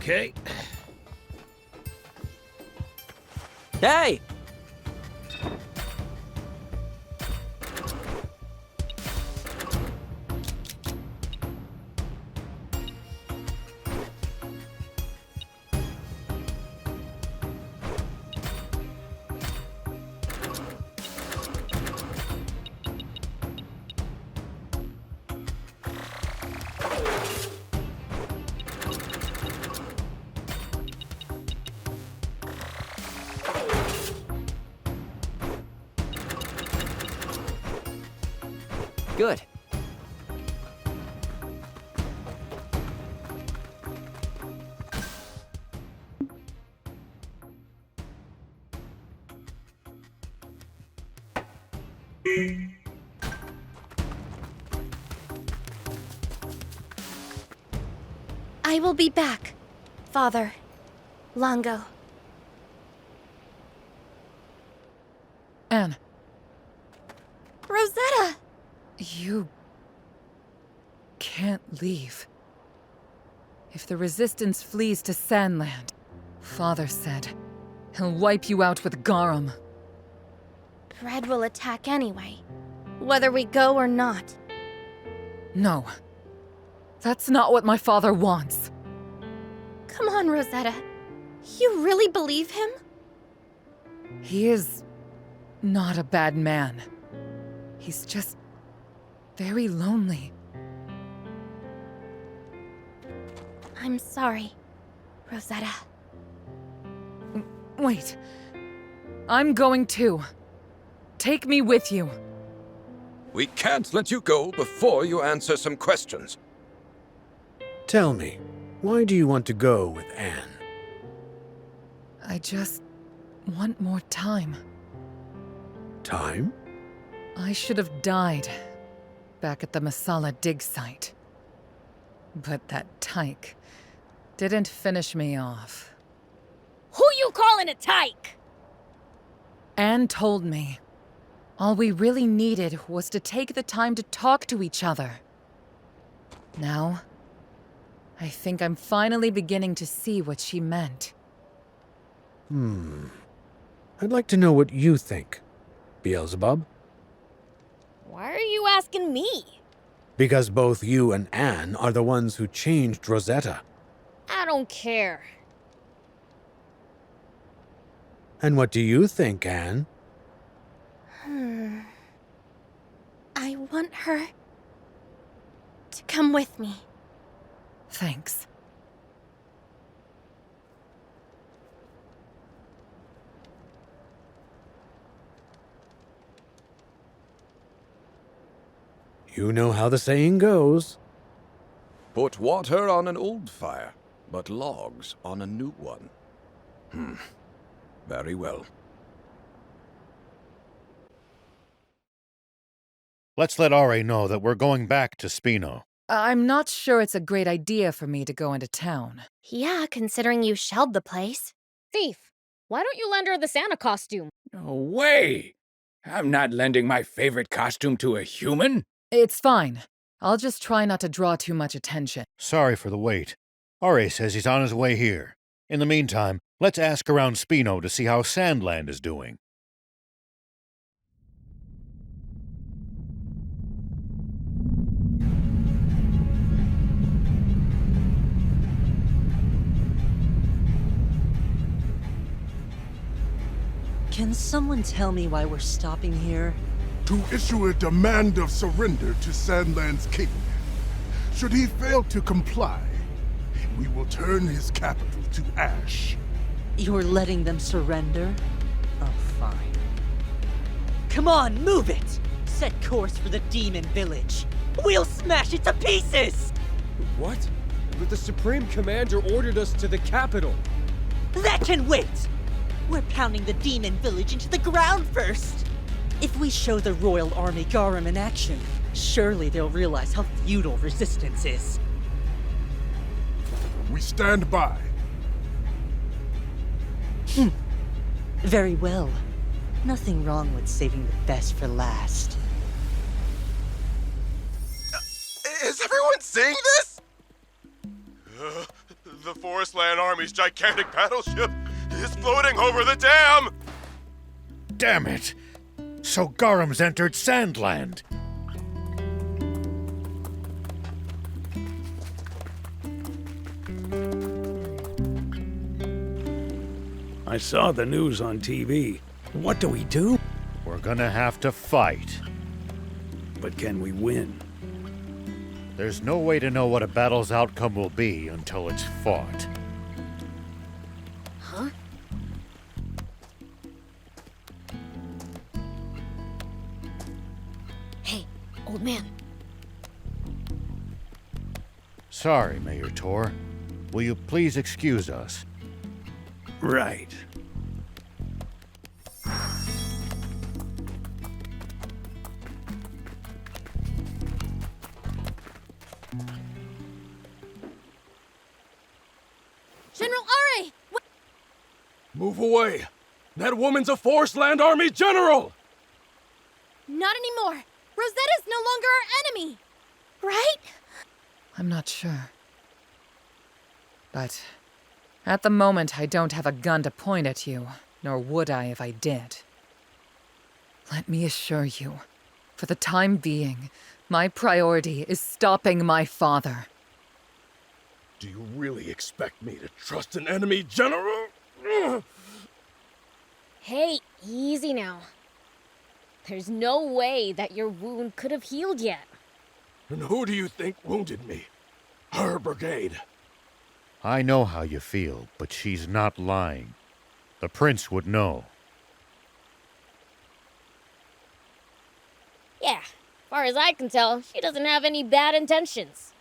Okay. Hey! Good. I will be back, Father. Longo. Anne. Rosetta! You can't leave. If the Resistance flees to Sandland, Father said he'll wipe you out with Garum. Bread will attack anyway, whether we go or not. No. That's not what my father wants. Come on, Rosetta. You really believe him? He is not a bad man. He's just very lonely. I'm sorry, Rosetta. Wait. I'm going too. Take me with you. We can't let you go before you answer some questions. Tell me, why do you want to go with Anne? I just want more time. Time? I should have died back at the Masala dig site. But that tyke didn't finish me off. Who you calling a tyke? Anne told me all we really needed was to take the time to talk to each other. Now, I think I'm finally beginning to see what she meant. I'd like to know what you think, Beelzebub. Why are you asking me? Because both you and Anne are the ones who changed Rosetta. I don't care. And what do you think, Anne? I want her to come with me. Thanks. You know how the saying goes. Put water on an old fire, but logs on a new one. Very well. Let's let Are know that we're going back to Spino. I'm not sure it's a great idea for me to go into town. Yeah, considering you shelled the place. Thief, why don't you lend her the Santa costume? No way! I'm not lending my favorite costume to a human. It's fine. I'll just try not to draw too much attention. Sorry for the wait. Are says he's on his way here. In the meantime, Let's ask around Spino to see how Sandland is doing. Can someone tell me why we're stopping here? To issue a demand of surrender to Sandland's king. Should he fail to comply, we will turn his capital to ash. You're letting them surrender? Oh, fine. Come on, move it! Set course for the demon village. We'll smash it to pieces! What? But the Supreme Commander ordered us to the capital. That can wait! We're pounding the demon village into the ground first! If we show the Royal Army Garum in action, surely they'll realize how futile resistance is. We stand by. Very well. Nothing wrong with saving the best for last. Is everyone seeing this? The Forestland Army's gigantic battleship is floating over the dam! Damn it! So Garum's entered Sandland. I saw the news on TV. What do we do? We're gonna have to fight. But can we win? There's no way to know what a battle's outcome will be until it's fought. Huh? Hey, old man. Sorry, Mayor Tor. Will you please excuse us? Right. General Are! Move away! That woman's a Forestland Army general! Not anymore! Rosetta's no longer our enemy! Right? I'm not sure. But at the moment, I don't have a gun to point at you, nor would I if I did. Let me assure you, for the time being, my priority is stopping my father. Do you really expect me to trust an enemy general? Hey, easy now. There's no way that your wound could have healed yet. And who do you think wounded me? Her brigade. I know how you feel, but she's not lying. The prince would know. Yeah, far as I can tell, she doesn't have any bad intentions.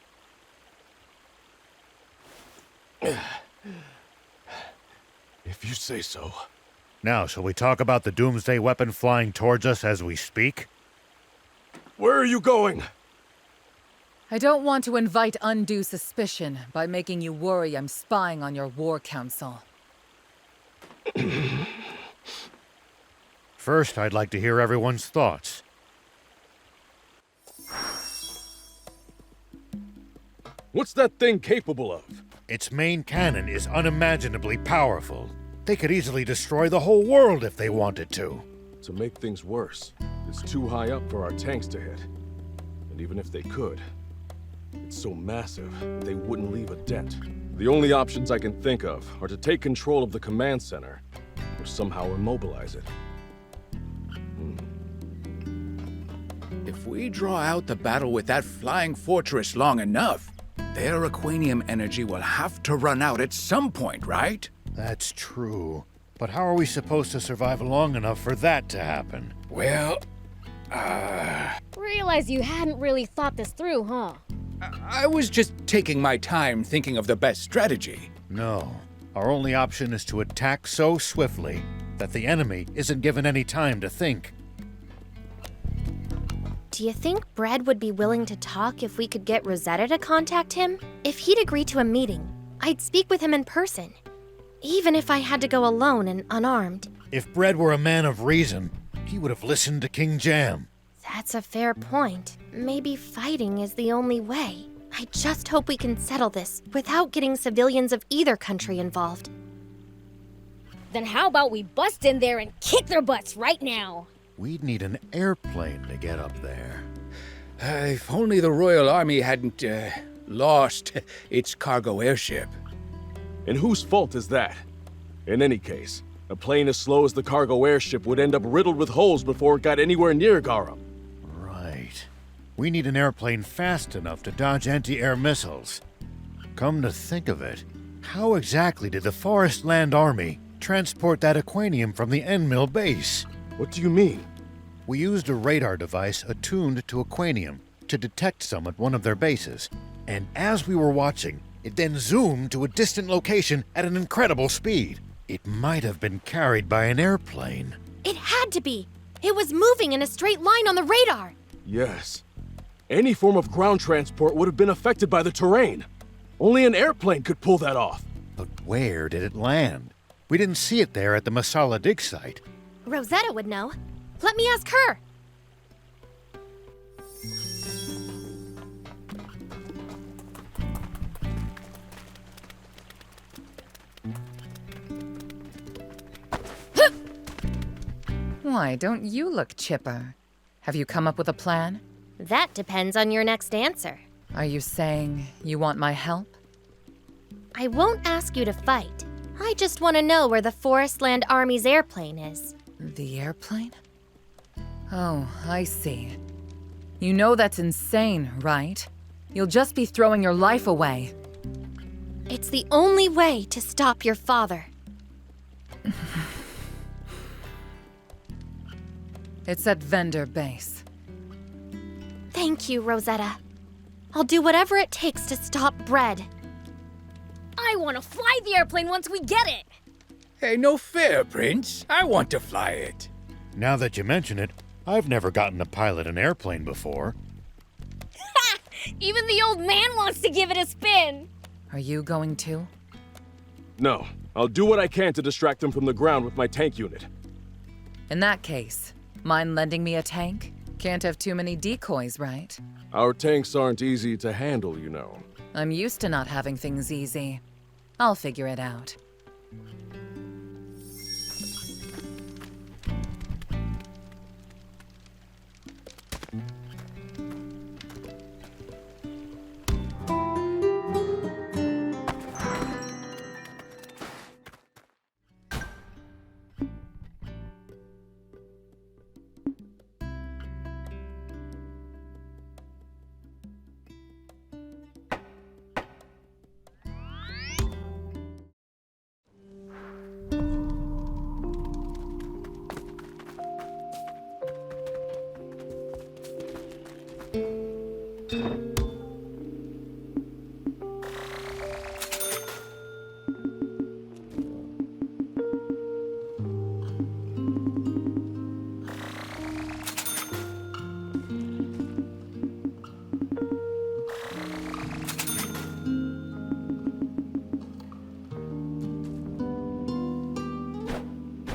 If you say so. Now, shall we talk about the doomsday weapon flying towards us as we speak? Where are you going? I don't want to invite undue suspicion by making you worry I'm spying on your war council. First, I'd like to hear everyone's thoughts. What's that thing capable of? Its main cannon is unimaginably powerful. They could easily destroy the whole world if they wanted to. To make things worse, it's too high up for our tanks to hit. And even if they could, it's so massive, they wouldn't leave a dent. The only options I can think of are to take control of the command center, or somehow immobilize it. If we draw out the battle with that flying fortress long enough, their aquanium energy will have to run out at some point, right? That's true. But how are we supposed to survive long enough for that to happen? Well, Realize you hadn't really thought this through, huh? I was just taking my time thinking of the best strategy. No. Our only option is to attack so swiftly that the enemy isn't given any time to think. Do you think Brad would be willing to talk if we could get Rosetta to contact him? If he'd agree to a meeting, I'd speak with him in person. Even if I had to go alone and unarmed. If Brad were a man of reason, he would have listened to King Jam. That's a fair point. Maybe fighting is the only way. I just hope we can settle this without getting civilians of either country involved. Then how about we bust in there and kick their butts right now? We'd need an airplane to get up there. If only the Royal Army hadn't, lost its cargo airship. And whose fault is that? In any case, a plane as slow as the cargo airship would end up riddled with holes before it got anywhere near Garum. Right. We need an airplane fast enough to dodge anti-air missiles. Come to think of it, how exactly did the Forest Land Army transport that Aquanium from the End-Mill base? What do you mean? We used a radar device attuned to Aquanium to detect some at one of their bases. And as we were watching, it then zoomed to a distant location at an incredible speed. It might have been carried by an airplane. It had to be. It was moving in a straight line on the radar. Yes. Any form of ground transport would have been affected by the terrain. Only an airplane could pull that off. But where did it land? We didn't see it there at the Masala dig site. Rosetta would know. Let me ask her. Why, don't you look chipper? Have you come up with a plan? That depends on your next answer. Are you saying you want my help? I won't ask you to fight. I just want to know where the Forest Land Army's airplane is. The airplane? Oh, I see. You know that's insane, right? You'll just be throwing your life away. It's the only way to stop your father. It's at Vendor Base. Thank you, Rosetta. I'll do whatever it takes to stop Bread. I want to fly the airplane once we get it! Hey, no fair, Prince. I want to fly it. Now that you mention it, I've never gotten to pilot an airplane before. Ha! Even the old man wants to give it a spin! Are you going to? No. I'll do what I can to distract them from the ground with my tank unit. In that case, mind lending me a tank? Can't have too many decoys, right? Our tanks aren't easy to handle, you know. I'm used to not having things easy. I'll figure it out.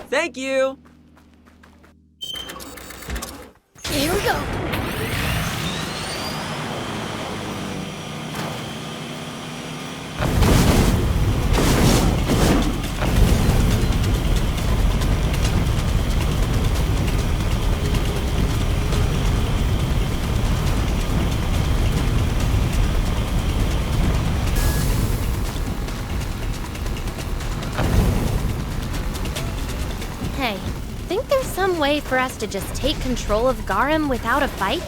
Thank you! Here we go! Hey, think there's some way for us to just take control of Garum without a fight?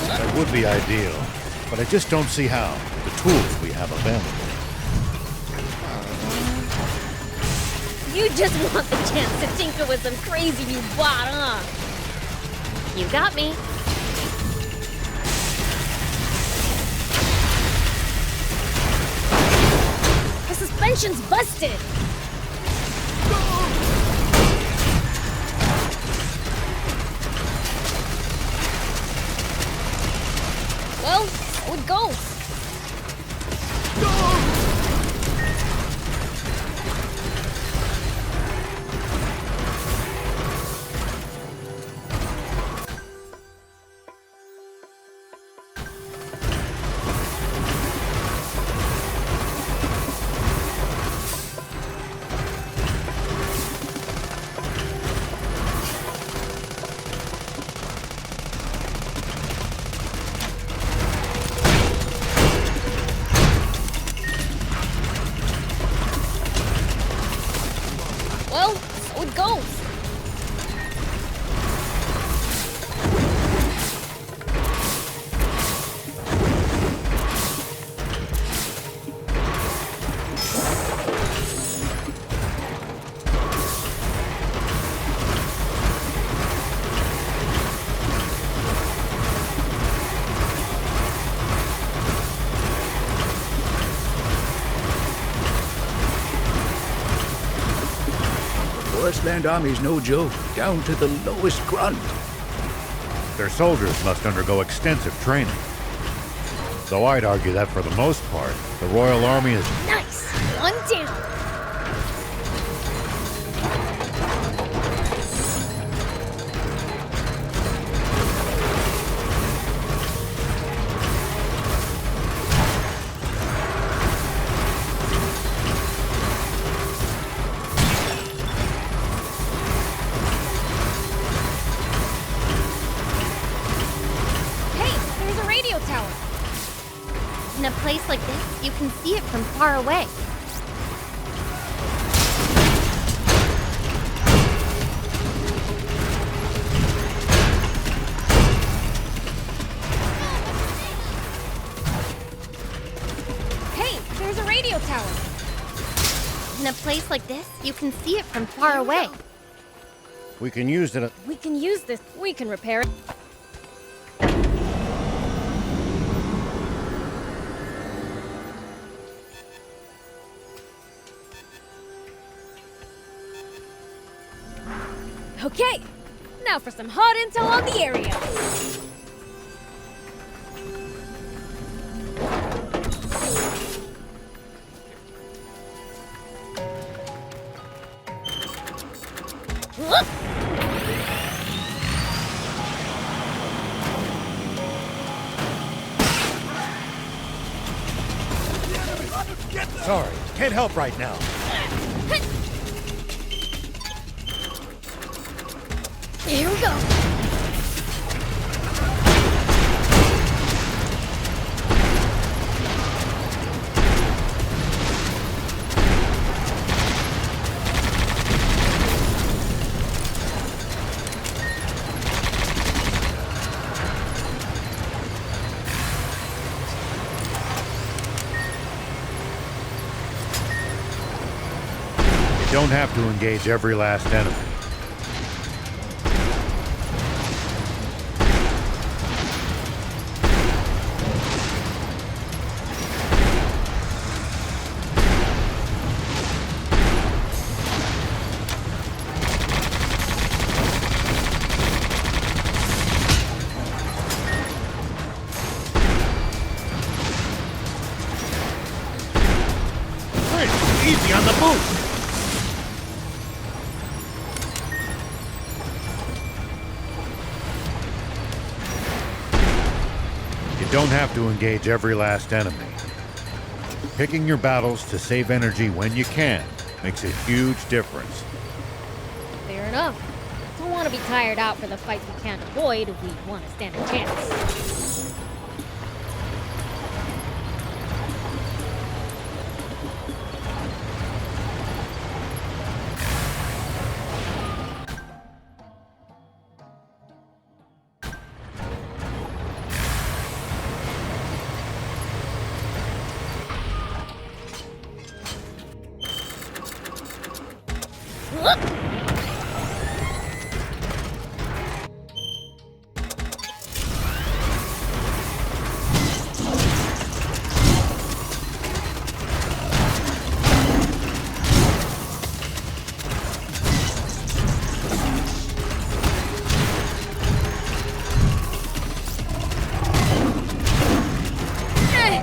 That would be ideal, but I just don't see how, with the tools we have available. You just want the chance to tinker with some crazy you bought, huh? You got me. The suspension's busted! Well, so it goes. Well, so it goes. Forestland Army's no joke, down to the lowest grunt. Their soldiers must undergo extensive training. Though I'd argue that for the most part, the Royal Army is... Nice! One down! In a place like this, you can see it from far away. Hey, there's a radio tower. In a place like this, you can see it from far away. We can use it. We can use this. We can repair it. Okay, now for some hot intel on the area. Whoop! Sorry, can't help right now. Here we go. You don't have to engage every last enemy. Easy on the boot! You don't have to engage every last enemy. Picking your battles to save energy when you can makes a huge difference. Fair enough. Don't want to be tired out for the fights we can't avoid if we want to stand a chance.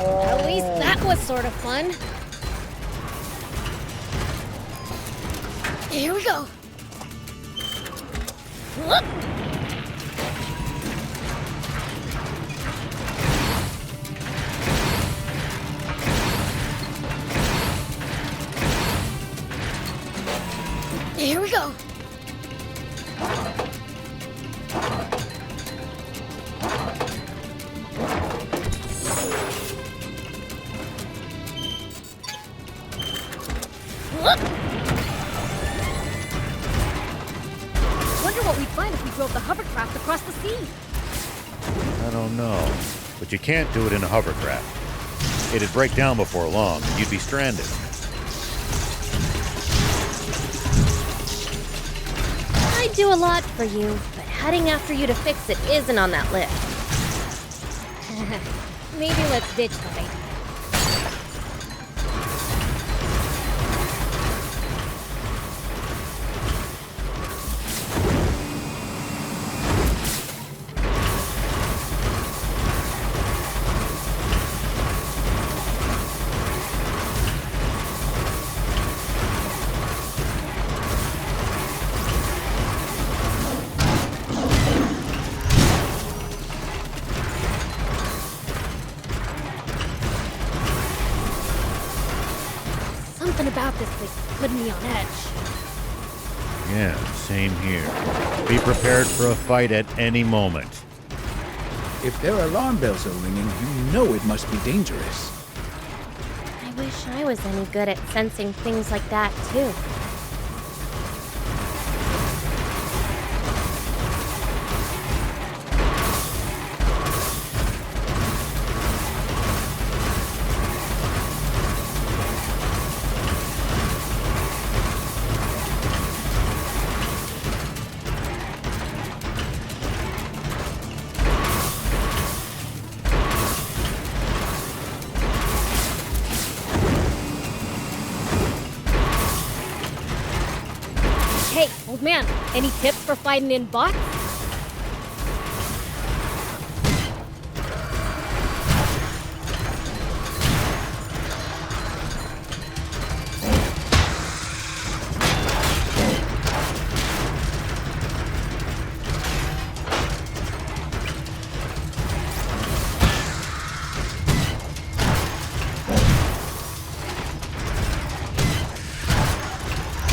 At least that was sort of fun. Here we go. Whoop! Here we go. Whoop! wonder what we'd find if we drove the hovercraft across the sea. I don't know. But you can't do it in a hovercraft. It'd break down before long, and you'd be stranded. I'd do a lot for you, but heading after you to fix it isn't on that list. Maybe let's ditch that idea. Something about this place is putting me on edge. Yeah, same here. Be prepared for a fight at any moment. If their alarm bells are ringing, you know it must be dangerous. I wish I was any good at sensing things like that, too. Hey, old man, any tips for fighting in bots?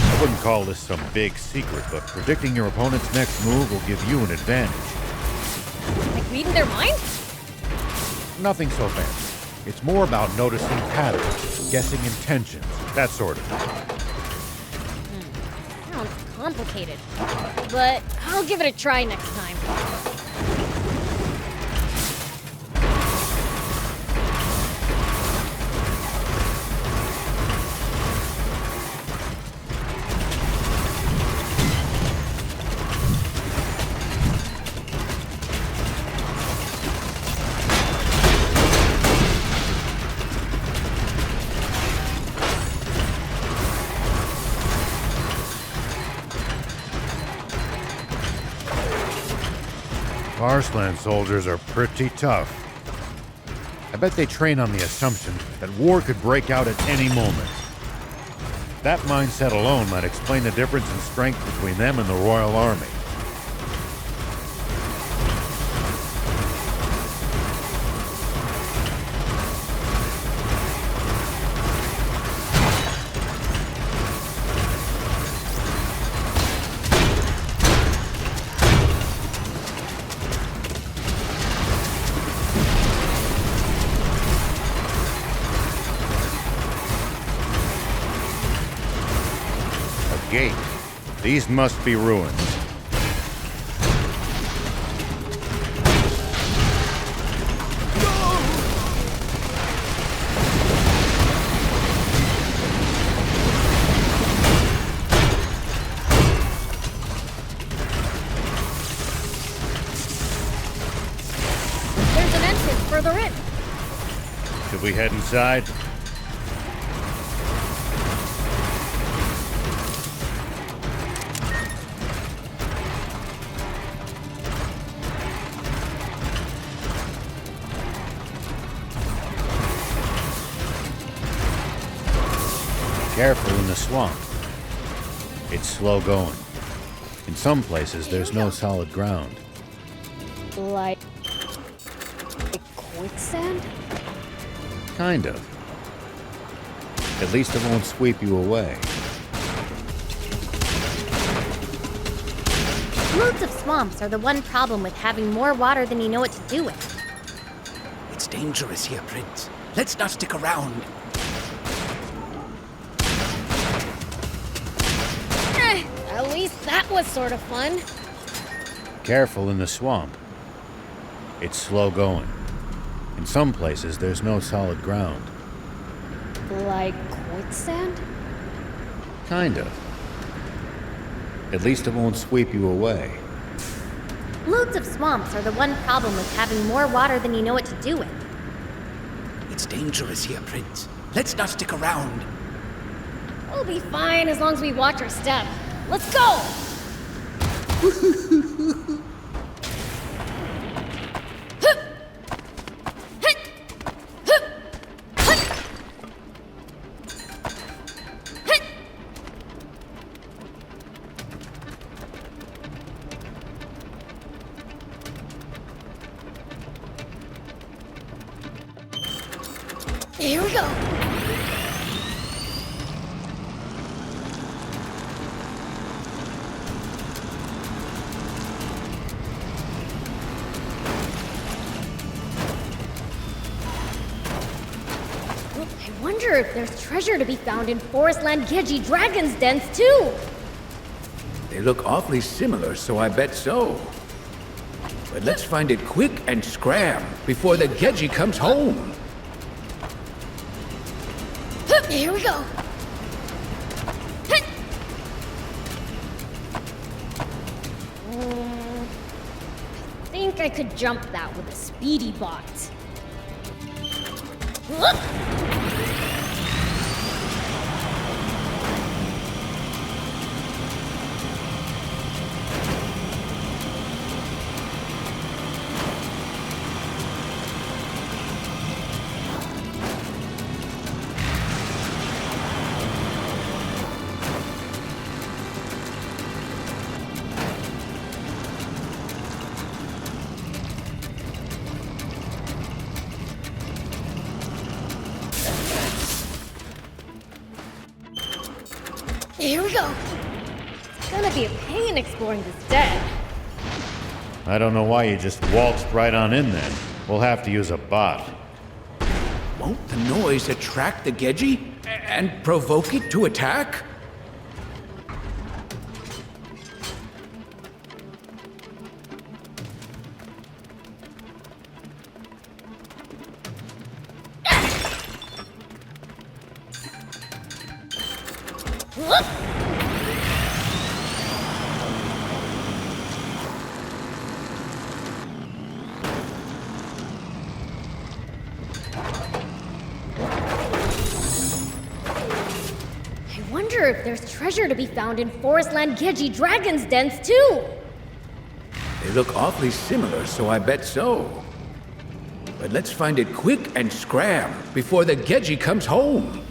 I wouldn't call this some big secret, but predicting your opponent's next move will give you an advantage. Like reading their minds? Nothing so fancy. It's more about noticing patterns, guessing intentions, that sort of thing. Sounds complicated. But I'll give it a try next time. Arslan soldiers are pretty tough. I bet they train on the assumption that war could break out at any moment. That mindset alone might explain the difference in strength between them and the Royal Army. Gate. These must be ruins. There's an entrance further in. Should we head inside? Careful in the swamp. It's slow going. In some places, there's no solid ground. Like quicksand? Kind of. At least it won't sweep you away. Loads of swamps are the one problem with having more water than you know what to do with. It's dangerous here, Prince. Let's not stick around. At least that was sort of fun. Careful in the swamp. It's slow going. In some places, there's no solid ground. Like quicksand? Kind of. At least it won't sweep you away. Loads of swamps are the one problem with having more water than you know what to do with. It's dangerous here, Prince. Let's not stick around. We'll be fine as long as we watch our step. Let's go! Here we go. I wonder if there's treasure to be found in Forestland Geji Dragon's dens too. They look awfully similar, so I bet so. But let's find it quick and scram before the Geji comes home. Here we go. I think I could jump that with a speedy bot. Here we go. It's gonna be a pain exploring this den. I don't know why you just waltzed right on in then. We'll have to use a bot. Won't the noise attract the Geji and provoke it to attack? I wonder if there's treasure to be found in Forestland Geji Dragon's dens too. They look awfully similar, so I bet so. But let's find it quick and scram before the Geji comes home.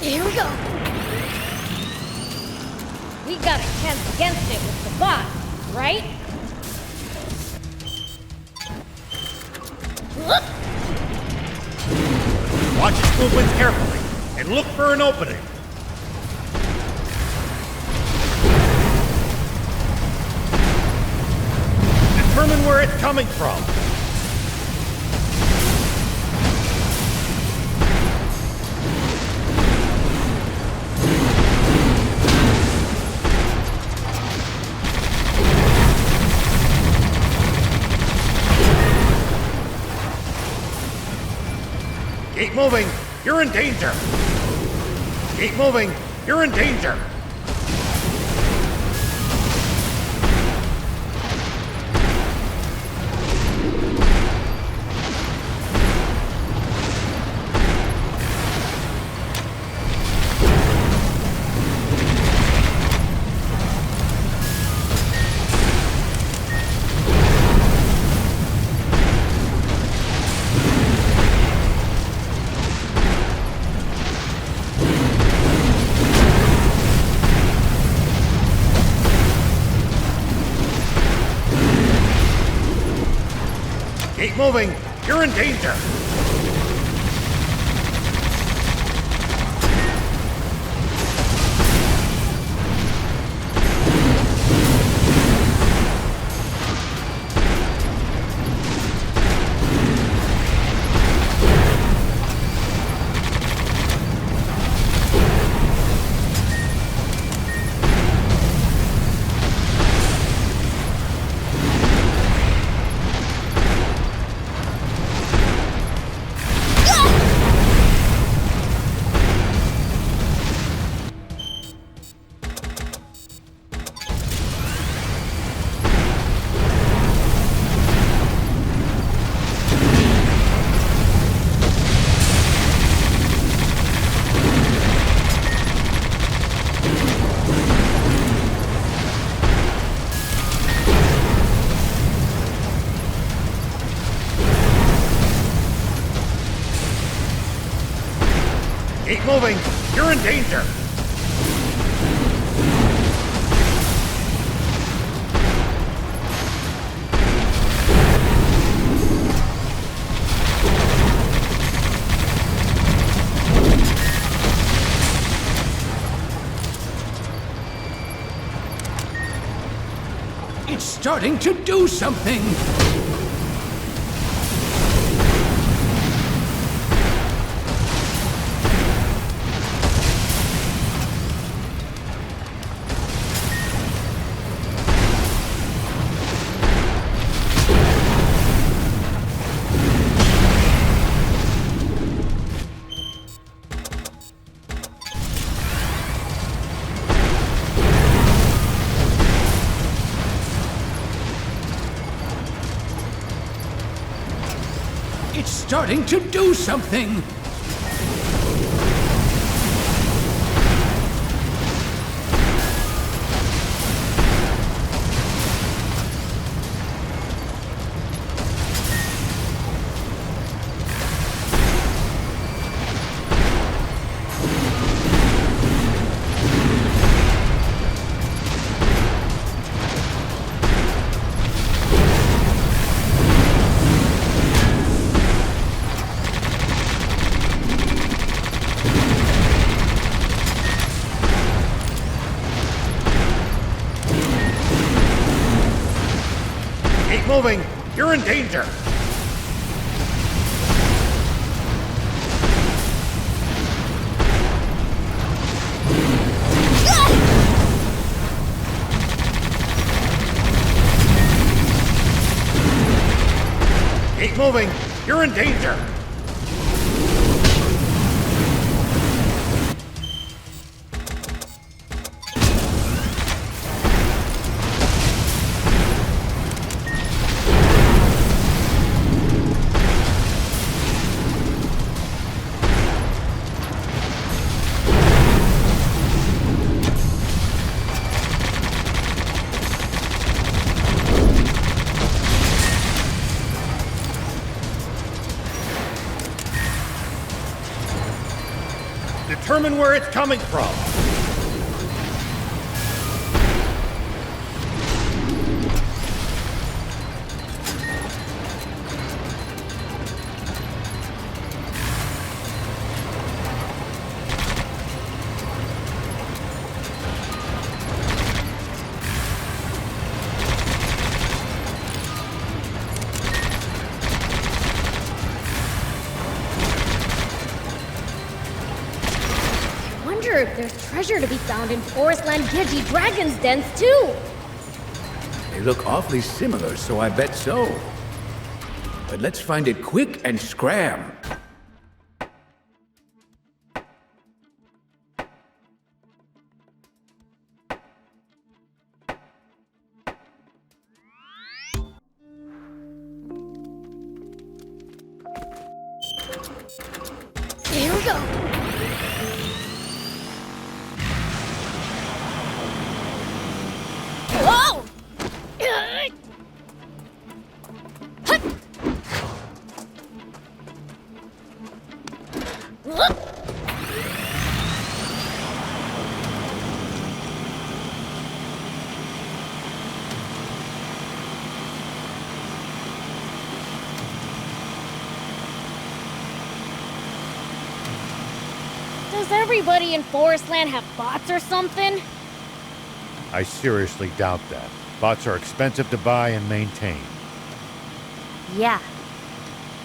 Here we go. We got a chance against it with the bot, right? Watch its movements carefully and look for an opening. Determine where it's coming from. Keep moving, you're in danger. Keep moving, you're in danger. Keep moving, you're in danger. Keep moving! You're in danger! It's starting to do something! It's starting to do something! Keep moving! You're in danger! Keep moving! You're in danger! Determine where it's coming from. If there's treasure to be found in Forestland Geji Dragon's dens, too! They look awfully similar, so I bet so. But let's find it quick and scram. Here we go! Whoa! Does everybody in Forestland have bots or something? I seriously doubt that. Bots are expensive to buy and maintain. Yeah.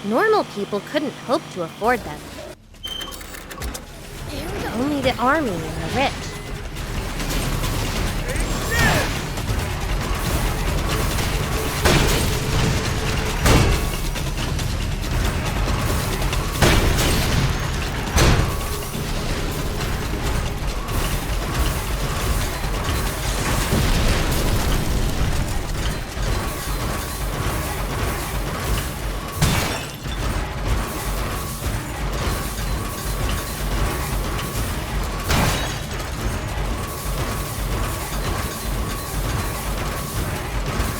Normal people couldn't hope to afford them. Only the army and the rich.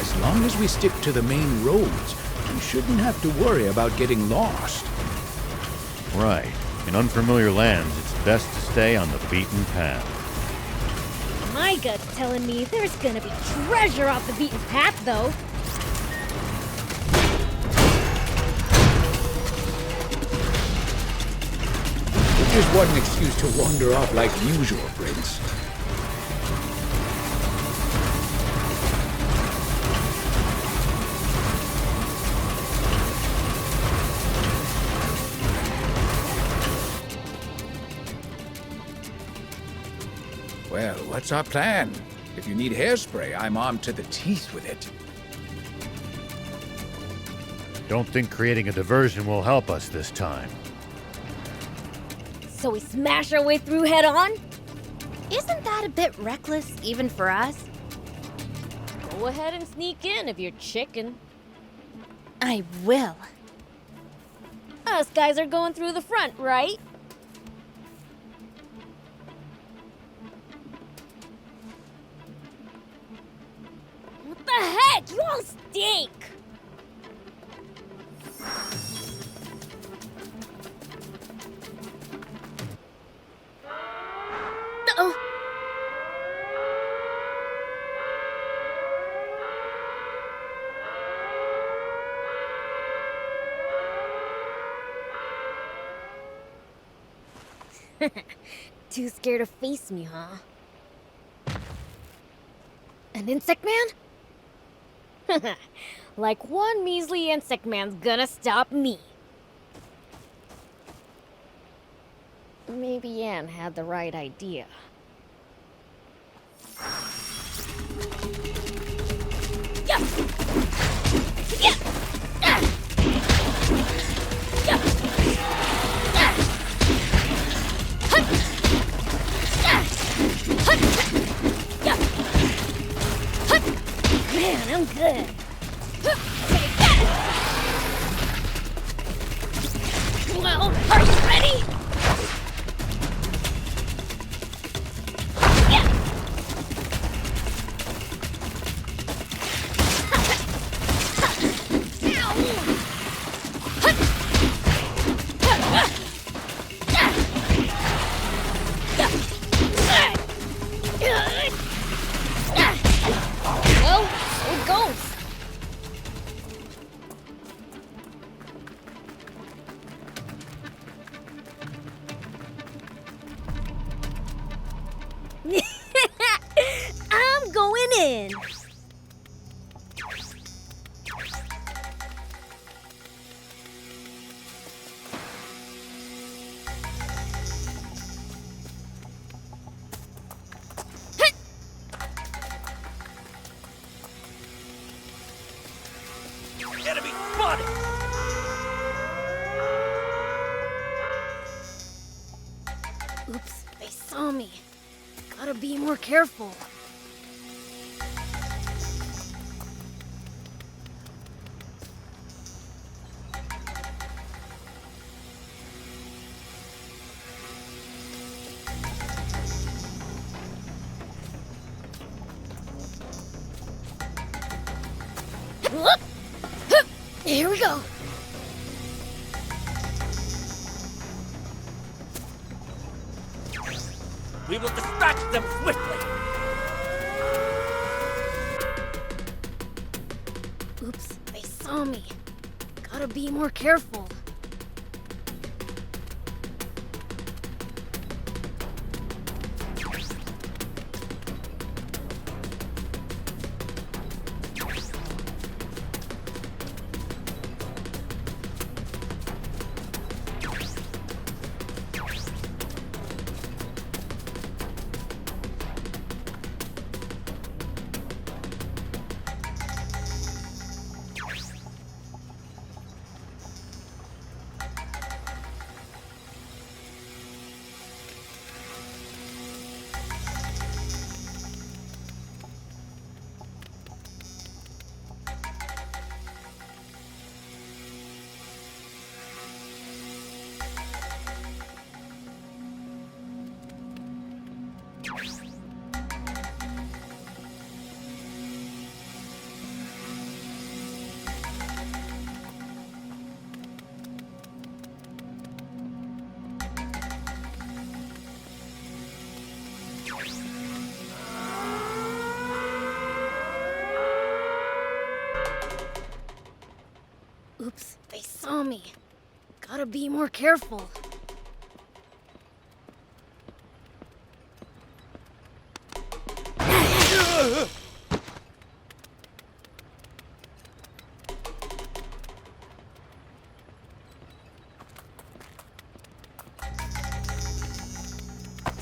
As long as we stick to the main roads, we shouldn't have to worry about getting lost. Right. In unfamiliar lands, it's best to stay on the beaten path. My gut's telling me there's gonna be treasure off the beaten path, though. It just wasn't an excuse to wander off like usual, Prince. Well, what's our plan? If you need hairspray, I'm armed to the teeth with it. Don't think creating a diversion will help us this time. So we smash our way through head on? Isn't that a bit reckless, even for us? Go ahead and sneak in if you're chicken. I will. Us guys are going through the front, right? What the heck? You all stink! Uh-oh. Too scared to face me, huh? An insect man? Like one measly insect man's gonna stop me. Maybe Anne had the right idea. Yeah. Yeah. Ah. Yeah. Ah. Hut. Ah. Hut. Yeah. Hut. Man, I'm good. Take that. Well, are you ready? Well, so it goes. I'm going in. Enemy spotted! Oops, they saw me. Gotta be more careful. Whoop! Hup! Here we go. We will dispatch them swiftly! Oops, they saw me. Gotta be more careful. Gotta be more careful.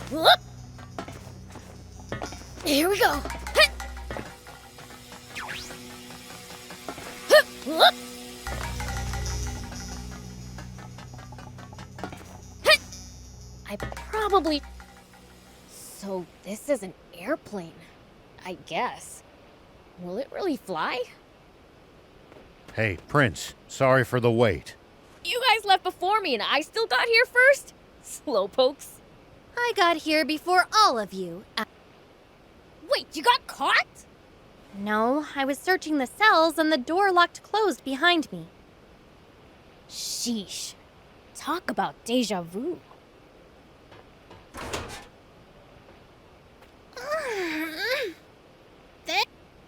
Whoop! Here we go. Hit! Hup! Whoop! Hit! I probably... So this is an airplane, I guess. Will it really fly? Hey, Prince, sorry for the wait. You guys left before me and I still got here first? Slowpokes. I got here before all of you. Wait, you got caught? No, I was searching the cells and the door locked closed behind me. Sheesh. Talk about deja vu.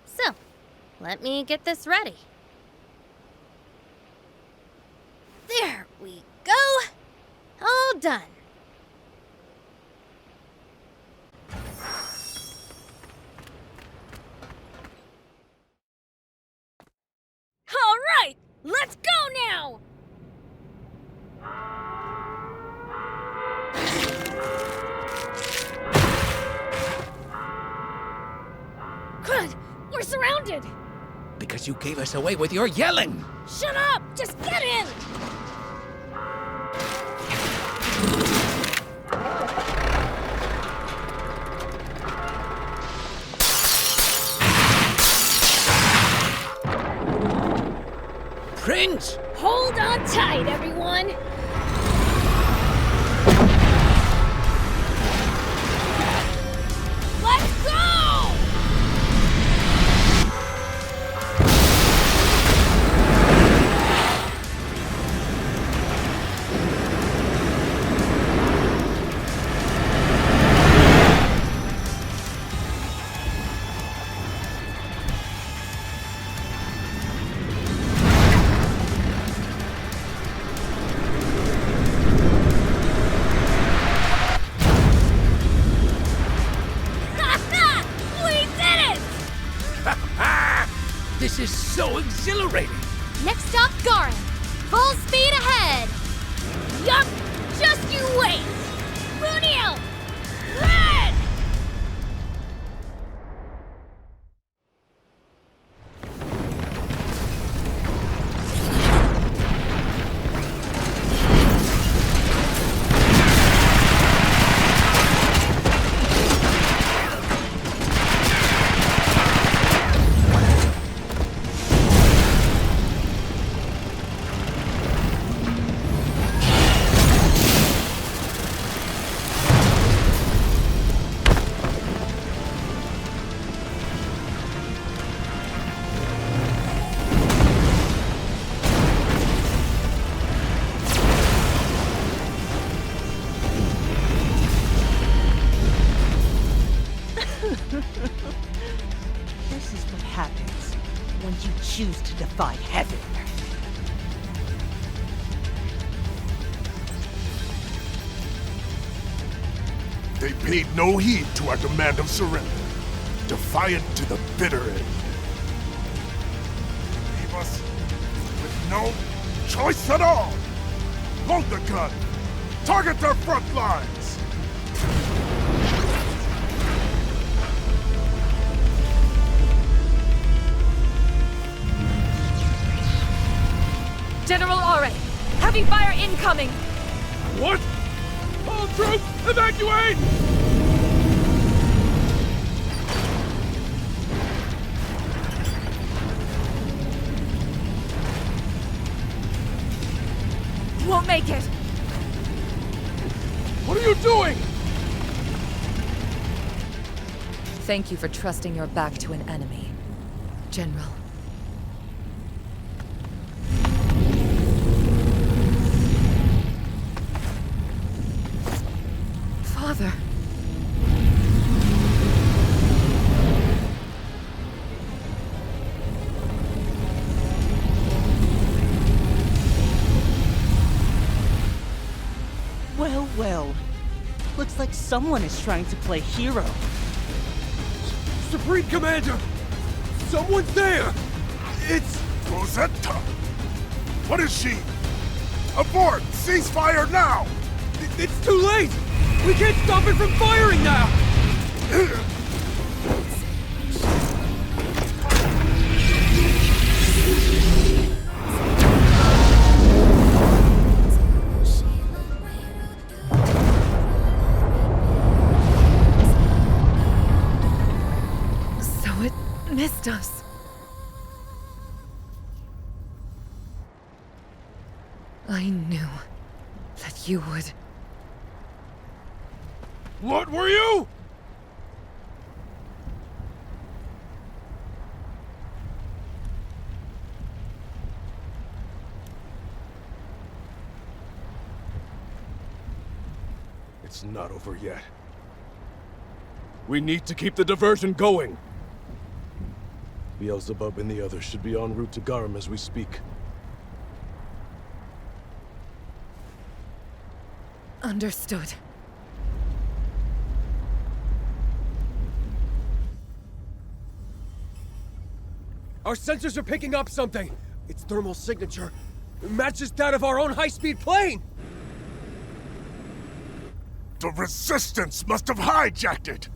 So, let me get this ready. There we go. All done. All right, let's go now! Crud, we're surrounded! Because you gave us away with your yelling! Shut up! Just get in! Prince! Hold on tight, everyone! Let's go! This is so exhilarating! Next stop, Garen. Full speed ahead. Yup! Just you wait! Brunil! Red! This is what happens when you choose to defy heaven. They paid no heed to our demand of surrender, defiant to the bitter end. Leave us with no choice at all. Load the gun. Target their front lines. General Are, heavy fire incoming! What? All troops, evacuate! Won't make it! What are you doing? Thank you for trusting your back to an enemy, General. Father. Looks like someone is trying to play hero. Supreme Commander! Someone's there! It's... Rosetta! What is she? Abort! Ceasefire now! It's too late! We can't stop it from firing now! So it missed us. I knew that you would. What were you? It's not over yet. We need to keep the diversion going. Beelzebub and the others should be en route to Garum as we speak. Understood. Our sensors are picking up something. Its thermal signature matches that of our own high-speed plane. The Resistance must have hijacked it!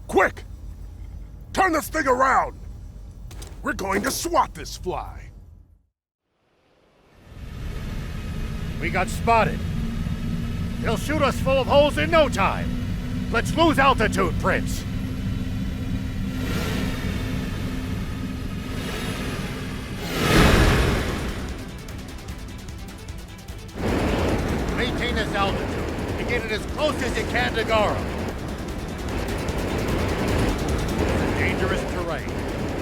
Quick! Turn this thing around! We're going to swat this fly! We got spotted. They'll shoot us full of holes in no time. Let's lose altitude, Prince. Maintain this altitude and get it as close as you can to Garum. It's dangerous terrain.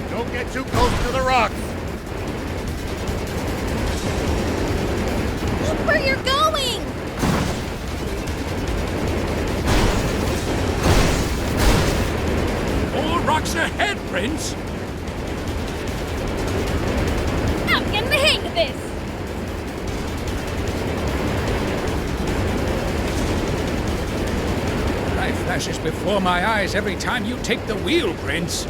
Don't get too close to the rocks. Look where you're going! More rocks ahead, Prince! I'm getting the hang of this! Life flashes before my eyes every time you take the wheel, Prince.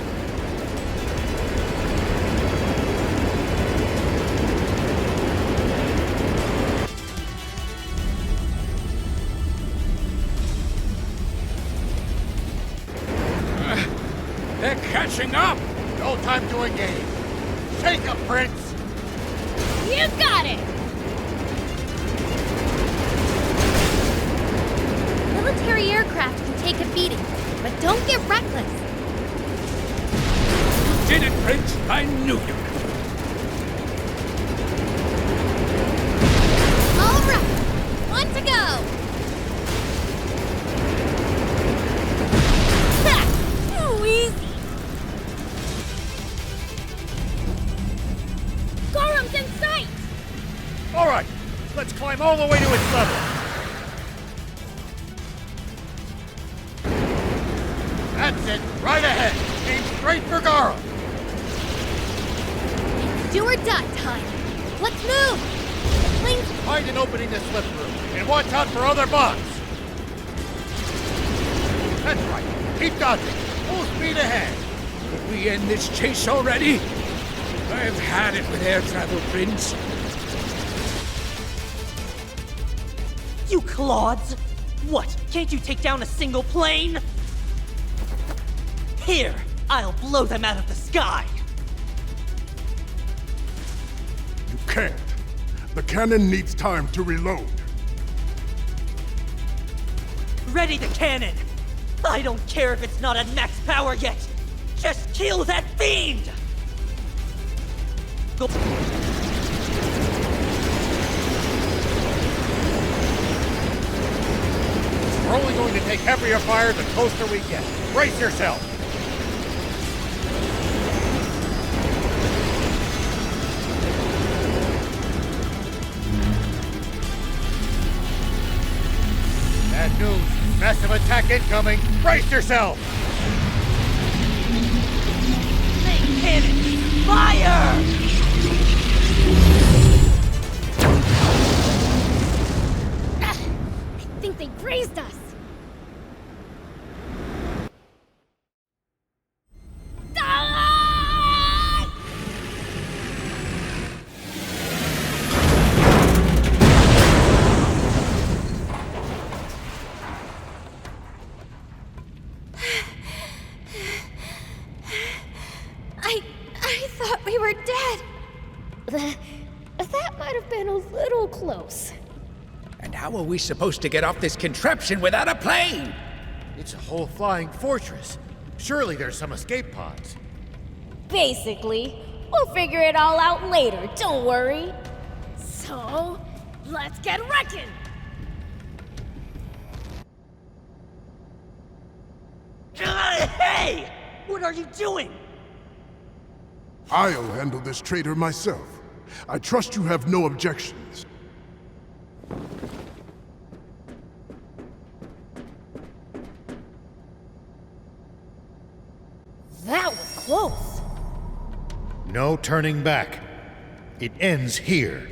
They're catching up! No time to engage. Take him, Prince! You got it! Military aircraft can take a beating, but don't get reckless. You did it, Prince! I knew you could! All right, one to go. Ha! Too easy. Gorum's in sight! All right, let's climb all the way to its level. That's it, right ahead. Aim straight for Garum. It's do or die time. Let's move. The plane's Find an opening to slip through, and watch out for other bombs. That's right. Keep dodging. Full speed ahead. Could we end this chase already? I've had it with air travel, Prince. You clods! What, can't you take down a single plane? Here, I'll blow them out of the sky! You can't. The cannon needs time to reload. Ready the cannon! I don't care if it's not at max power yet! Just kill that fiend! Go. We're only going to take heavier fire the closer we get. Brace yourself. Bad news. Massive attack incoming. Brace yourself. Main cannon! Fire! think they grazed us. I thought we were dead. That might have been a little close. And how are we supposed to get off this contraption without a plane? It's a whole flying fortress. Surely there's some escape pods. Basically, we'll figure it all out later, don't worry. So, let's get wrecking! Hey! What are you doing? I'll handle this traitor myself. I trust you have no objections. That was close. No turning back. It ends here.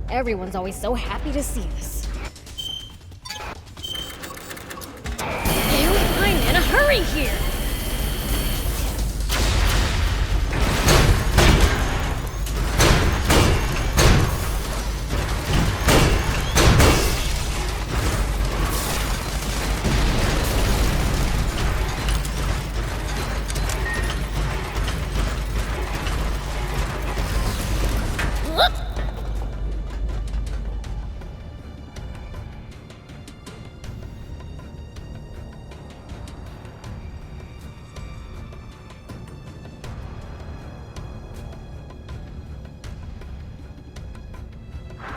Everyone's always so happy to see us. I'm in a hurry here!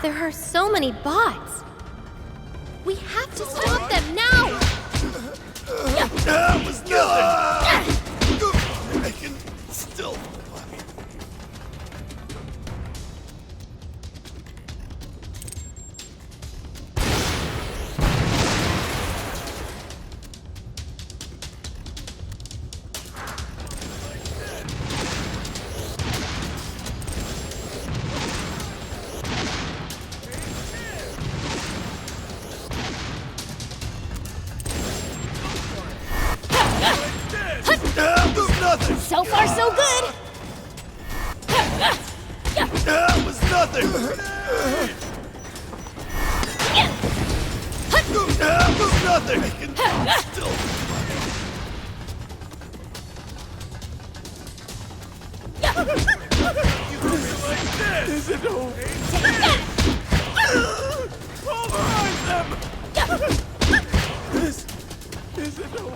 There are so many bots. We have to stop them now! That was nothing! I can still... So far, so good! That was nothing! That was nothing! I can still... Is it over? Pulverize them! This isn't over.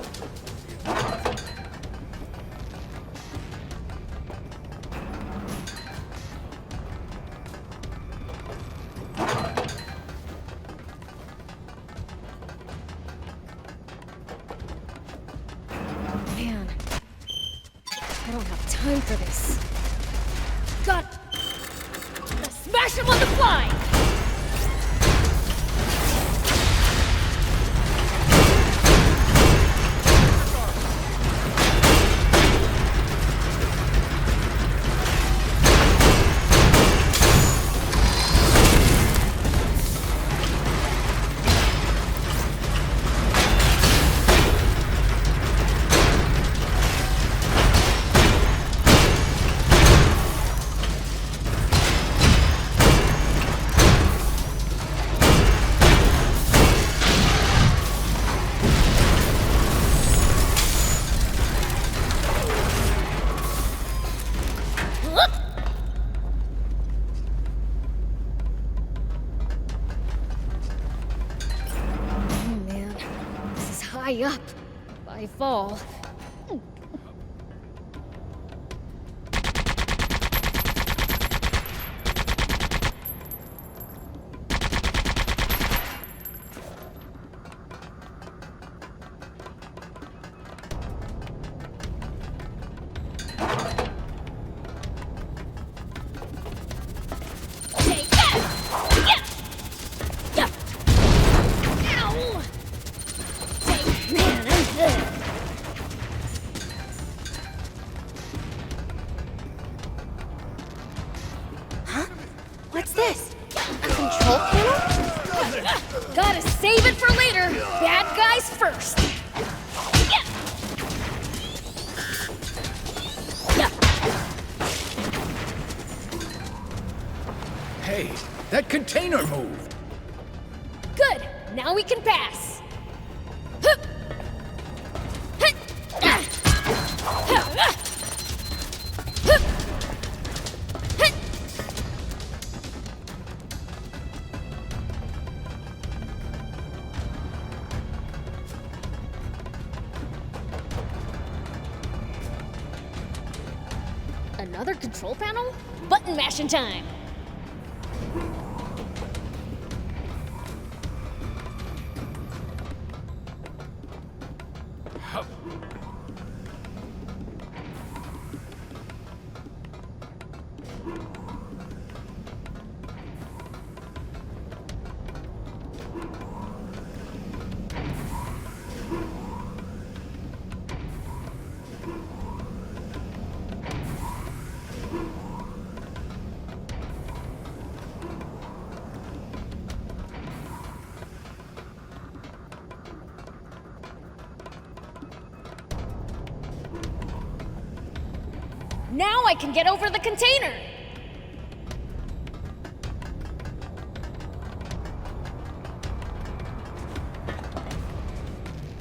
Man, I don't have time for this. Got... Smash him on the fly! High up. If I fall... What's this? A control panel? Gotta save it for later. Bad guys first. Hey, that container moved. Good. Now we can pass. Another control panel? Button mashing time. Now I can get over the container!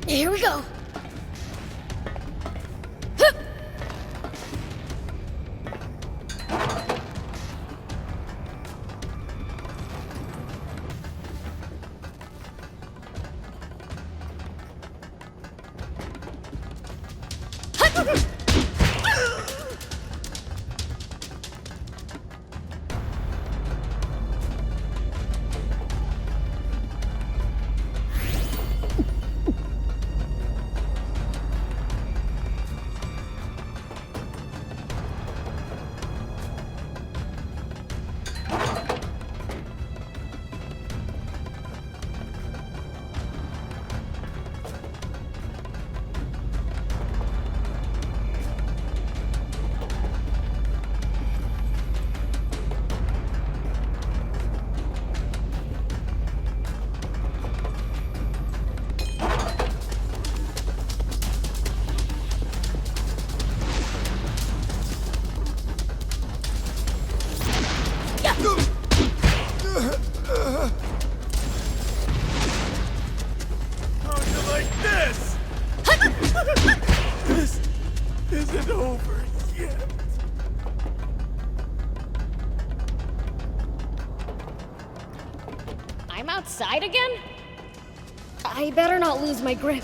Here we go! I'm outside again? I better not lose my grip.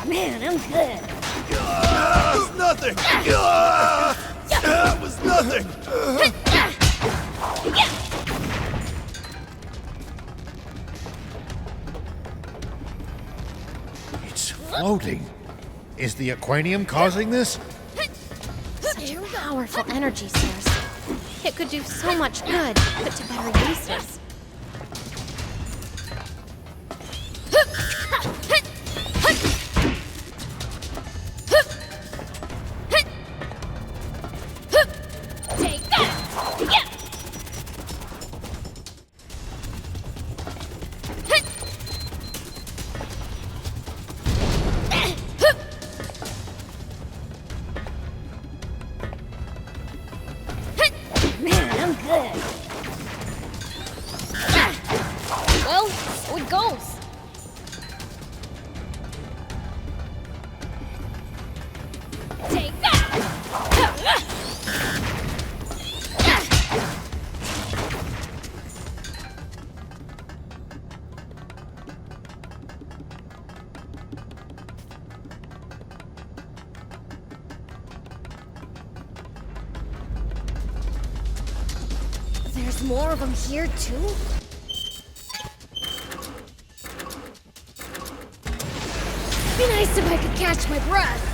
Man, I'm good. That was nothing! That was nothing! It's floating. Is the aquanium causing this? Such a powerful energy source. It could do so much good, put to better uses. Take that! Man, I'm good. Well, so it goes. Take that! There's more of them here, too? Be nice if I could catch my breath.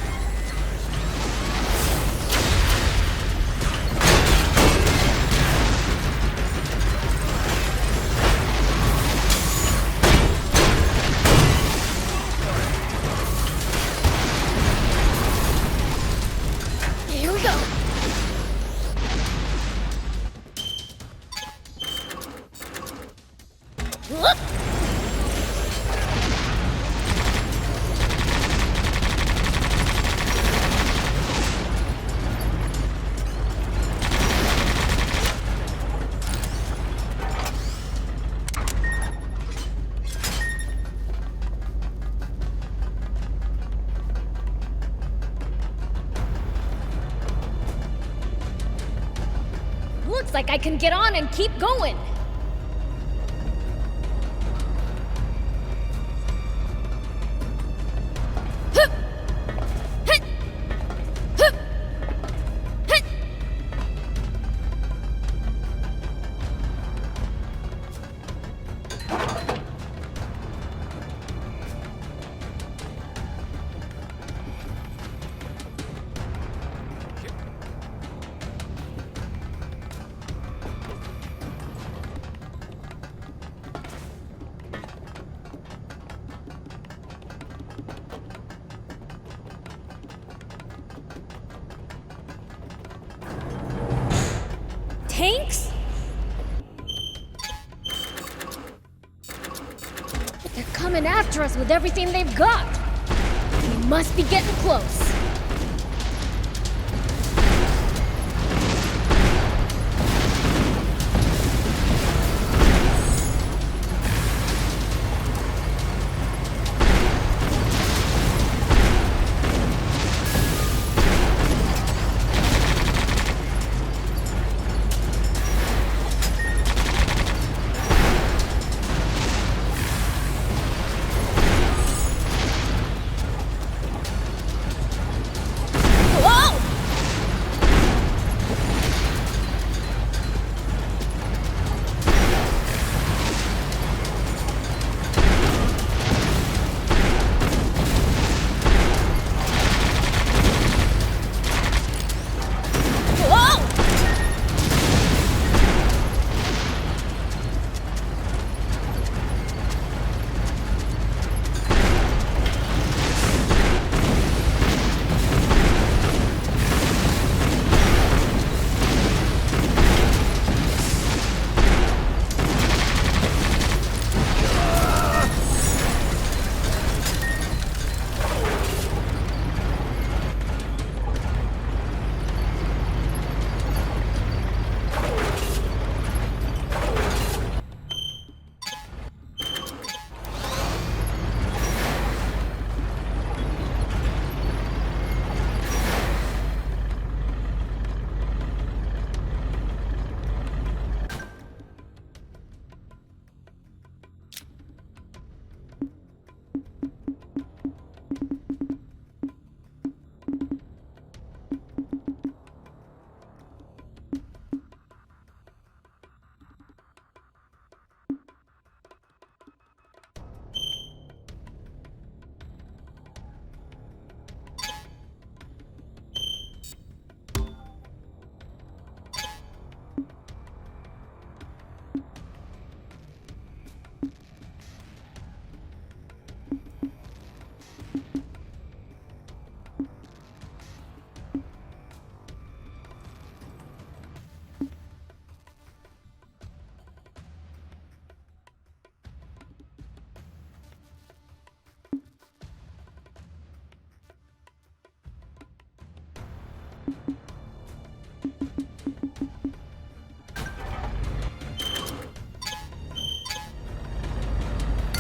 Looks like I can get on and keep going. Tanks? They're coming after us with everything they've got. We must be getting close.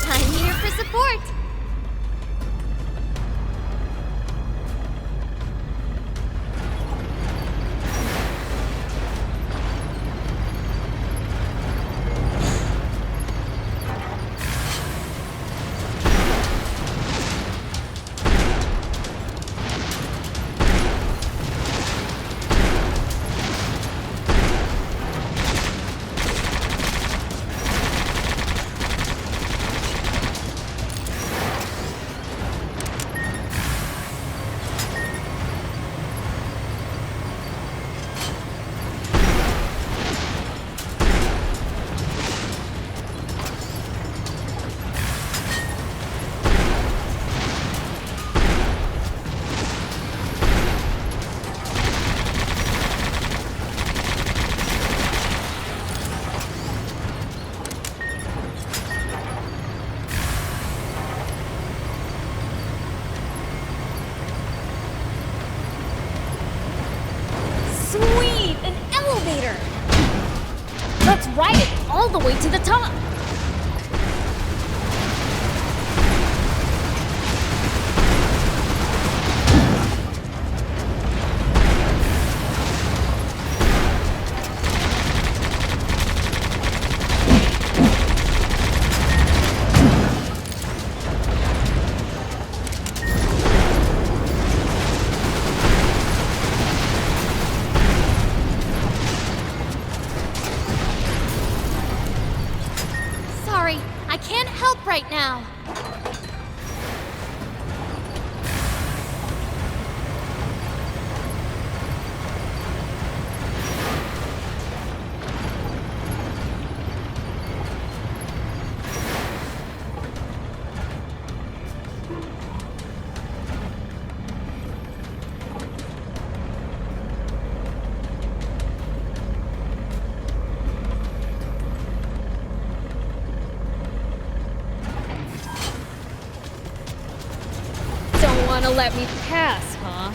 I'm here for support. Sweet! An elevator! Let's ride it all the way to the top! let me pass, huh?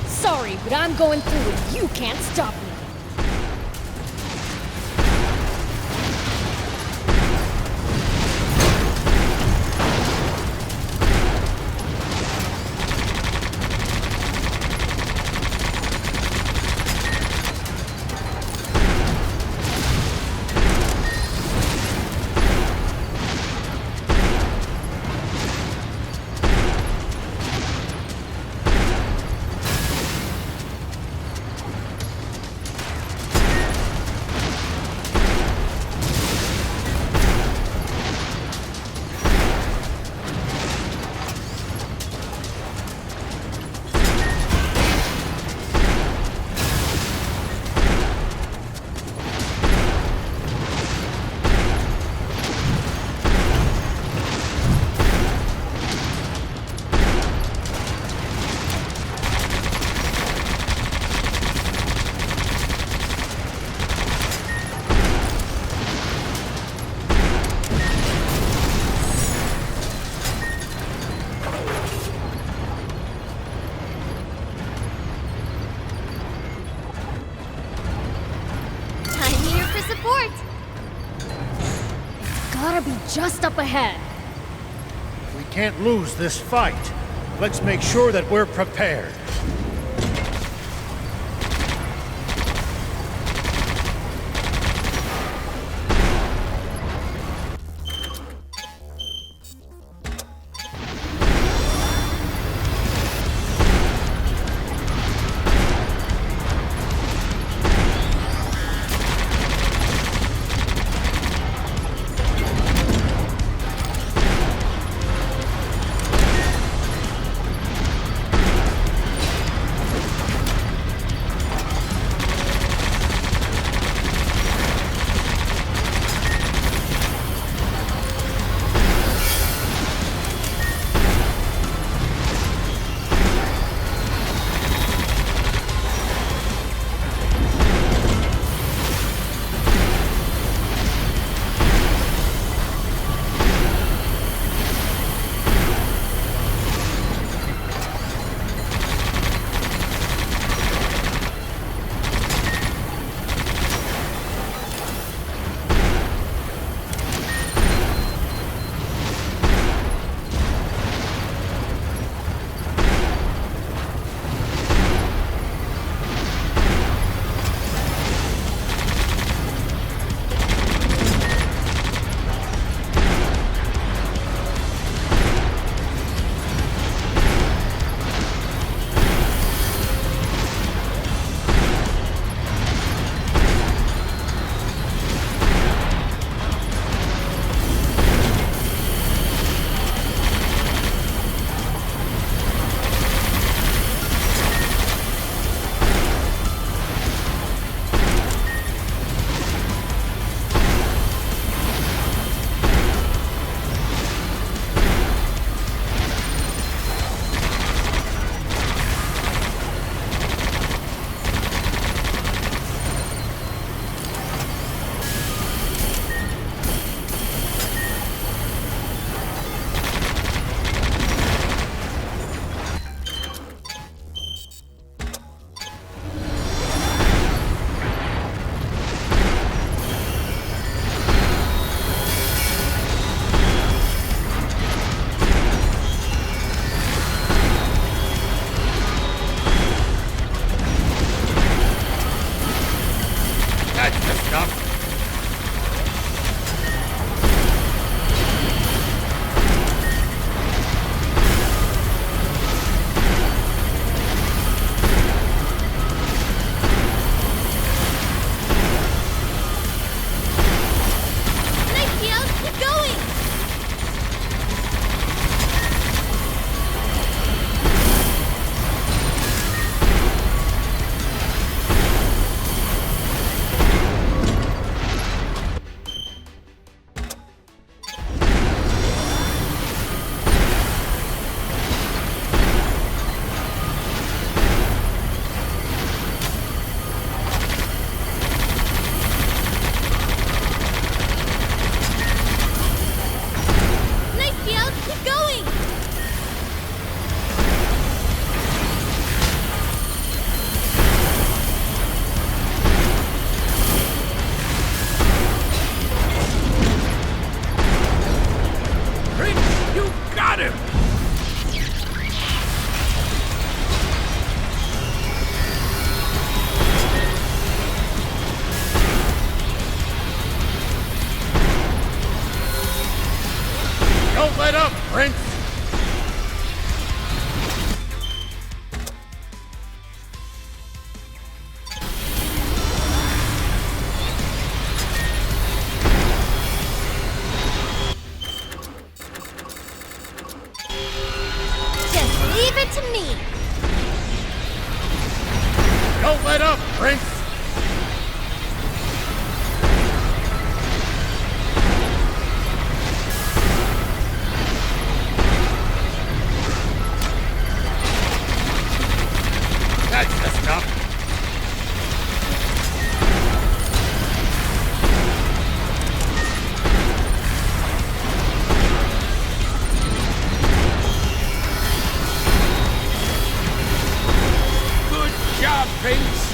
Sorry, but I'm going through and you can't stop me. Support! It's gotta be just up ahead. We can't lose this fight. Let's make sure that we're prepared. let up, Prince! Just leave it to me! Don't let up, Prince! That's the stuff. Good job, Prince!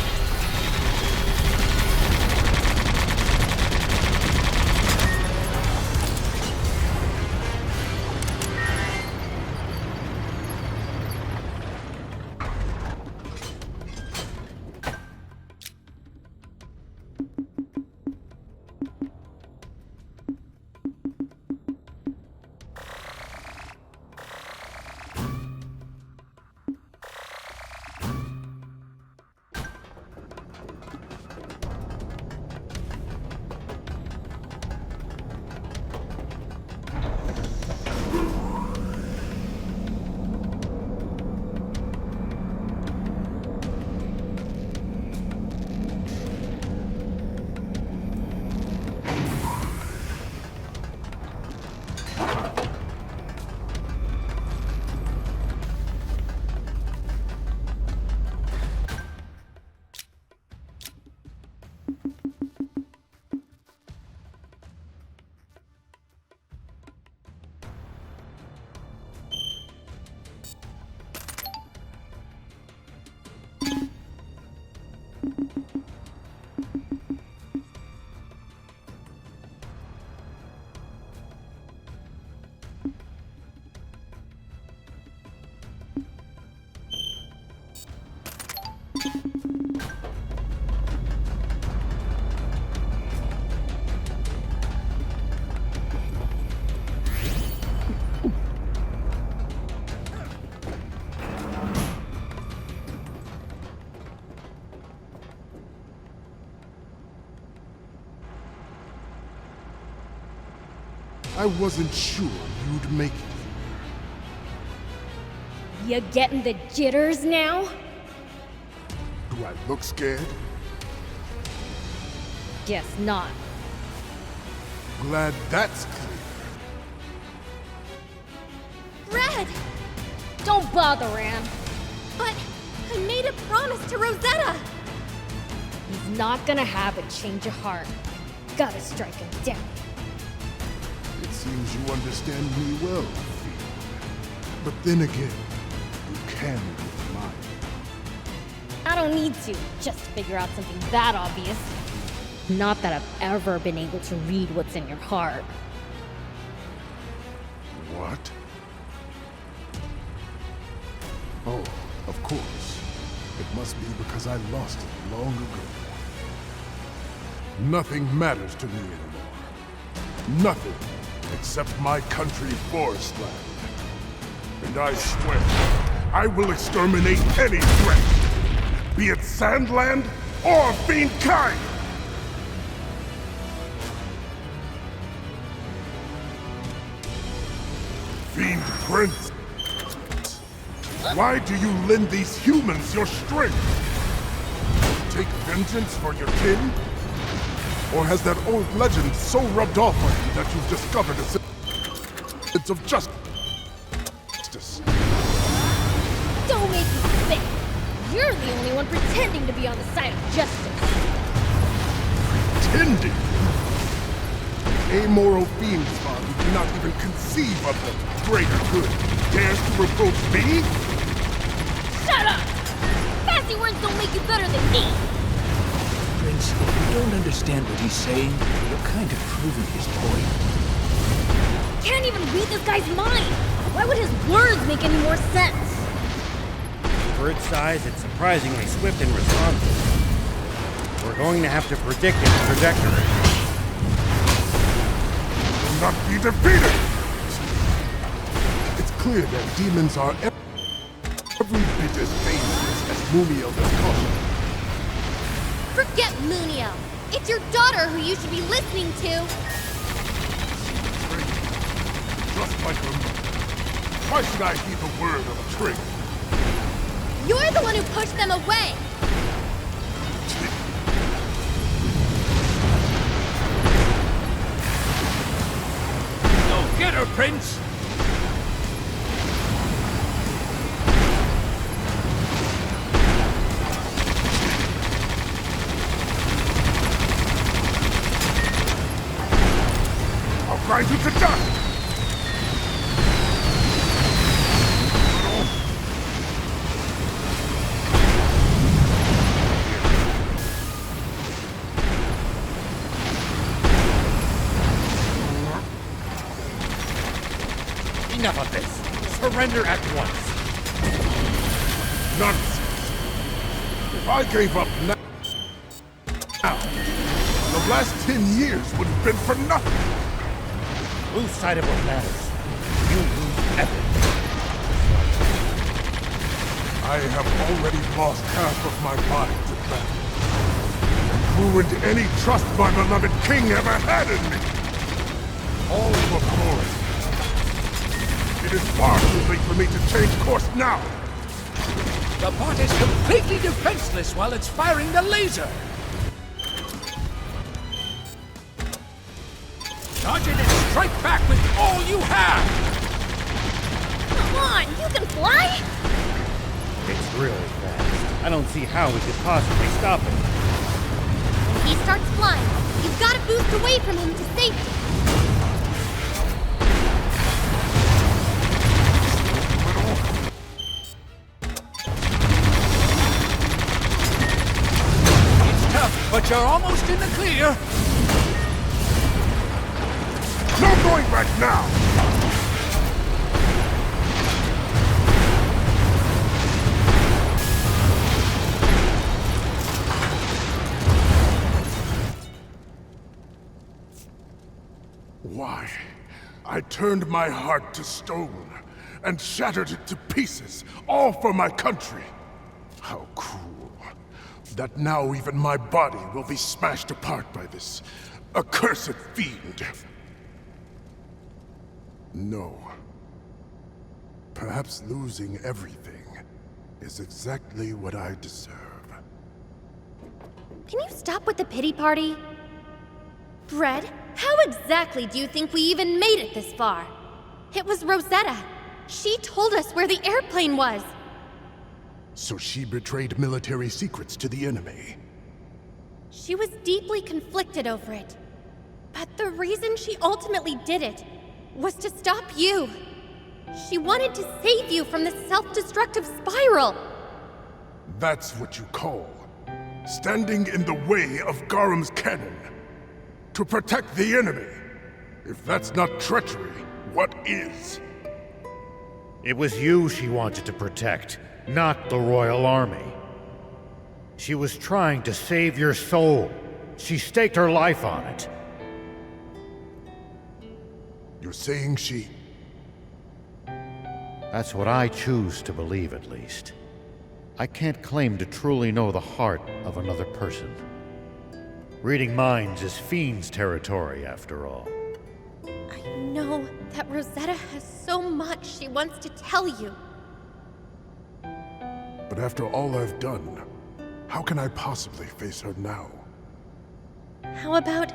I wasn't sure you'd make it. You getting the jitters now? Do I look scared? Guess not. Glad that's clear. Red! Don't bother, Anne. But I made a promise to Rosetta! He's not gonna have a change of heart. Gotta strike him down. It seems you understand me well, Fiend. But then again, you can read mine. I don't need to, just to figure out something that obvious. Not that I've ever been able to read what's in your heart. What? Oh, of course. It must be because I lost it long ago. Nothing matters to me anymore. Nothing except my country forest land. And I swear, I will exterminate any threat, be it Sandland or Fiend kind! Fiend Prince! Why do you lend these humans your strength? Take vengeance for your kin? Or has that old legend so rubbed off on you that you've discovered a sense of justice? Don't make me sick! You're the only one pretending to be on the side of justice. Pretending? Amoral fiend spawn who cannot even conceive of the greater good dares to reproach me? Shut up! Fancy words don't make you better than me! Prince, if you don't understand what he's saying, you're kind of proving his point. Can't even read this guy's mind! Why would his words make any more sense? For its size, it's surprisingly swift and responsive. We're going to have to predict its trajectory. Will not be defeated! clear that demons are every bit as dangerous as Muniel has cautioned. Forget Munio. It's your daughter who you should be listening to. Just like her mother. Why should I heed the word of a traitor? You're the one who pushed them away. Go get her, Prince! I'll grind you to dust! Enough of this! Surrender at once! Nonsense! If I gave up now, the last 10 years would have been for nothing! Lose sight of what matters. You lose everything. I have already lost half of my body to battle. Ruined any trust my beloved king ever had in me! All for glory. It is far too late for me to change course now! The bot is completely defenseless while it's firing the laser! Dodge it and strike back with all you have! Come on, you can fly? It's really fast. I don't see how we could possibly stop it. When he starts flying, you've got to boost away from him to safety. It's tough, but you're almost in the clear. No going back now! Why? I turned my heart to stone and shattered it to pieces, all for my country. How cruel. That now even my body will be smashed apart by this accursed fiend. No. Perhaps losing everything is exactly what I deserve. Can you stop with the pity party? Bread, how exactly do you think we even made it this far? It was Rosetta. She told us where the airplane was. So she betrayed military secrets to the enemy. She was deeply conflicted over it. But the reason she ultimately did it was to stop you. She wanted to save you from this self-destructive spiral. That's what you call standing in the way of Garam's cannon. To protect the enemy. If that's not treachery, what is? It was you she wanted to protect, not the Royal Army. She was trying to save your soul. She staked her life on it. You're saying she... That's what I choose to believe, at least. I can't claim to truly know the heart of another person. Reading minds is Fiend's territory, after all. I know that Rosetta has so much she wants to tell you. But after all I've done, how can I possibly face her now? How about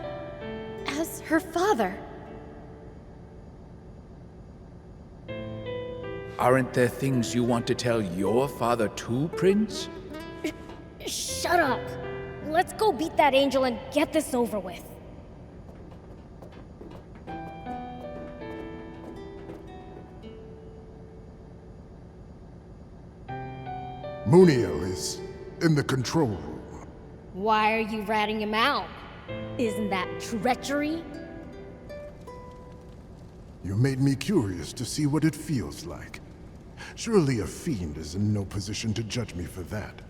as her father? Aren't there things you want to tell your father too, Prince? Shut up! Let's go beat that angel and get this over with. Muniel is in the control room. Why are you ratting him out? Isn't that treachery? You made me curious to see what it feels like. Surely a fiend is in no position to judge me for that.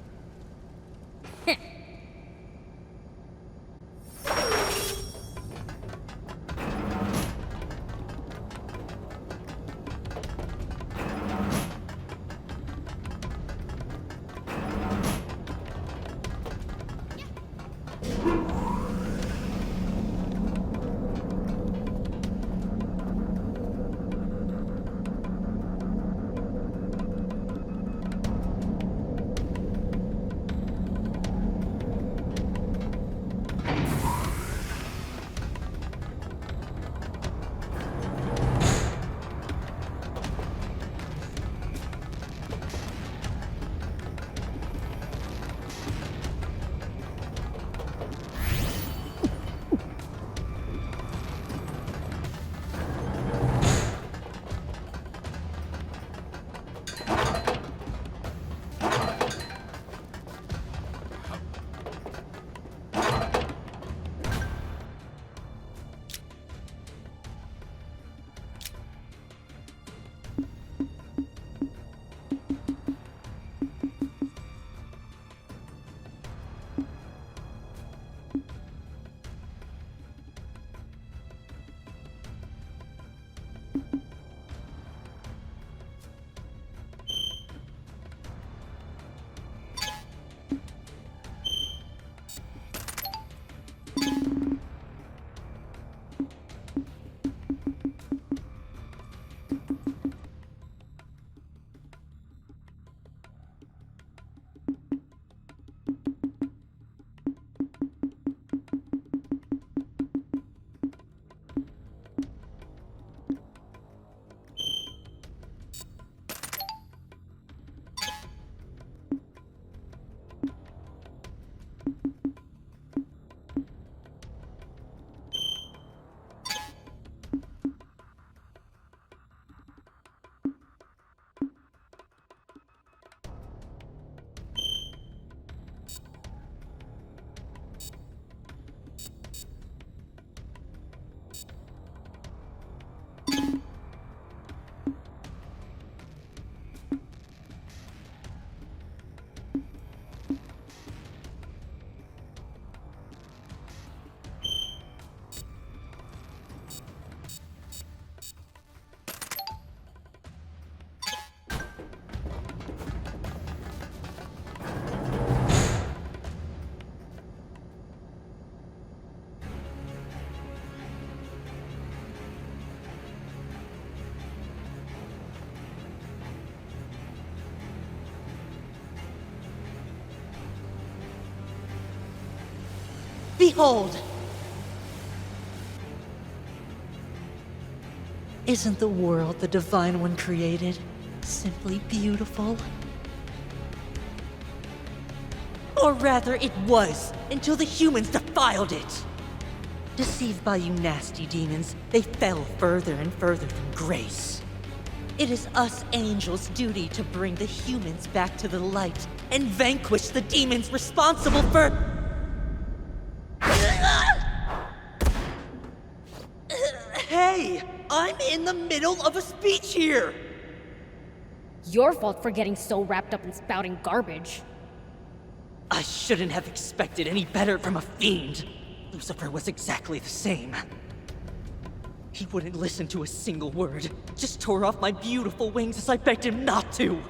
Behold! Isn't the world the Divine One created simply beautiful? Or rather, it was, until the humans defiled it. Deceived by you nasty demons, they fell further and further from grace. It is us angels' duty to bring the humans back to the light and vanquish the demons responsible for... Hey! I'm in the middle of a speech here! Your fault for getting so wrapped up in spouting garbage. I shouldn't have expected any better from a fiend. Lucifer was exactly the same. He wouldn't listen to a single word, just tore off my beautiful wings as I begged him not to.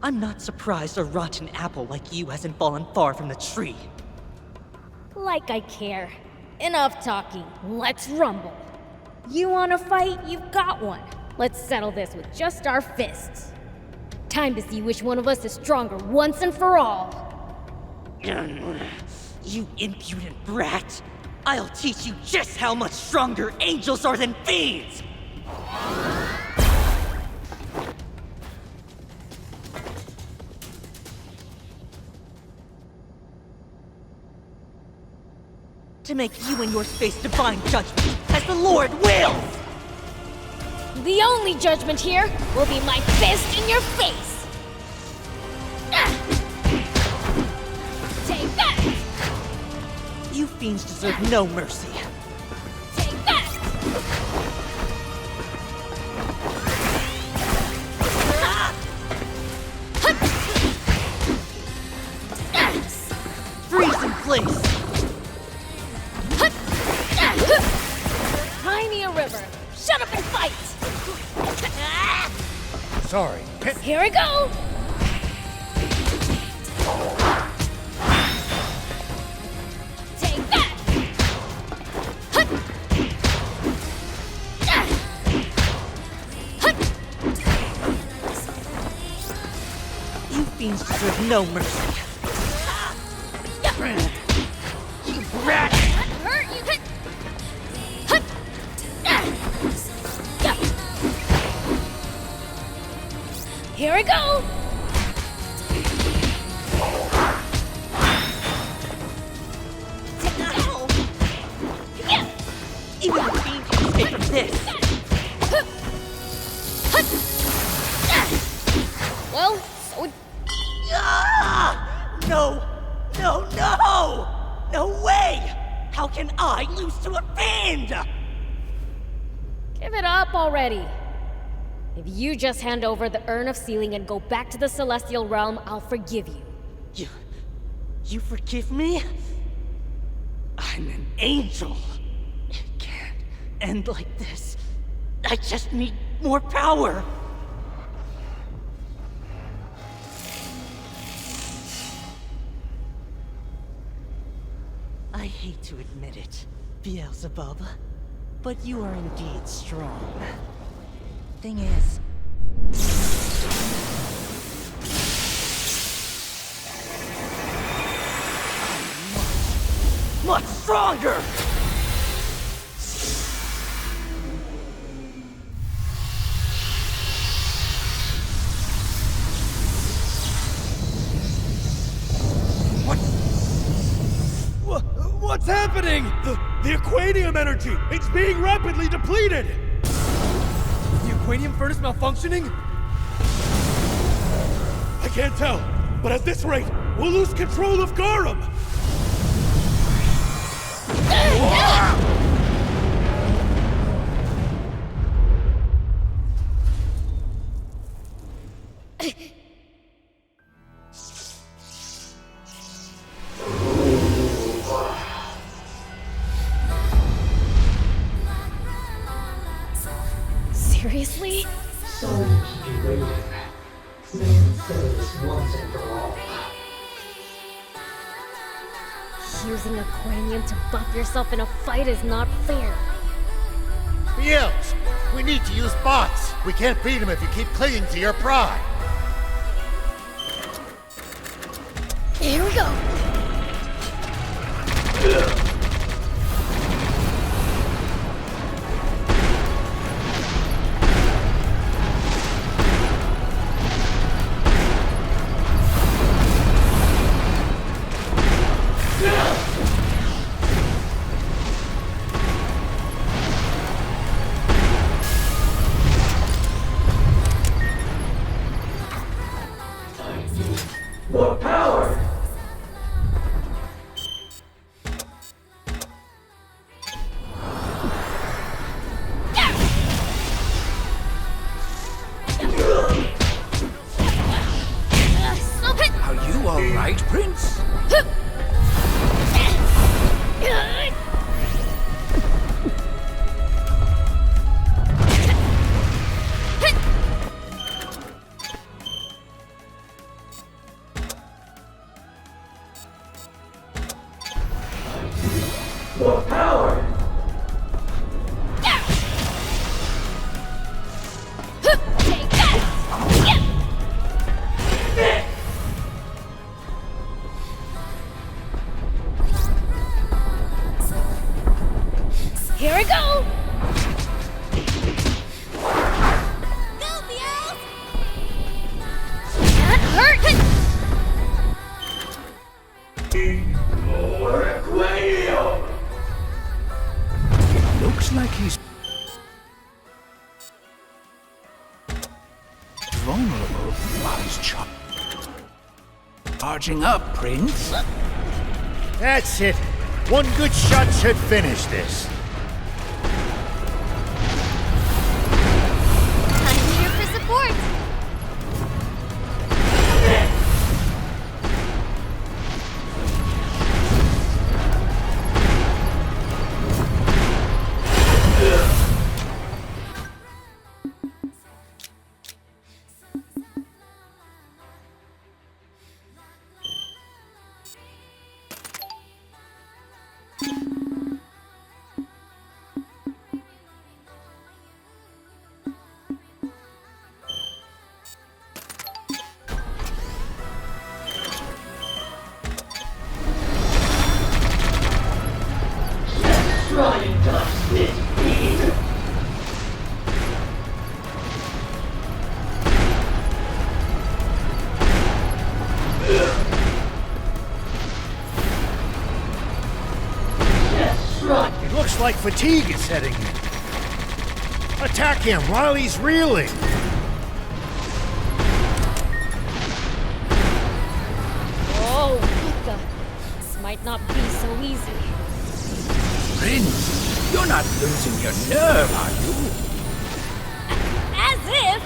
I'm not surprised a rotten apple like you hasn't fallen far from the tree. Like I care. Enough talking. Let's rumble. You want a fight? You've got one. Let's settle this with just our fists. Time to see which one of us is stronger once and for all. You impudent brat! I'll teach you just how much stronger angels are than fiends! To make you and yours face divine judgment, as the Lord wills! The only judgment here will be my fist in your face! Take that! You fiends deserve no mercy. Take that! Freeze in place! Cry me a river. Shut up and fight! Sorry. Here we go! Take that! You fiends deserve no mercy. You brat! Hurt you! Here we go! Even the fiend can escape from this! Well, so it... No! No, no! No way! How can I lose to a fiend? Give it up already. If you just hand over the Urn of Sealing and go back to the Celestial Realm, I'll forgive you. You forgive me? I'm an angel. It can't end like this. I just need more power. I hate to admit it, Beelzebub, but you are indeed strong. Thing is, I'm much stronger! What's happening? The aquanium energy! It's being rapidly depleted! The aquanium furnace malfunctioning? I can't tell, but at this rate, we'll lose control of Garum! Seriously? Sorry to keep you waiting. Let's settle this once and for all. Using Aquanium to buff yourself in a fight is not fair. Beels, we need to use bots. We can't beat him if you keep clinging to your pride. Here we go. More power! Are you all right, Prince? More power! Here I go! That hurt! Looks like he's vulnerable while he's charging up, Prince. That's it. One good shot should finish this. I'm here for support. Trying to touch this beat. Yes, right. It looks like fatigue is setting in. Attack him while he's reeling. Oh, Pika. This might not be so easy. Prince, you're not losing your nerve, are you? As if!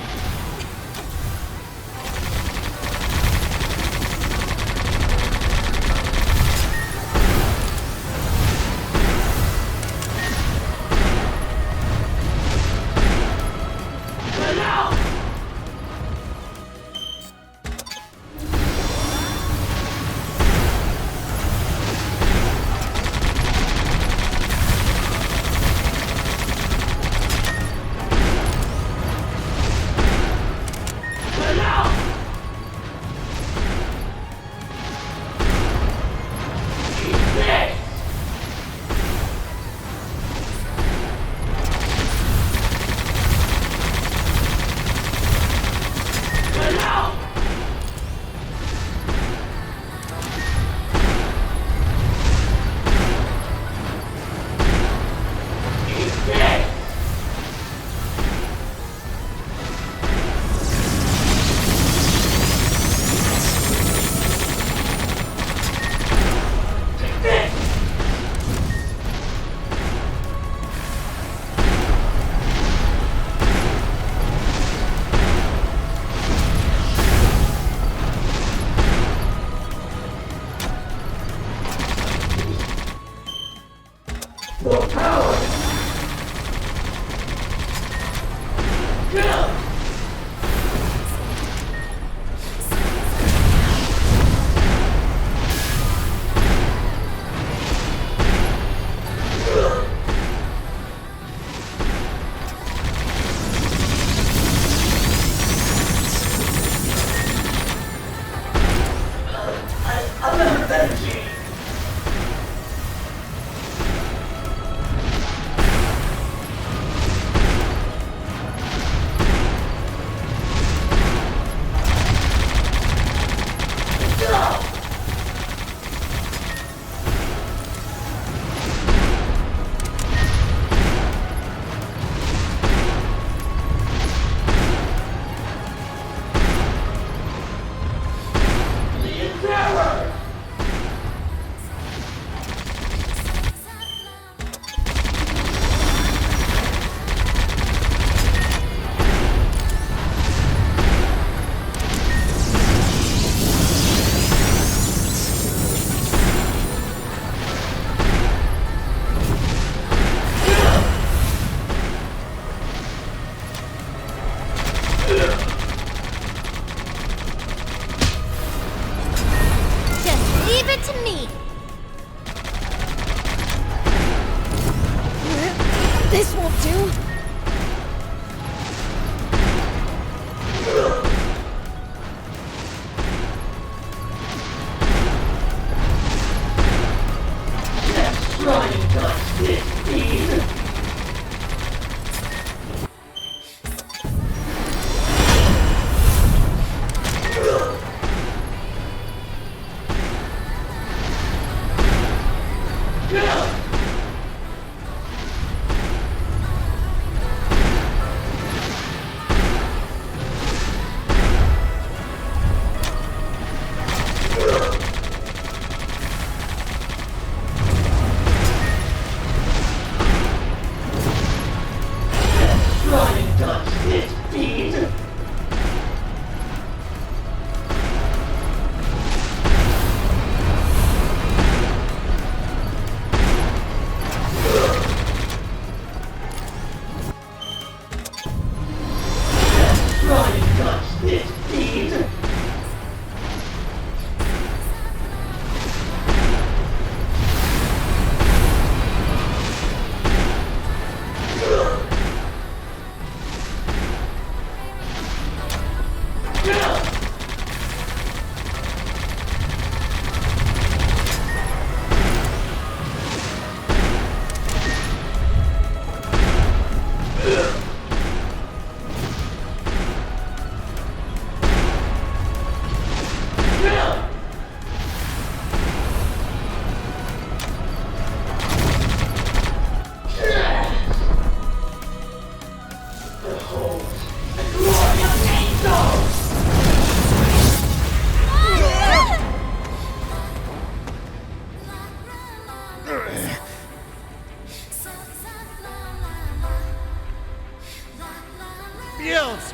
Beels!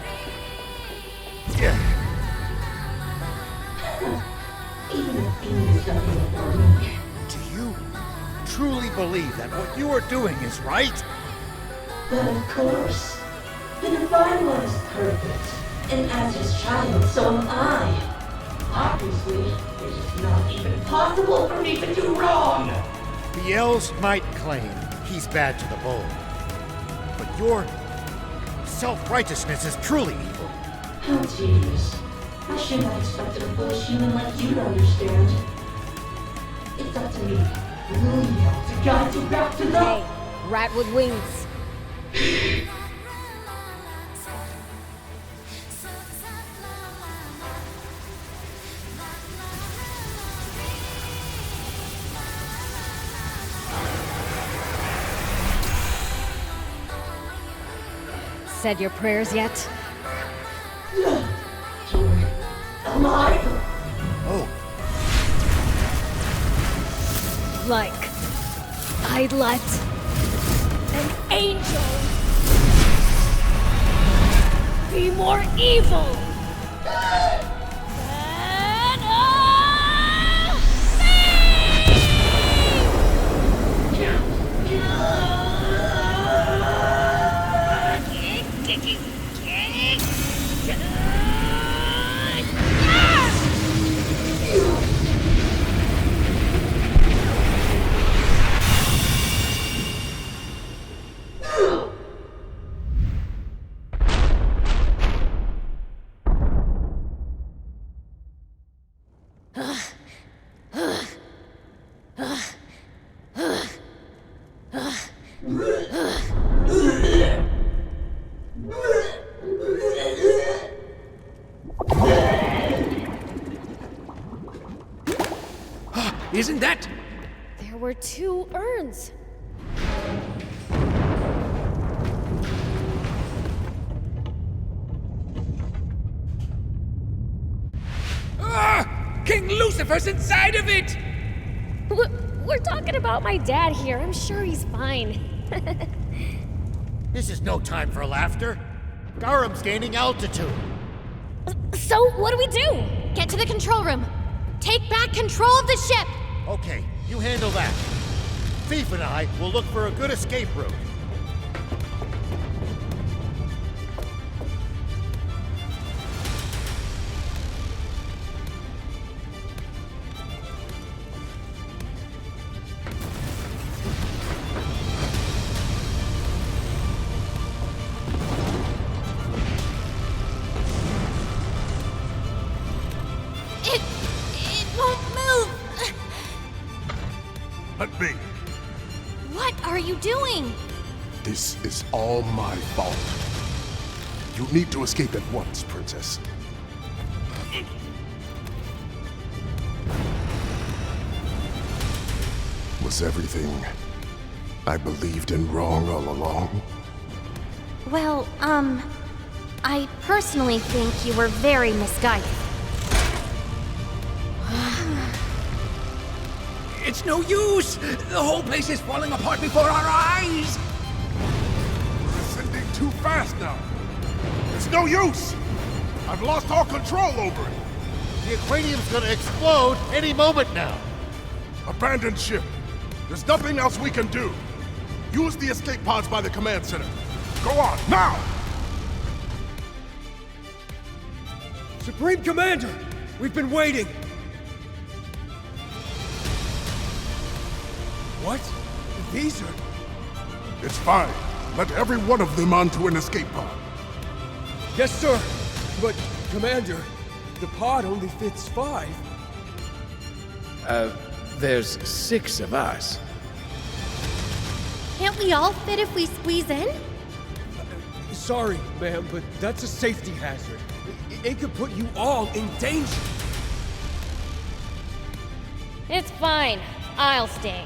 Even the Fiend is nothing for me. Do you truly believe that what you are doing is right? But of course. The Divine One is perfect. And as his child, so am I. Obviously, it is not even possible for me to do wrong. Beels might claim he's bad to the bone. But your self-righteousness is truly evil. How tedious. I should not expect a foolish human like you to understand. It's up to me, Liliel, to guide you back to the... Hey, rat with wings. Said your prayers yet? Alive! Oh. Like I'd let an angel be more evil than Isn't that? There were 2 urns. Ah! King Lucifer's inside of it! We're talking about my dad here. I'm sure he's fine. This is no time for laughter. Garam's gaining altitude. So, what do we do? Get to the control room. Take back control of the ship! Okay, you handle that. Thief and I will look for a good escape route. It won't move! Let me. What are you doing? This is all my fault. You need to escape at once, Princess. Was everything I believed in wrong all along? Well, I personally think you were very misguided. It's no use! The whole place is falling apart before our eyes! We're ascending too fast now. It's no use! I've lost all control over it. The aquarium's gonna explode any moment now. Abandoned ship. There's nothing else we can do. Use the escape pods by the command center. Go on, now! Supreme Commander! We've been waiting! What? These are... It's fine. Let every one of them onto an escape pod. Yes, sir! But, Commander, the pod only fits 5. There's 6 of us. Can't we all fit if we squeeze in? Sorry, ma'am, but that's a safety hazard. It could put you all in danger. It's fine. I'll stay.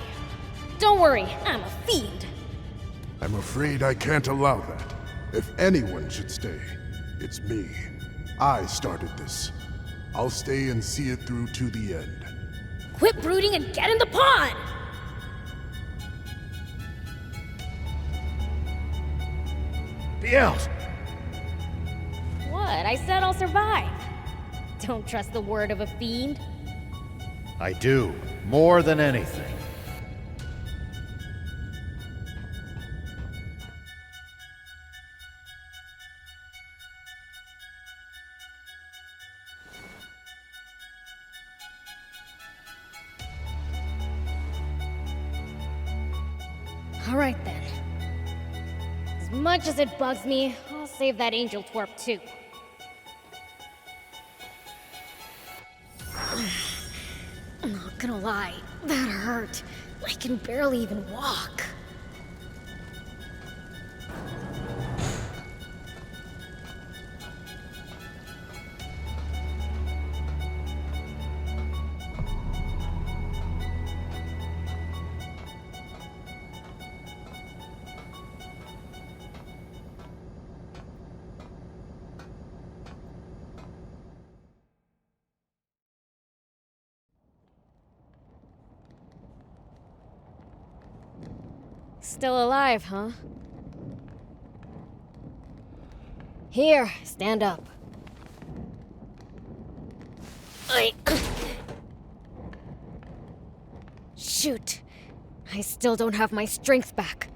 Don't worry, I'm a fiend. I'm afraid I can't allow that. If anyone should stay, it's me. I started this. I'll stay and see it through to the end. Quit brooding and get in the pod! Beels! I said I'll survive. Don't trust the word of a fiend. I do, more than anything. Alright then. As much as it bugs me, I'll save that angel twerp too. I'm not gonna lie, that hurt. I can barely even walk. Still alive, huh? Here, stand up. Shoot. I still don't have my strength back.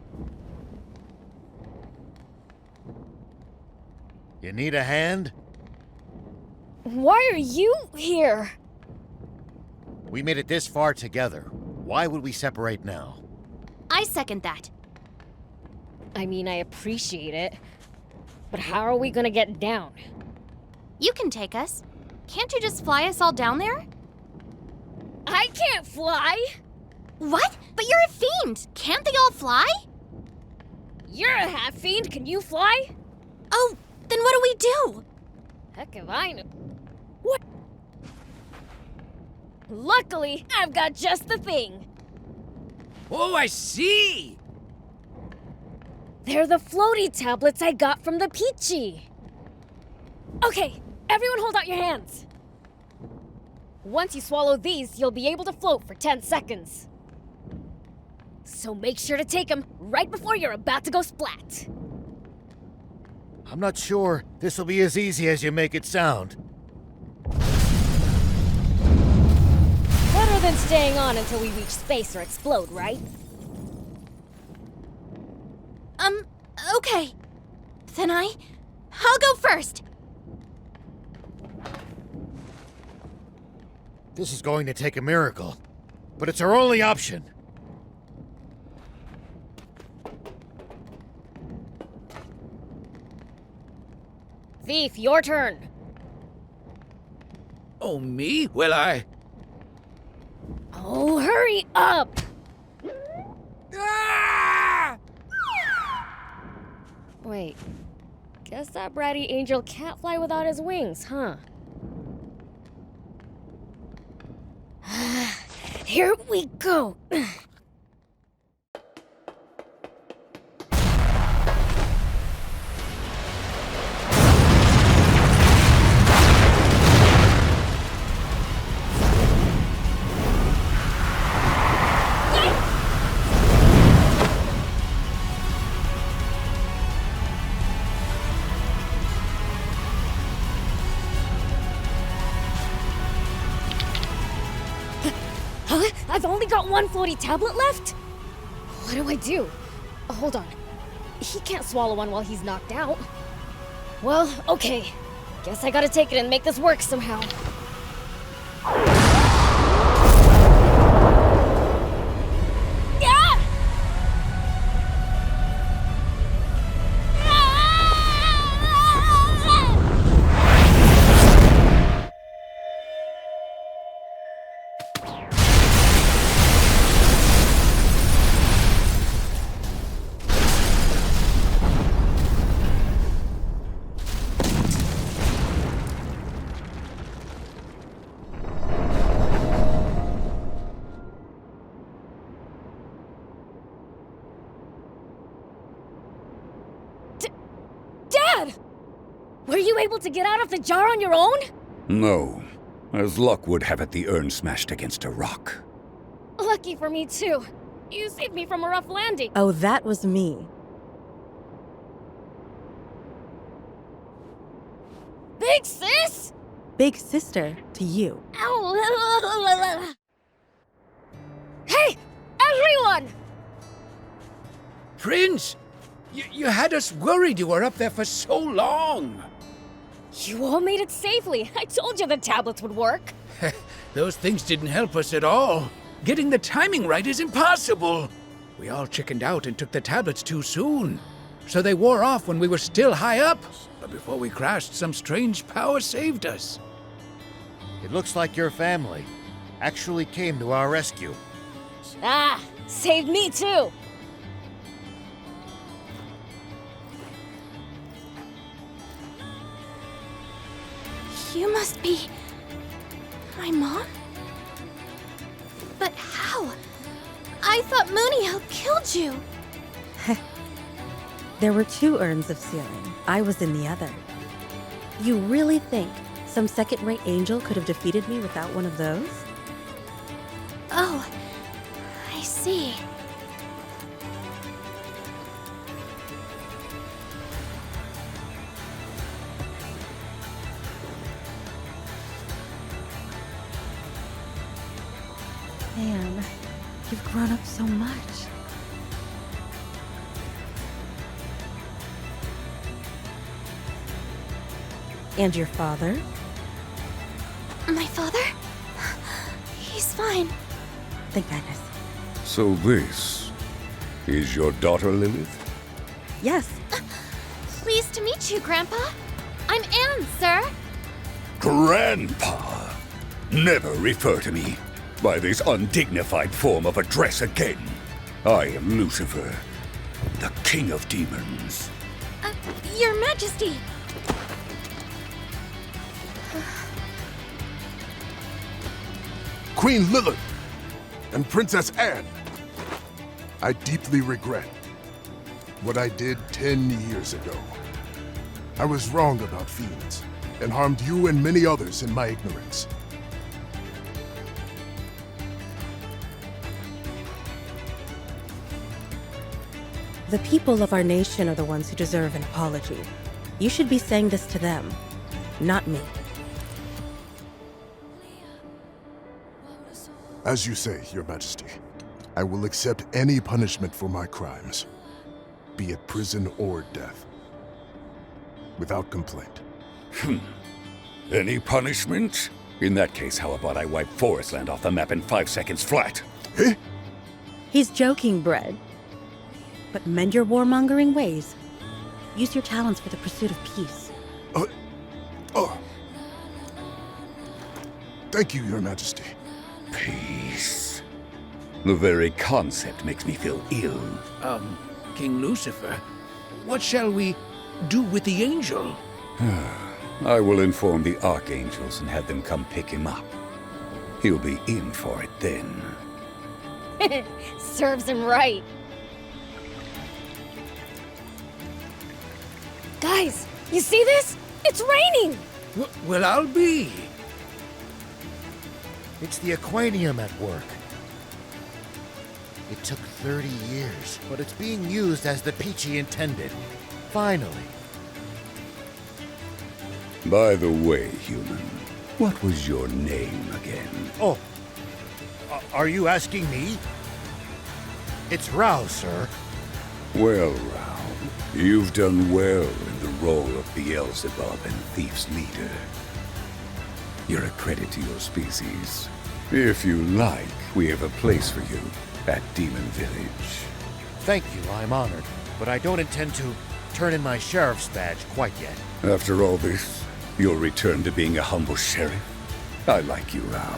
You need a hand? Why are you here? We made it this far together. Why would we separate now? I second that. I mean, I appreciate it. But how are we gonna get down? You can take us. Can't you just fly us all down there? I can't fly! What? But you're a fiend! Can't they all fly? You're a half-fiend, can you fly? Oh, then what do we do? Heck if I know. What? Luckily, I've got just the thing. Oh, I see! They're the floaty tablets I got from the Peachy. Okay, everyone hold out your hands. Once you swallow these, you'll be able to float for 10 seconds. So make sure to take them right before you're about to go splat. I'm not sure this will be as easy as you make it sound. Better than staying on until we reach space or explode, right? Okay. Then I'll go first. This is going to take a miracle, but it's our only option. Thief, your turn. Oh, me? Well, Oh, hurry up! Ah! Wait, guess that bratty angel can't fly without his wings, huh? Here we go! Huh? I've only got one floaty tablet left? What do I do? Hold on. He can't swallow one while he's knocked out. Well, okay. Guess I gotta take it and make this work somehow. Ah! Dad! Were you able to get out of the jar on your own? No. As luck would have it, the urn smashed against a rock. Lucky for me, too. You saved me from a rough landing. Oh, that was me. Big sis? Big sister to you. Ow. Hey, everyone! Prince! You had us worried you were up there for so long. You all made it safely. I told you the tablets would work. Those things didn't help us at all. Getting the timing right is impossible. We all chickened out and took the tablets too soon. So they wore off when we were still high up. But before we crashed, some strange power saved us. It looks like your family actually came to our rescue. Ah, saved me too. You must be... my mom? But how? I thought Mooney killed you. There were 2 urns of sealing. I was in the other. You really think some second-rate angel could have defeated me without one of those? Oh, I see. Man, you've grown up so much. And your father? My father? He's fine. Thank goodness. So this is your daughter, Lilith? Yes. Pleased to meet you, Grandpa. I'm Anne, sir. Grandpa! Never refer to me by this undignified form of address again. I am Lucifer, the King of Demons. Your Majesty. Queen Lilith and Princess Anne. I deeply regret what I did 10 years ago. I was wrong about fiends and harmed you and many others in my ignorance. The people of our nation are the ones who deserve an apology. You should be saying this to them, not me. As you say, Your Majesty, I will accept any punishment for my crimes, be it prison or death, without complaint. Any punishment? In that case, how about I wipe Forestland off the map in 5 seconds flat? He's joking, Bread. But mend your warmongering ways. Use your talents for the pursuit of peace. Thank you, Your Majesty. Peace. The very concept makes me feel ill. King Lucifer, what shall we do with the angel? I will inform the archangels and have them come pick him up. He'll be in for it then. Serves him right. Guys, you see this? It's raining! Well, I'll be. It's the Aquanium at work. It took 30 years, but it's being used as the Peachy intended. Finally. By the way, human, what was your name again? Oh, are you asking me? It's Rao, sir. Well, Rao, you've done well in the role of Beelzebub and Thief's leader. You're a credit to your species. If you like, we have a place for you at Demon Village. Thank you, I'm honored, but I don't intend to turn in my sheriff's badge quite yet. After all this, you'll return to being a humble sheriff? I like you, Rao.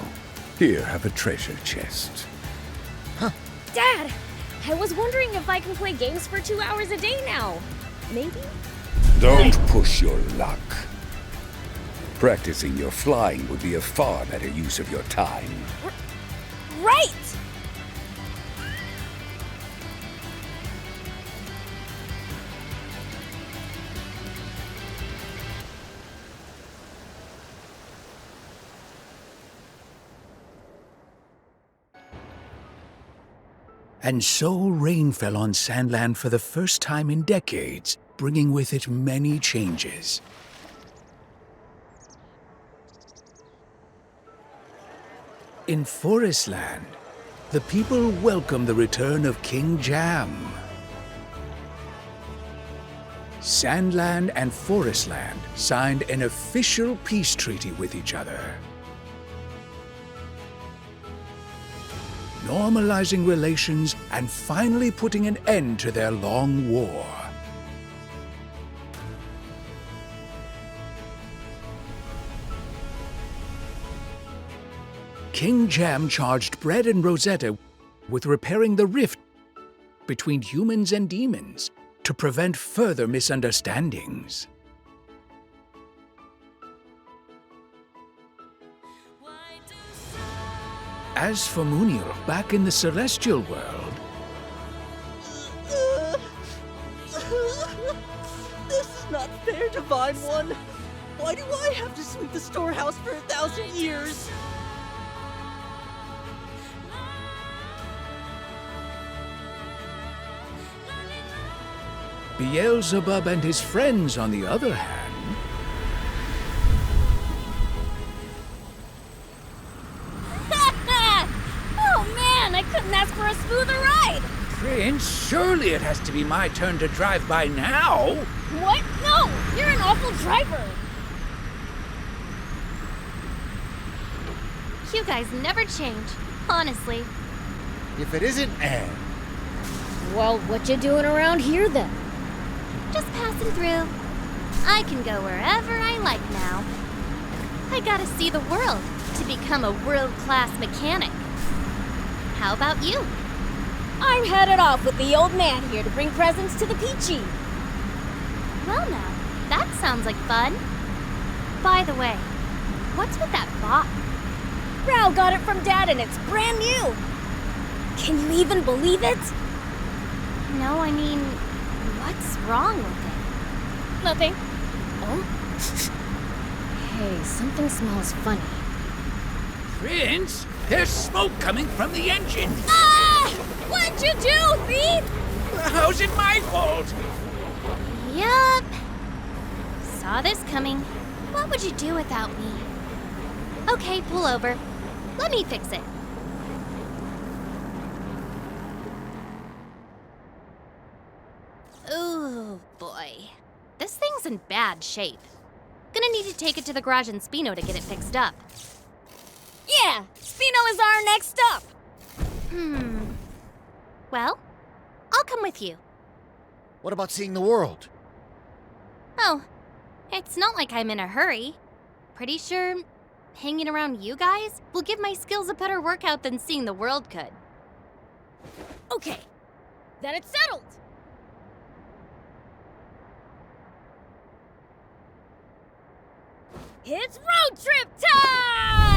Here, have a treasure chest. Dad, I was wondering if I can play games for 2 hours a day now. Maybe? Don't push your luck. Practicing your flying would be a far better use of your time. Right! And so rain fell on Sandland for the first time in decades, bringing with it many changes. In Forestland, the people welcome the return of King Jam. Sandland and Forestland signed an official peace treaty with each other, normalizing relations and finally putting an end to their long war. King Jam charged Bread and Rosetta with repairing the rift between humans and demons to prevent further misunderstandings. As for Muniel, back in the Celestial world, This is not fair, Divine One. Why do I have to sweep the storehouse for 1,000 years? Beelzebub and his friends, on the other hand, Oh man, I couldn't ask for a smoother ride! Prince, surely it has to be my turn to drive by now. What? No! You're an awful driver! You guys never change, honestly. If it isn't Anne. Well, what you doing around here then? Just passing through. I can go wherever I like now. I gotta see the world to become a world-class mechanic. How about you? I'm headed off with the old man here to bring presents to the Peachy. Well now, that sounds like fun. By the way, what's with that box? Rao got it from Dad and it's brand new. Can you even believe it? No, I mean, what's wrong with it? Nothing. Oh? Hey, something smells funny. Prince, there's smoke coming from the engine. Ah! What'd you do, thief? How's it my fault? Yup. Saw this coming. What would you do without me? Okay, pull over. Let me fix it. Ooh, boy. This thing's in bad shape. Gonna need to take it to the garage in Spino to get it fixed up. Yeah, Spino is our next stop. Well, I'll come with you. What about seeing the world? Oh, it's not like I'm in a hurry. Pretty sure hanging around you guys will give my skills a better workout than seeing the world could. Okay, then it's settled. It's road trip time!